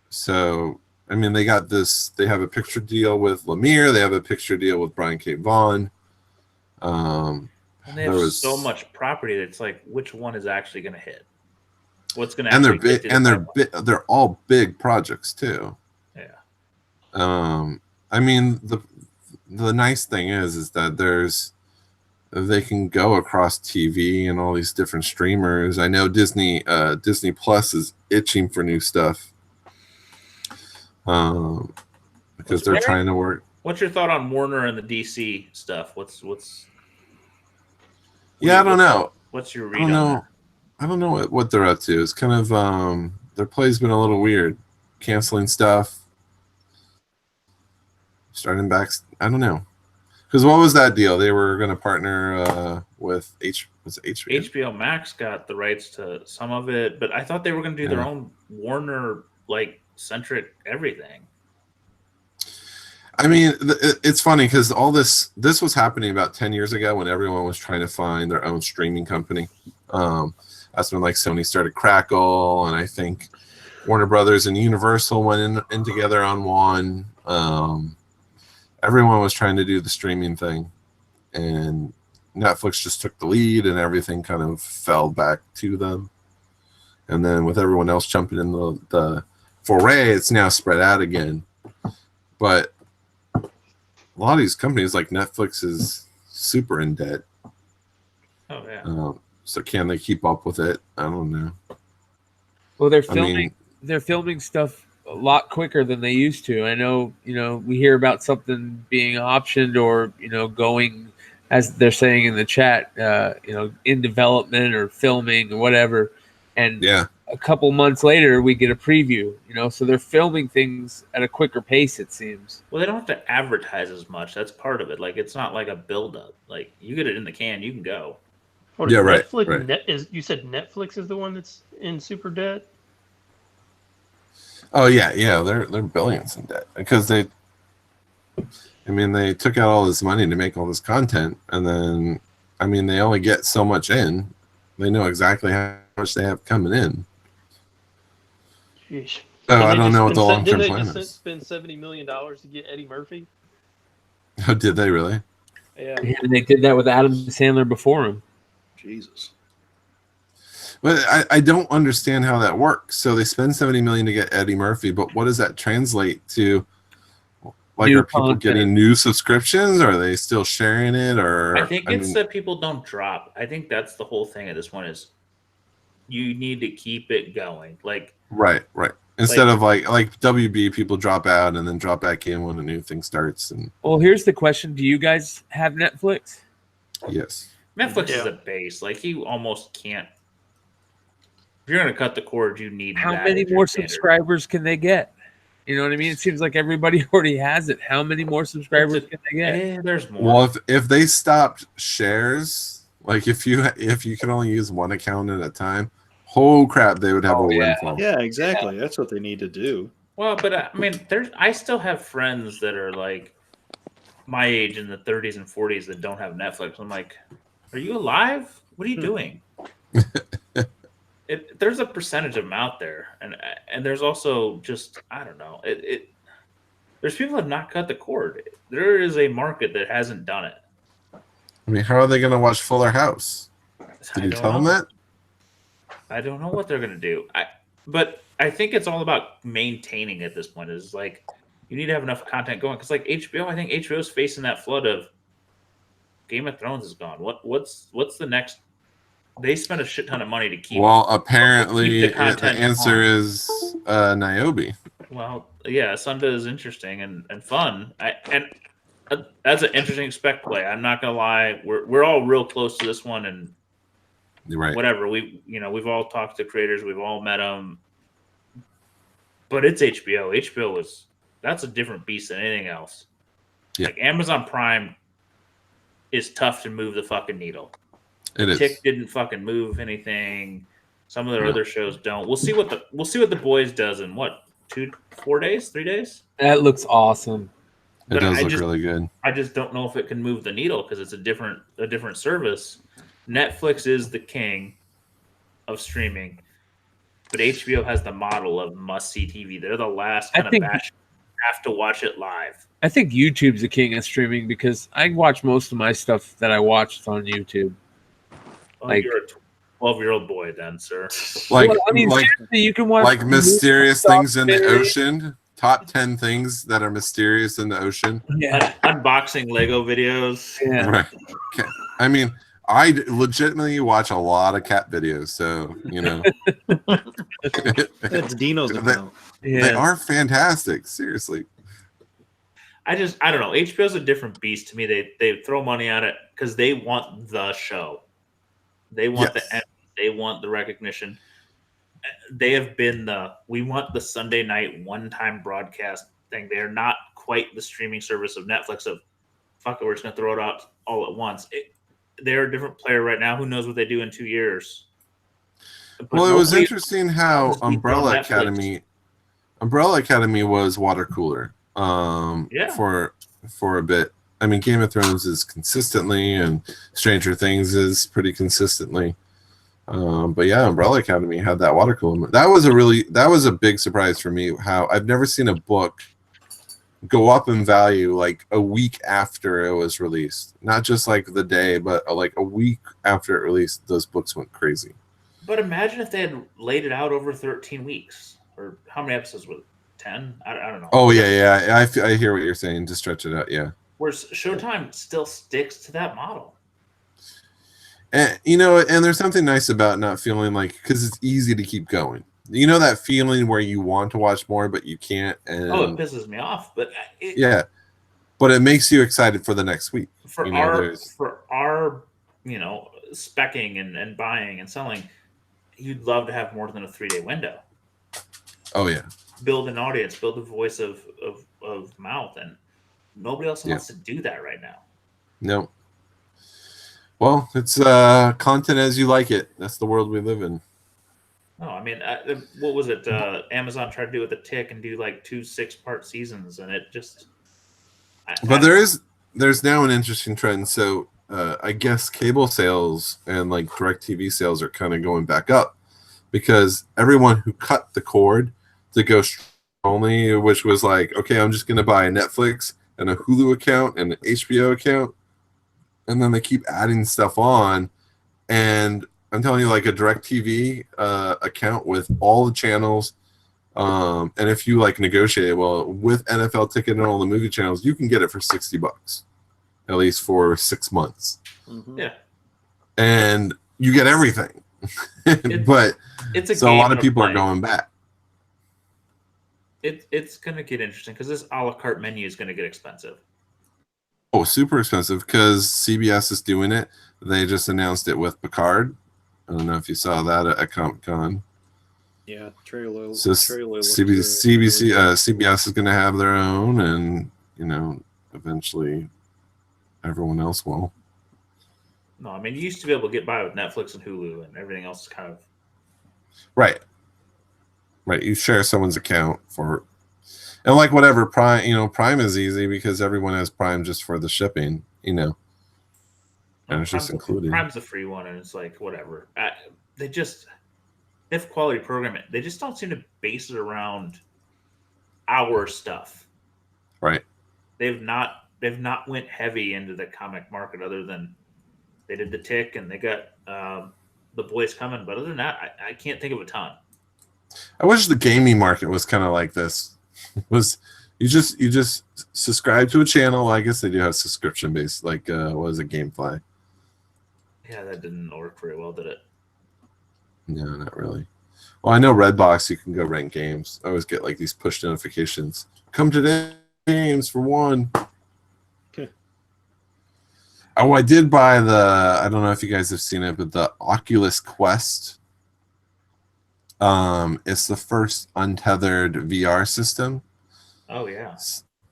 So, I mean, they got this. They have a picture deal with Lemire. They have a picture deal with Brian K. Vaughan. And they have so much property that it's like, which one is actually going to hit? What's going to? And they're big. And they're all big projects too. Yeah. I mean, the nice thing is that they can go across TV and all these different streamers. I know Disney Plus is itching for new stuff because they're trying to work. What's your thought on Warner and the DC stuff? Yeah, I don't know. What's your read on that? I don't know what they're up to. It's kind of their play's been a little weird, canceling stuff, starting back. I don't know. Because what was that deal? They were going to partner with HBO? HBO Max got the rights to some of it, but I thought they were going to do their own Warner centric everything. I mean, it's funny because all this was happening about 10 years ago when everyone was trying to find their own streaming company. That's when Sony started Crackle, and I think Warner Brothers and Universal went in together on one. Everyone was trying to do the streaming thing, and Netflix just took the lead, and everything kind of fell back to them. And then with everyone else jumping in the foray, it's now spread out again. But a lot of these companies, like Netflix, is super in debt. Oh yeah. So can they keep up with it? I don't know. Well, they're filming stuff a lot quicker than they used to. I know, we hear about something being optioned or, going, as they're saying in the chat, in development or filming or whatever. And a couple months later, we get a preview, so they're filming things at a quicker pace, it seems. Well, they don't have to advertise as much. That's part of it. It's not like a build-up. You get it in the can, you can go. Yeah, right. Netflix, right. You said Netflix is the one that's in super debt? Oh yeah, they're billions in debt because they took out all this money to make all this content, and then they only get so much in. They know exactly how much they have coming in. Sheesh. So I don't know what the long-term plan is. Didn't they just spend $70 million to get Eddie Murphy? Oh, did they really? Yeah. And they did that with Adam Sandler before him. Jesus. But I don't understand how that works. So they spend $70 million to get Eddie Murphy, but what does that translate to? New are people getting new subscriptions? Or are they still sharing it? Or I think it's that people don't drop. I think that's the whole thing at this one is you need to keep it going. Right. Instead of like WB, people drop out and then drop back in when a new thing starts. And well, here's the question: do you guys have Netflix? Yes. Netflix is a base. You almost can't. If you're going to cut the cord, you need. How many more subscribers can they get? You know what I mean? It seems like everybody already has it. How many more subscribers can they get? There's more. Well, if they stopped shares, if you can only use one account at a time, oh crap, they would have a windfall. Yeah, exactly. That's what they need to do. Well, but I still have friends that are my age in the 30s and 40s that don't have Netflix. I'm like, are you alive? What are you doing? There's a percentage of them out there, and there's also just I don't know. There's people that have not cut the cord. There is a market that hasn't done it. How are they going to watch Fuller House? Did you tell them that? I don't know what they're going to do. But I think it's all about maintaining at this point. Is like you need to have enough content going because like HBO, I think HBO's facing that flood of Game of Thrones is gone. What's the next? They spent a shit ton of money to keep. Well, apparently the the content answer on. is Niobe. Well, yeah, Sunday is interesting and fun. That's an interesting spec play. I'm not gonna lie. We're all real close to this one, and You're right. whatever we've all talked to creators, we've all met them, but it's HBO. That's a different beast than anything else. Yeah. Like Amazon Prime is tough to move the fucking needle. It is. Tick didn't fucking move anything. Some of their other shows don't. We'll see what the Boys does in what 4 days, 3 days. That looks awesome. It does look really good. I just don't know if it can move the needle because it's a different service. Netflix is the king of streaming, but HBO has the model of must-see TV. They're the last kind of batch. Have to watch it live. I think YouTube's the king of streaming because I watch most of my stuff that I watched on YouTube. Well, you're a 12-year-old boy then, sir. Like, well, I mean, seriously, you can watch like mysterious things in the ocean. Top 10 things that are mysterious in the ocean. Yeah. Unboxing Lego videos. Yeah. Right. Okay. I mean, I legitimately watch a lot of cat videos, so you know. That's Dino's account. Yeah. They are fantastic. Seriously. I don't know. HBO's a different beast to me. They throw money at it because they want the show. They want they want the recognition. They have been we want the Sunday night one-time broadcast thing. They're not quite the streaming service of Netflix of fuck it, we're just gonna throw it out all at once. They're a different player right now. Who knows what they do in 2 years? But Well, it was interesting how Umbrella Academy was water cooler. For a bit. I mean, Game of Thrones is consistently, and Stranger Things is pretty consistently. But yeah, Umbrella Academy had that water cooler. That was a big surprise for me. How I've never seen a book go up in value like a week after it was released. Not just like the day, but like a week after it released, those books went crazy. But imagine if they had laid it out over 13 weeks, or how many episodes were it? 10? I don't know. Oh yeah. I hear what you're saying. To stretch it out, yeah. Whereas Showtime still sticks to that model. And and there's something nice about not feeling like, because it's easy to keep going. You know that feeling where you want to watch more but you can't. And it pisses me off. But but it makes you excited for the next week. For our specking and buying and selling, you'd love to have more than a 3-day window. Oh yeah. Build an audience, build the voice of mouth, and nobody else wants to do that right now. No. Well, it's content as you like it. That's the world we live in. No, I mean, what was it? Amazon tried to do with the Tick and do like 2 6-part seasons, and it just. But there's now an interesting trend. So I guess cable sales and like DirecTV sales are kind of going back up because everyone who cut the cord to go only, which was like, okay, I'm just going to buy a Netflix and a Hulu account and an HBO account, and then they keep adding stuff on, and I'm telling you, like a DirecTV account with all the channels, and if you like negotiate well with NFL Ticket and all the movie channels, you can get it for $60, at least for 6 months. Mm-hmm. Yeah, and you get everything. But a lot of people are going back. It's going to get interesting because this a la carte menu is going to get expensive. Oh, super expensive because CBS is doing it. They just announced it with Picard. I don't know if you saw that at Comic-Con. Yeah, trailer. So CBS is going to have their own, and eventually everyone else will. No, I mean you used to be able to get by with Netflix and Hulu, and everything else is kind of right. You share someone's account for, and like whatever Prime. Prime is easy because everyone has Prime just for the shipping. And it's just included. Prime's a free one, and it's like whatever. They have quality programming. They just don't seem to base it around our stuff. Right. They've not went heavy into the comic market, other than they did the Tick and they got the Boys coming. But other than that, I can't think of a ton. I wish the gaming market was kind of like this. Was you just subscribe to a channel? Well, I guess they do have subscription based, like what is it, GameFly? Yeah, that didn't work very well, did it? No, not really. Well, I know Redbox, you can go rent games. I always get like these push notifications. Come to the games for one. Okay. Oh, I did buy I don't know if you guys have seen it, but the Oculus Quest. It's the first untethered VR system. Oh yeah.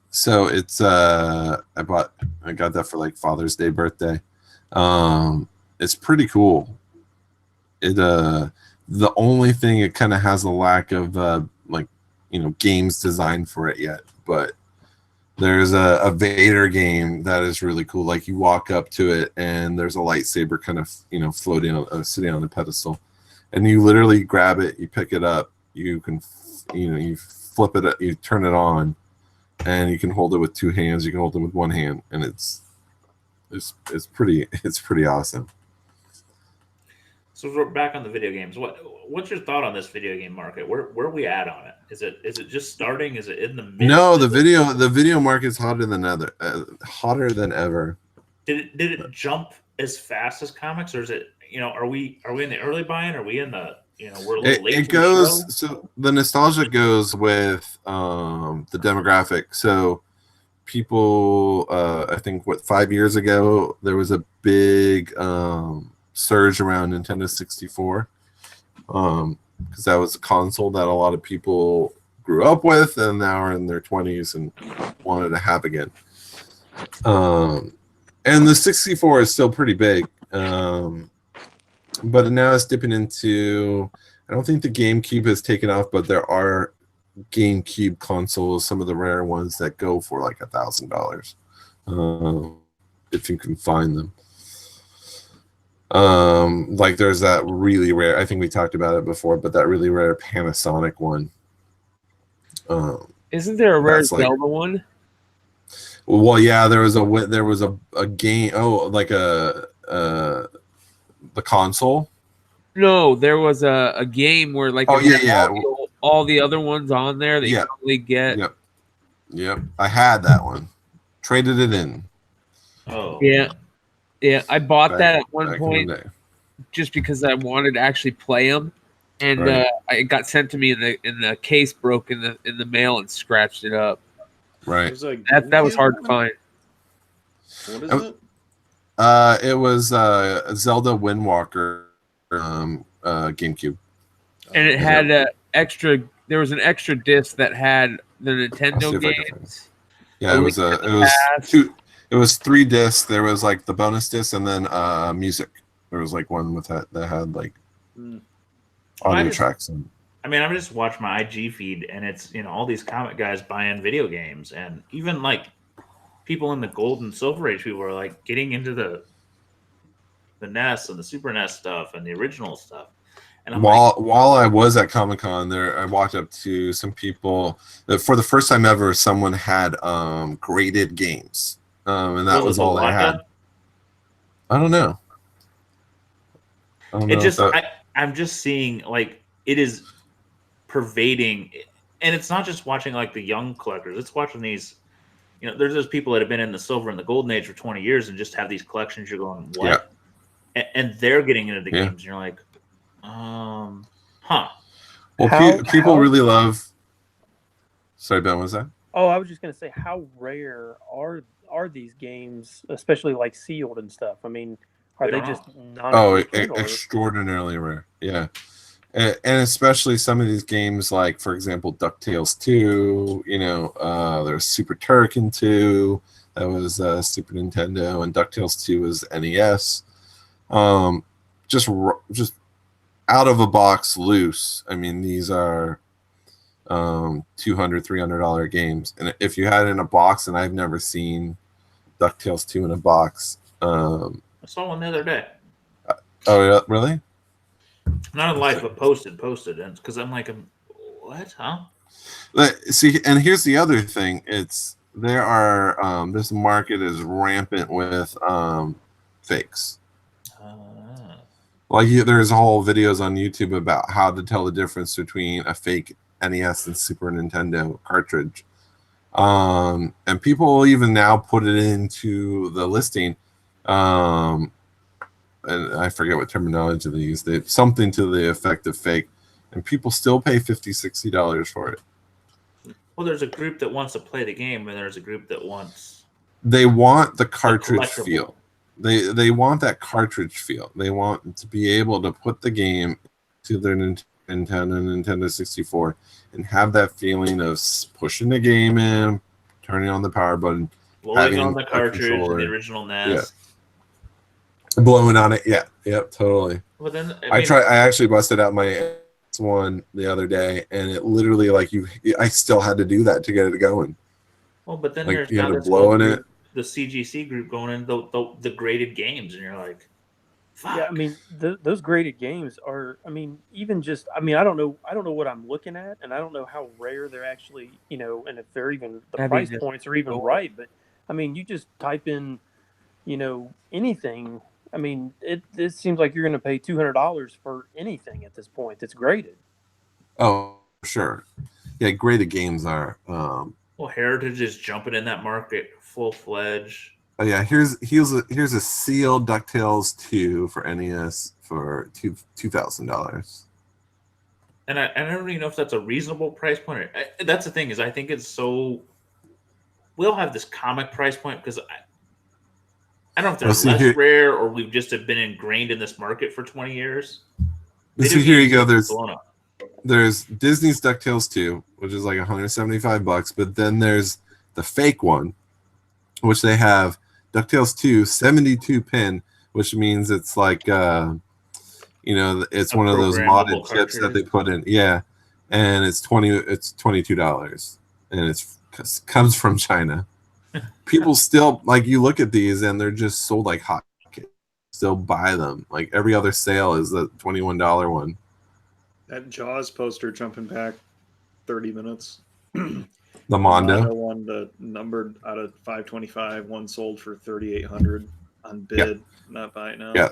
So it's I got that for like Father's Day birthday. It's pretty cool. It the only thing, it kind of has a lack of like, games designed for it yet, but there's a Vader game that is really cool. Like you walk up to it and there's a lightsaber kind of floating sitting on a pedestal, and you literally grab it, you pick it up, you can you flip it, you turn it on, and you can hold it with two hands, you can hold it with one hand, and it's pretty awesome. So we're back on the video games. What's your thought on this video game market? Where are we at on it? Is it just starting? Is it in the midst? No, the video market's hotter than ever. Did it jump as fast as comics, or is it are we in the early buy-in? Are we in the we're a little late? It goes, so the nostalgia goes with the demographic. So people, I think 5 years ago there was a big surge around Nintendo 64, because that was a console that a lot of people grew up with and now are in their 20s and wanted to have again. And the 64 is still pretty big, but now it's dipping into, I don't think the GameCube has taken off, but there are GameCube consoles, some of the rare ones, that go for like $1,000, if you can find them. Like there's that really rare, I think we talked about it before, but that really rare Panasonic one. Isn't there a rare Zelda one? Well, yeah, there was a game. Oh, like the console. No, there was a game where like all the other ones on there that you only get. Yep. I had that one. Traded it in. Oh yeah. I bought that at one point just because I wanted to actually play them, and it got sent to me in the case broke in the mail and scratched it up. Right. That was hard to find. What is it? It was Zelda Wind Walker, GameCube, and it had there was an extra disc that had the Nintendo games. Yeah, it was 3 discs. There was like the bonus disc, and then music. There was like one with that had like audio tracks. I'm just watching my IG feed, and it's all these comic guys buying video games, and even like people in the gold and silver age, people are like getting into the NES and the Super NES stuff and the original stuff. And while I was at Comic-Con there, I walked up to some people that for the first time ever, someone had graded games, and that was all they had. I don't know. I'm just seeing like it is pervading, and it's not just watching like the young collectors. It's watching these, there's those people that have been in the silver and the golden age for 20 years and just have these collections. You're going, what? Yeah. And they're getting into the games, and you're like, huh. Well, people really love. Sorry, Ben, what was that? Oh, I was just going to say, how rare are these games, especially like sealed and stuff? I mean, are they just not? Extraordinarily rare. Yeah. And especially some of these games, like, for example, DuckTales 2, there's Super Turrican 2, that was Super Nintendo, and DuckTales 2 was NES. Just out of a box loose. I mean, these are $200, $300 games. And if you had it in a box, and I've never seen DuckTales 2 in a box. I saw one the other day. Oh, really? Not in life, but posted, and because I'm like, what, huh? See, and here's the other thing: this market is rampant with fakes. Like there's whole videos on YouTube about how to tell the difference between a fake NES and Super Nintendo cartridge. And people even now put it into the listing. And I forget what terminology they use. They something to the effect of fake, and people still pay $50-$60 for it. Well, there's a group that wants to play the game, and there's a group that wants. They want the cartridge collectible. feel. They want that cartridge feel. They want to be able to put the game to their Nintendo and Nintendo 64 and have that feeling of pushing the game in, turning on the power button, Blowing on the cartridge in the original NES. Yeah. Blowing on it. Yeah. Yep. Totally. Well, then I actually busted out my one the other day, and it literally I still had to do that to get it going. Well, but then Like, there's you now had to this blow in it. the CGC group going in the graded games, and you're like, fuck. Yeah, I mean, those graded games are. I mean, even just. I mean, I don't know what I'm looking at, and I don't know how rare they're actually. And if they're even the price points are even right. But I mean, you just type in, anything. I mean, it seems like you're going to pay $200 for anything at this point that's graded. Oh, sure. Yeah, graded games are. Well, Heritage is jumping in that market full fledged. Oh yeah, here's a sealed DuckTales 2 for NES for $2,000. And I don't even know if that's a reasonable price point. That's the thing, is I think it's so. We'll have this comic price point because I don't know if they're less rare or we've just have been ingrained in this market for 20 years. So here you go. There's Disney's DuckTales 2, which is like $175, but then there's the fake one, which they have DuckTales 2 72-pin, which means it's like it's one of those modded chips that they put in. Yeah. And it's $22. And it comes from China. People still, you look at these and they're just sold like hot. Still buy them. Like every other sale is the $21 one. That Jaws poster jumping back 30 minutes. The Mondo one, the numbered out of 525, one sold for 3,800 on bid. Not buying now. Yeah.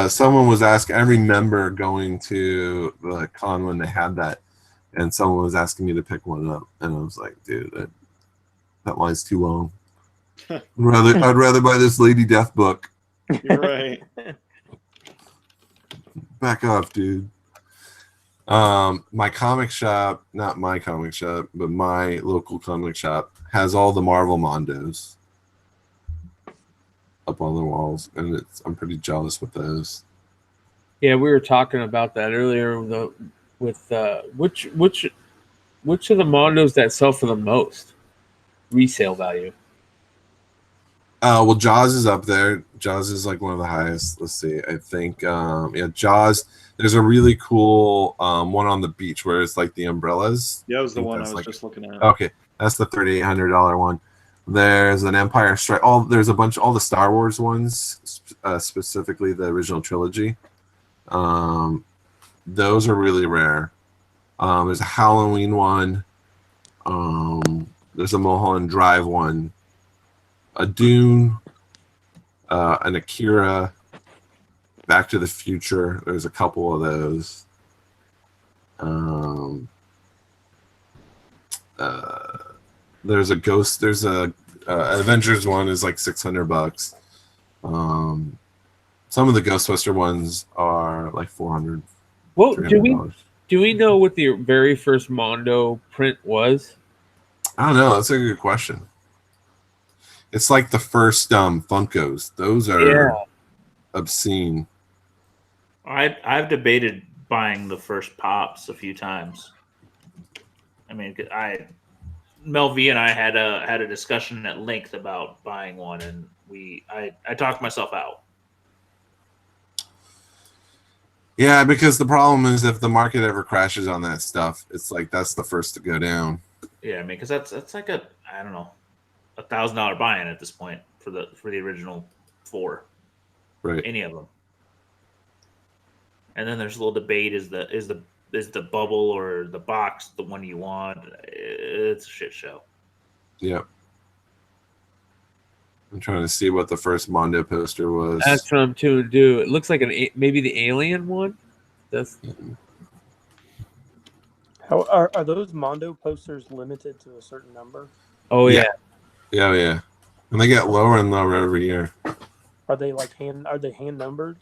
Someone was asking. I remember going to the con when they had that, and someone was asking me to pick one up, and I was like, "Dude, that line's too long. I'd rather buy this Lady Death book." You're right. Back off, dude. My comic shop, not my comic shop, but my local comic shop has all the Marvel Mondos up on the walls, and I'm pretty jealous with those. Yeah, we were talking about that earlier. With which of the Mondos that sell for the most resale value? Well, Jaws is up there. Jaws is like one of the highest. Let's see. I think Jaws. There's a really cool one on the beach where it's like the umbrellas. Yeah, it was the one I was just looking at. Okay, that's the $3,800 one. There's an Empire Strike. There's a bunch. All the Star Wars ones, specifically the original trilogy. Those are really rare. There's a Halloween one. There's a Mulholland Drive one. A Dune. An Akira. Back to the Future. There's a couple of those. There's a Ghost. There's a Avengers one is like $600. Some of the Ghostbuster ones are like $400. Well, do we know what the very first Mondo print was? I don't know. That's a good question. It's like the first Funkos. Those are obscene. I've debated buying the first Pops a few times. I mean, Mel V and I had a discussion at length about buying one, and I talked myself out. Yeah, because the problem is if the market ever crashes on that stuff, it's like that's the first to go down. Yeah, I mean, because that's like $1,000 buy-in at this point for the original 4, right? Any of them. And then there's a little debate: is the bubble or the box the one you want? It's a shit show. Yep. I'm trying to see what the first Mondo poster was. That's what I'm trying to do. It looks like maybe the alien one. That's How are those Mondo posters limited to a certain number? oh yeah. Yeah. And they get lower and lower every year. Are they like hand numbered?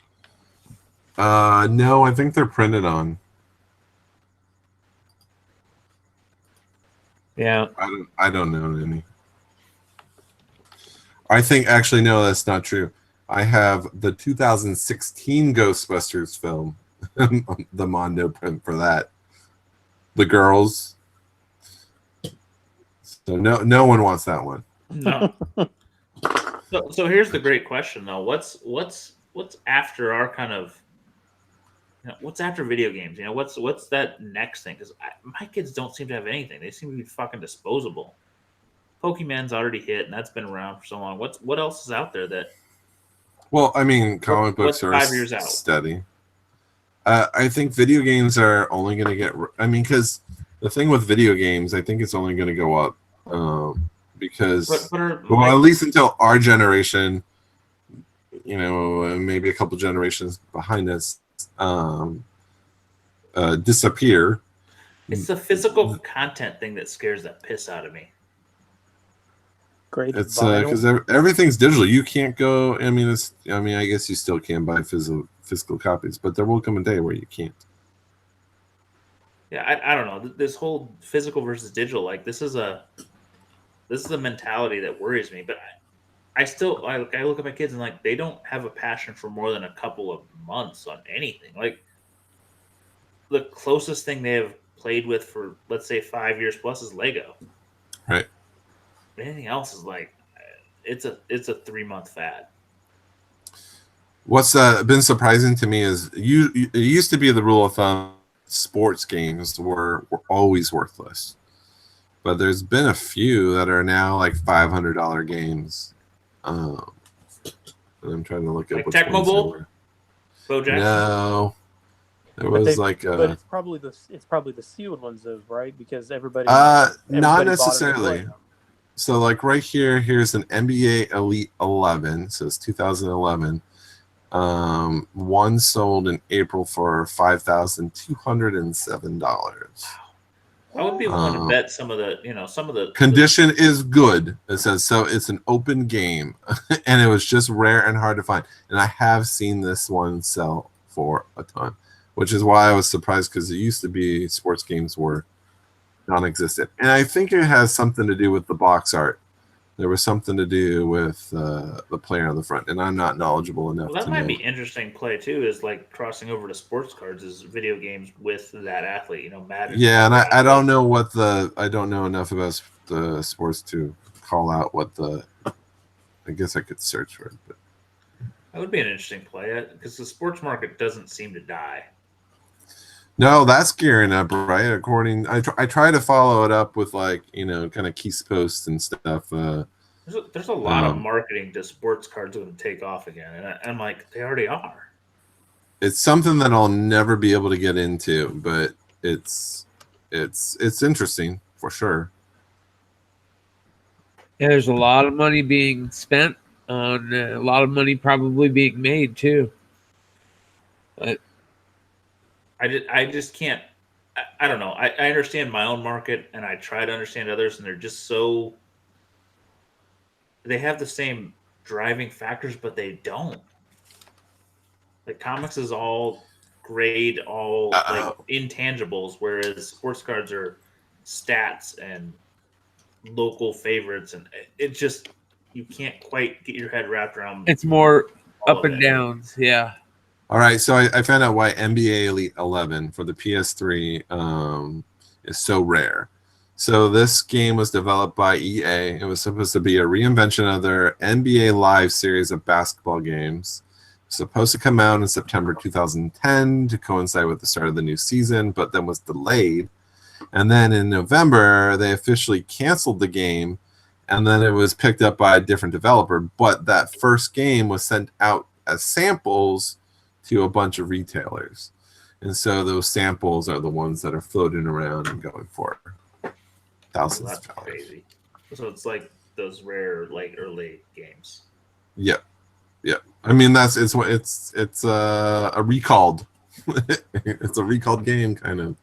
No, I think they're printed on. Yeah. I don't know any. I think actually no, that's not true. I have the 2016 Ghostbusters film, the Mondo print for that. The girls. So no one wants that one. No. So here's the great question though. What's after our kind of, what's after video games? What's that next thing? Because my kids don't seem to have anything. They seem to be fucking disposable. Pokemon's already hit, and that's been around for so long. What else is out there that? Well, I mean, comic books are 5 years out? Steady. I think video games are only going to get. I mean, because the thing with video games, I think it's only going to go up. Because well, at least until our generation, maybe a couple generations behind us, disappear. It's the physical content thing that scares the piss out of me. Great. It's because everything's digital. You can't go. I mean, I guess you still can buy physical copies, but there will come a day where you can't. Yeah, I don't know. This whole physical versus digital, like this is a mentality that worries me. But I look at my kids and like they don't have a passion for more than a couple of months on anything. Like the closest thing they have played with for, let's say, 5 years plus is Lego. Right. Anything else is like it's a 3-month fad. What's been surprising to me is it used to be the rule of thumb sports games were always worthless, but there's been a few that are now like $500 games. I'm trying to look at like which Tecmo ones Bowl? Bo Jackson? No, it was but it's probably the sealed ones though, right? Because everybody not bought 'em to necessarily. play 'em. So like right here's an NBA Elite 11. So it's 2011. One sold in April for $5,207. I would be willing to bet some of the Condition is good. It says so. It's an open game, and it was just rare and hard to find. And I have seen this one sell for a ton, which is why I was surprised because it used to be sports games were non-existent, and I think it has something to do with the box art. There was something to do with the player on the front, and I'm not knowledgeable enough. Well, that to might know. be interesting play too. Is like crossing over to sports cards is video games with that athlete. Madden. Yeah, and I don't know I don't know enough about the sports to call out what the. I guess I could search for it, but that would be an interesting play because the sports market doesn't seem to die. no, that's gearing up, right? I try to follow it up with kind of Keith's posts and stuff. There's a lot of marketing to sports cards going to take off again, and I'm like, they already are. It's something that I'll never be able to get into, but it's interesting for sure. Yeah, there's a lot of money being spent on a lot of money probably being made too. But I just can't. I don't know. I understand my own market, and I try to understand others, and they're just so. They have the same driving factors, but they don't. Like comics is all grade, all like intangibles, whereas sports cards are stats and local favorites, and it just you can't quite get your head wrapped around. it's more up and downs, yeah. All right, so I found out why NBA Elite 11 for the PS3 is so rare. So this game was developed by EA. It was supposed to be a reinvention of their NBA Live series of basketball games. Supposed to come out in September 2010 to coincide with the start of the new season, but then was delayed. And then in November, they officially canceled the game, and then it was picked up by a different developer. But that first game was sent out as samples to a bunch of retailers. And so those samples are the ones that are floating around and going for thousands of dollars. Crazy. So it's like those rare like early games. Yeah. I mean, it's a recalled. It's a recalled game, kind of.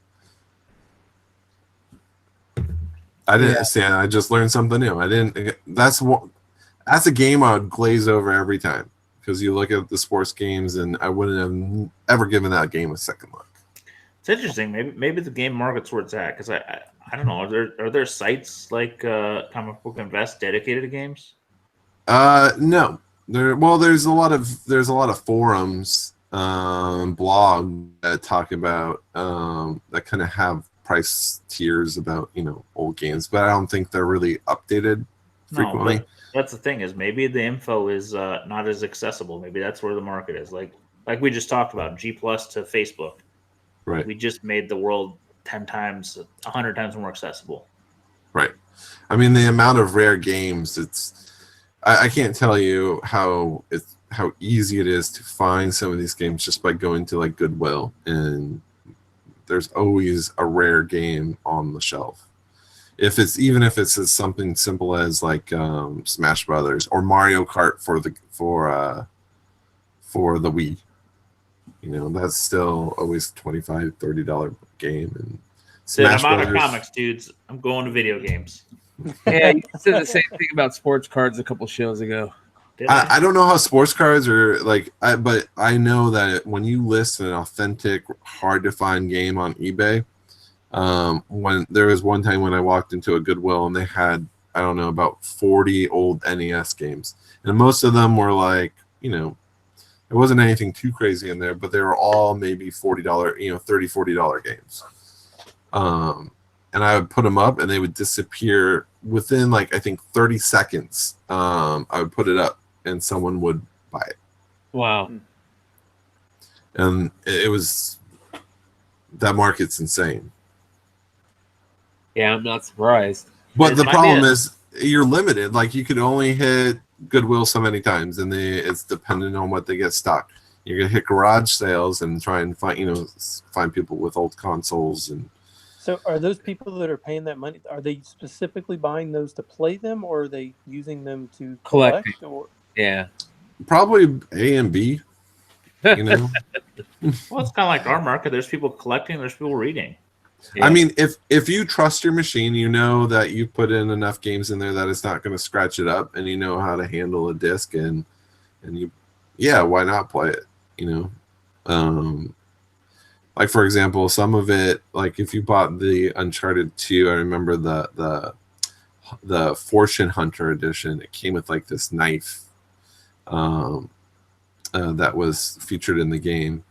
I didn't see. I just learned something new. I didn't. That's a game I would glaze over every time, because you look at the sports games, and I wouldn't have ever given that game a second look. It's interesting. Maybe the game market's where it's at, because I don't know. Are there sites like Comic Book Invest dedicated to games? No. There's a lot of forums, blog that talk about that kind of have price tiers about old games, but I don't think they're really updated frequently. No, but that's the thing, is maybe the info is not as accessible. Maybe that's where the market is. Like we just talked about, G Plus to Facebook. Right. We just made the world 10 times, 100 times more accessible. Right. I mean, the amount of rare games, I can't tell you how easy it is to find some of these games just by going to like Goodwill, and there's always a rare game on the shelf. Even if it's something simple as like Smash Brothers or Mario Kart for the Wii, that's still always $25-$30 game. And Smash I'm out of Brothers, comics, dudes. I'm going to video games. Yeah, you said the same thing about sports cards a couple shows ago. I don't know how sports cards are like, but I know that when you list an authentic, hard to find game on eBay, when there was one time when I walked into a Goodwill and they had, I don't know, about 40 old NES games, and most of them were like, there wasn't anything too crazy in there, but they were all maybe $40, $30-$40 games. And I would put them up, and they would disappear within, like, I think 30 seconds. I would put it up, and someone would buy it. Wow. And it was, that market's insane. Yeah, I'm not surprised. But the problem is you're limited. Like, you could only hit Goodwill so many times, and it's dependent on what they get stocked. You're gonna hit garage sales and try and find people with old consoles. And so, are those people that are paying that money? Are they specifically buying those to play them, or are they using them to collect? Or Yeah, probably A and B. Well, it's kind of like our market. There's people collecting. There's people reading. Yeah. I mean, if you trust your machine, you know that you put in enough games in there that it's not going to scratch it up, and you know how to handle a disc, and why not play it? Like, for example, some of it, like if you bought the Uncharted 2, I remember the Fortune Hunter edition. It came with like this knife that was featured in the game,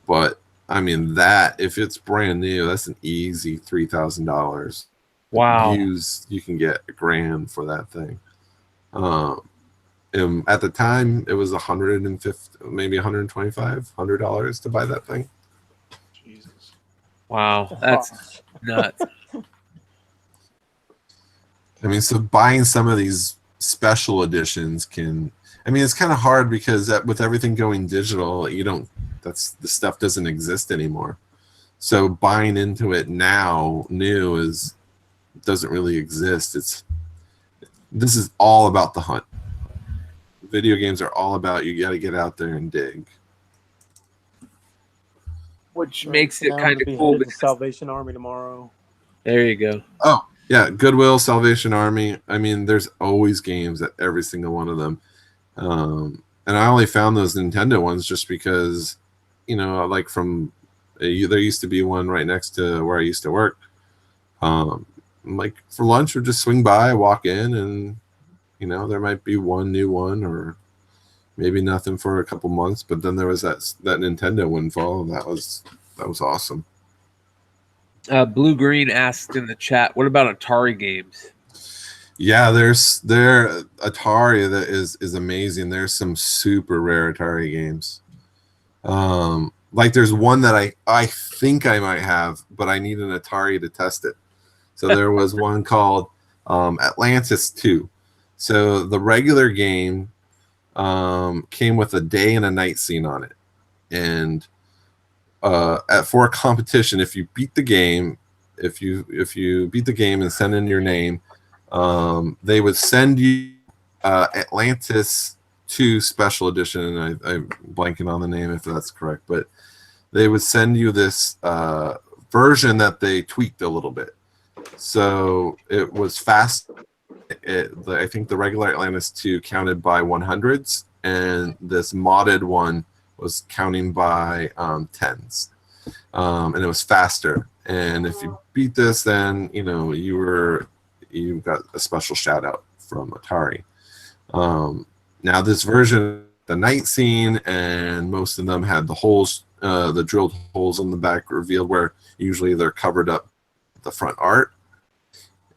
but I mean, that if it's brand new, that's an easy $3,000. Wow. You can get $1,000 for that thing. And at the time, it was $150, maybe $125 to buy that thing. Jesus. Wow, that's nuts. I mean, so buying some of these special editions it's kind of hard because with everything going digital, the stuff doesn't exist anymore. So buying into it now, new, doesn't really exist. This is all about the hunt. Video games are all about, you got to get out there and dig. Which makes it Now I'm kind gonna be of cool. headed to Because, Salvation Army tomorrow. there you go. Oh, yeah, Goodwill, Salvation Army. I mean, there's always games at every single one of them. And I only found those Nintendo ones just because, like there used to be one right next to where I used to work. Like for lunch, or just swing by, walk in, and there might be one new one, or maybe nothing for a couple months. But then there was that Nintendo windfall. That was awesome. Blue Green asked in the chat, "What about Atari games?" Yeah, their Atari that is amazing. There's some super rare Atari games. Like there's one that I think I might have, but I need an Atari to test it. So there was one called Atlantis 2. So the regular game came with a day and a night scene on it, and for a competition, if you beat the game, and send in your name, They would send you Atlantis 2 Special Edition, and I'm blanking on the name if that's correct, but they would send you this version that they tweaked a little bit. So it was fast. I think the regular Atlantis 2 counted by 100s, and this modded one was counting by 10s. And it was faster. And if you beat this, then you got a special shout out from Atari. Now this version, the night scene, and most of them had the holes, the drilled holes on the back revealed where usually they're covered up the front art.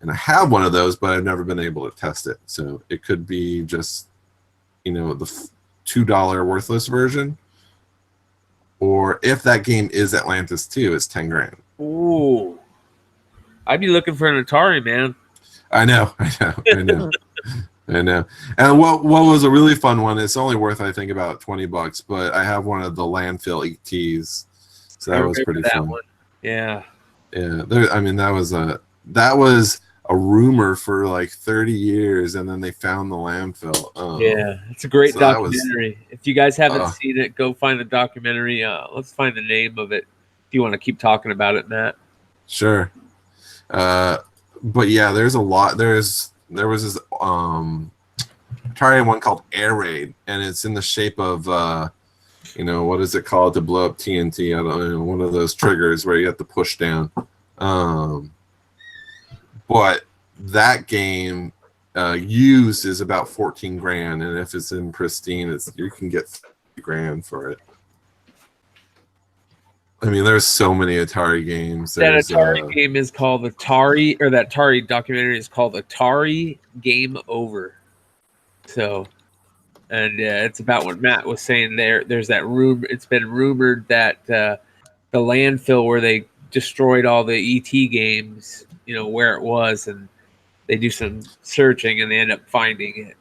And I have one of those, but I've never been able to test it. So it could be just, the $2 worthless version. Or if that game is Atlantis 2, it's 10 grand. Ooh. I'd be looking for an Atari, man. I know. I know. And what was a really fun one, it's only worth, I think, about $20, but I have one of the landfill ETs. So that was pretty fun. One. Yeah. Yeah. That was a rumor for like 30 years, and then they found the landfill. Yeah, it's a great documentary. If you guys haven't seen it, go find the documentary. Let's find the name of it if you want to keep talking about it, Matt. Sure. But yeah, there's a lot. There was this Atari one called Air Raid, and it's in the shape of what is it called to blow up TNT? I don't know, one of those triggers where you have to push down. But that game used is about 14 grand, and if it's in pristine, you can get 30 grand for it. I mean, there's so many Atari games. That Atari game is called Atari, or that Atari documentary is called Atari Game Over. So, and it's about what Matt was saying there. There's that rumor. It's been rumored that the landfill where they destroyed all the ET games, where it was, and they do some searching and they end up finding it.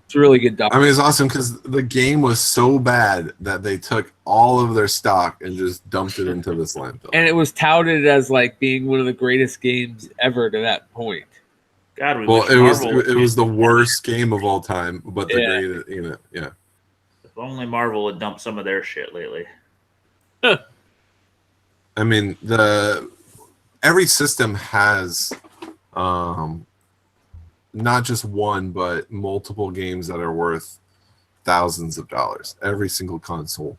It's a really good documentary. I mean, it's awesome because the game was so bad that they took all of their stock and just dumped it into this landfill. And it was touted as like being one of the greatest games ever to that point. God, it was the worst game of all time, but the greatest, yeah. If only Marvel had dumped some of their shit lately. I mean, every system has not just one, but multiple games that are worth thousands of dollars. Every single console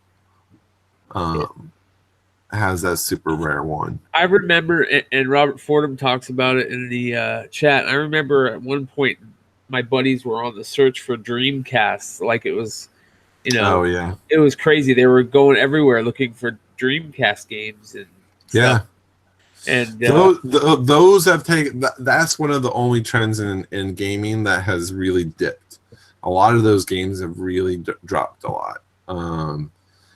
has that super rare one. I remember, and Robert Fordham talks about it in the chat. I remember at one point my buddies were on the search for Dreamcast. Like it was, oh yeah, it was crazy. They were going everywhere looking for Dreamcast games and stuff. And those have taken. That's one of the only trends in gaming that has really dipped. A lot of those games have really dropped a lot.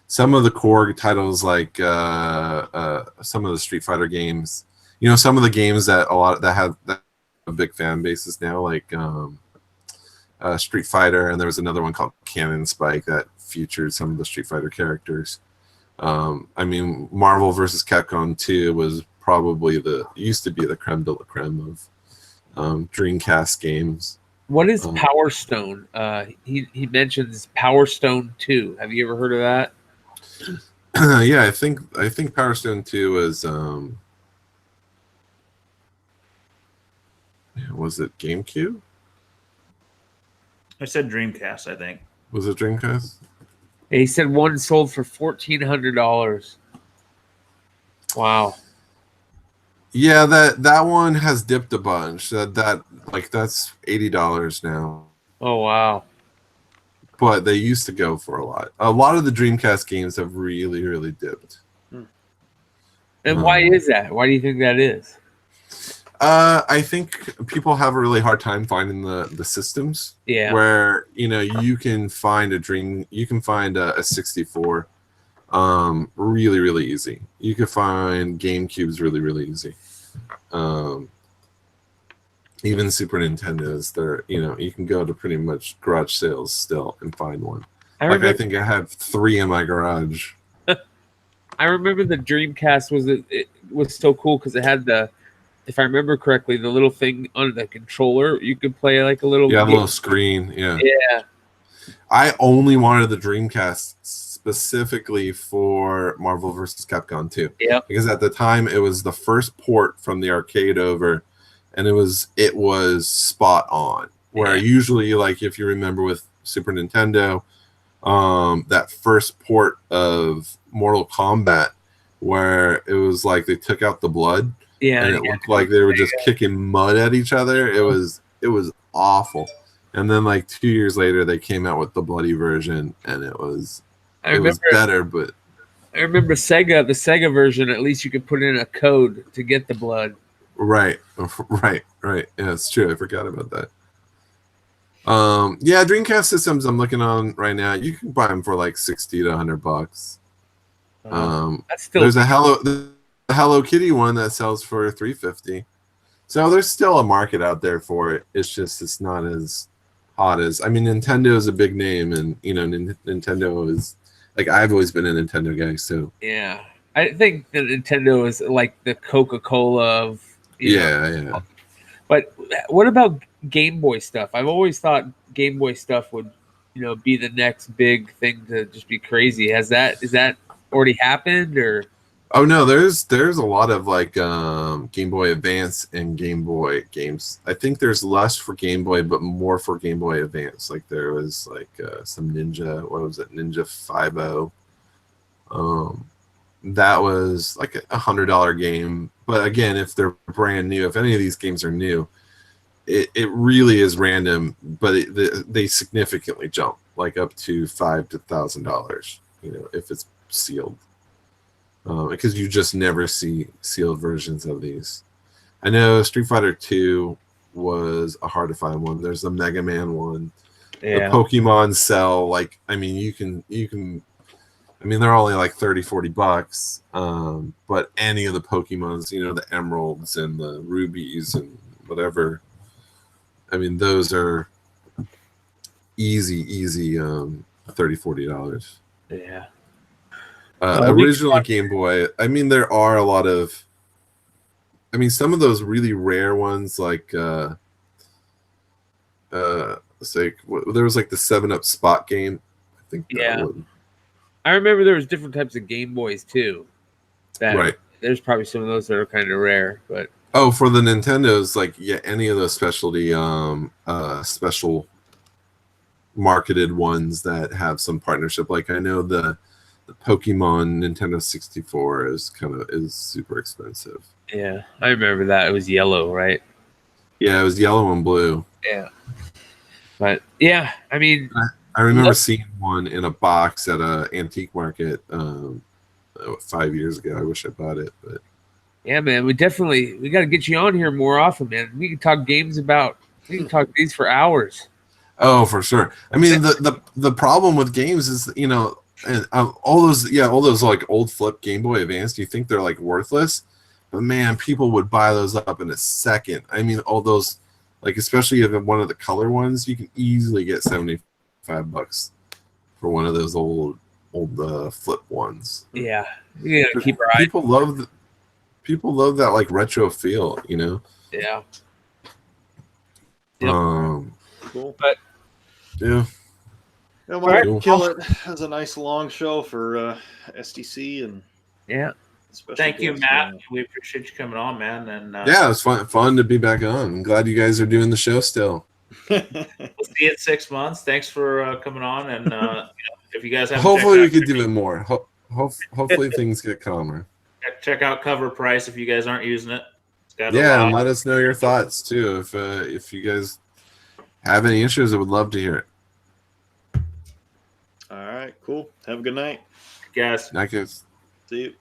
Some of the core titles, like some of the Street Fighter games, some of the games that have a big fan bases now, like Street Fighter, and there was another one called Cannon Spike that featured some of the Street Fighter characters. I mean, Marvel vs. Capcom 2 was probably used to be the creme de la creme of Dreamcast games. What is Power Stone? He mentions Power Stone 2. Have you ever heard of that? Yeah, I think Power Stone 2 is was it GameCube? I said Dreamcast, I think. Was it Dreamcast? He said one sold for $1,400. Wow. Yeah, that one has dipped a bunch. That's $80 now. Oh wow. But they used to go for a lot. A lot of the Dreamcast games have really, really dipped. And why is that? Why do you think that is? I think people have a really hard time finding the systems. Yeah. Where you can find a 64 really, really easy. You can find GameCubes really, really easy. Even Super Nintendos, you can go to pretty much garage sales still and find one. I think I have 3 in my garage. I remember the Dreamcast was so cool because it had the if I remember correctly, the little thing on the controller, you could play like a little Yeah, a game. little screen. Yeah. Yeah. I only wanted the Dreamcast specifically for Marvel vs. Capcom 2. Yeah. Because at the time it was the first port from the arcade over, and it was spot on. Where Yeah. usually, like if you remember with Super Nintendo, that first port of Mortal Kombat, where it was like they took out the blood, Yeah. and it looked like they were just kicking mud at each other. It was awful. And then like 2 years later, they came out with the bloody version, and it was better. But I remember Sega, the Sega version. At least you could put in a code to get the blood. right. Yeah, it's true. I forgot about that. Yeah, Dreamcast systems I'm looking on right now. You can buy them for like $60 to $100. That's still There's a Hello Kitty one that sells for $350. So there's still a market out there for it. It's not as hot as, I mean, Nintendo is a big name, and Nintendo is like, I've always been a Nintendo guy. So yeah. I think that Nintendo is like the Coca-Cola of you know. yeah. But what about Game Boy stuff? I've always thought Game Boy stuff would, be the next big thing to just be crazy. Is that already happened or? Oh no, there's a lot of like Game Boy Advance and Game Boy games. I think there's less for Game Boy, but more for Game Boy Advance. Like there was like some Ninja. What was it? Ninja 5.0. That was like $100 game. But again, if they're brand new, if any of these games are new, it really is random. But they significantly jump, like up to $5,000 to $1,000. If it's sealed. Because you just never see sealed versions of these. I know Street Fighter 2 was a hard to find one. There's a Mega Man one. Yeah. The Pokemon sell like, I mean, you can they're only like $30-$40. But any of the Pokemons, the emeralds and the rubies and whatever, I mean, those are easy $30-$40. Yeah. Original Game Boy. I mean, there are a lot of. I mean, some of those really rare ones, like there was like the 7-Up Spot game. I think. Yeah. I remember there was different types of Game Boys too. Right. There's probably some of those that are kind of rare, but. Oh, for the Nintendos, like any of those specialty, special marketed ones that have some partnership. Like I know the Pokemon Nintendo 64 is super expensive. Yeah, I remember that. It was yellow, right? Yeah, it was yellow and blue. Yeah. But yeah, I mean, I remember seeing one in a box at an antique market 5 years ago. I wish I bought it, but yeah, man, we got to get you on here more often, man. We can talk we can talk these for hours. Oh, for sure. I mean, the problem with games is, and all those like old flip Game Boy Advance, you think they're like worthless, but man, people would buy those up in a second. I mean, all those, like, especially if one of the color ones, you can easily get $75 for one of those old flip ones. Yeah, we gotta keep our eyes. People love that like retro feel, Yeah. Cool. But yeah. Yeah, well, Cool. Kill It has a nice long show for STC and yeah. Thank you, guests, Matt. man. We appreciate you coming on, man. And Yeah, it was fun to be back on. I'm glad you guys are doing the show still. we'll see you in 6 months. Thanks for coming on. And if you guys have, Hopefully we could do it more. Hopefully things get calmer. check out Cover Price if you guys aren't using it. It's got Yeah, and let us know your thoughts too. If you guys have any issues, I would love to hear it. All right, cool. Have a good night. guys. Night, guys. See you.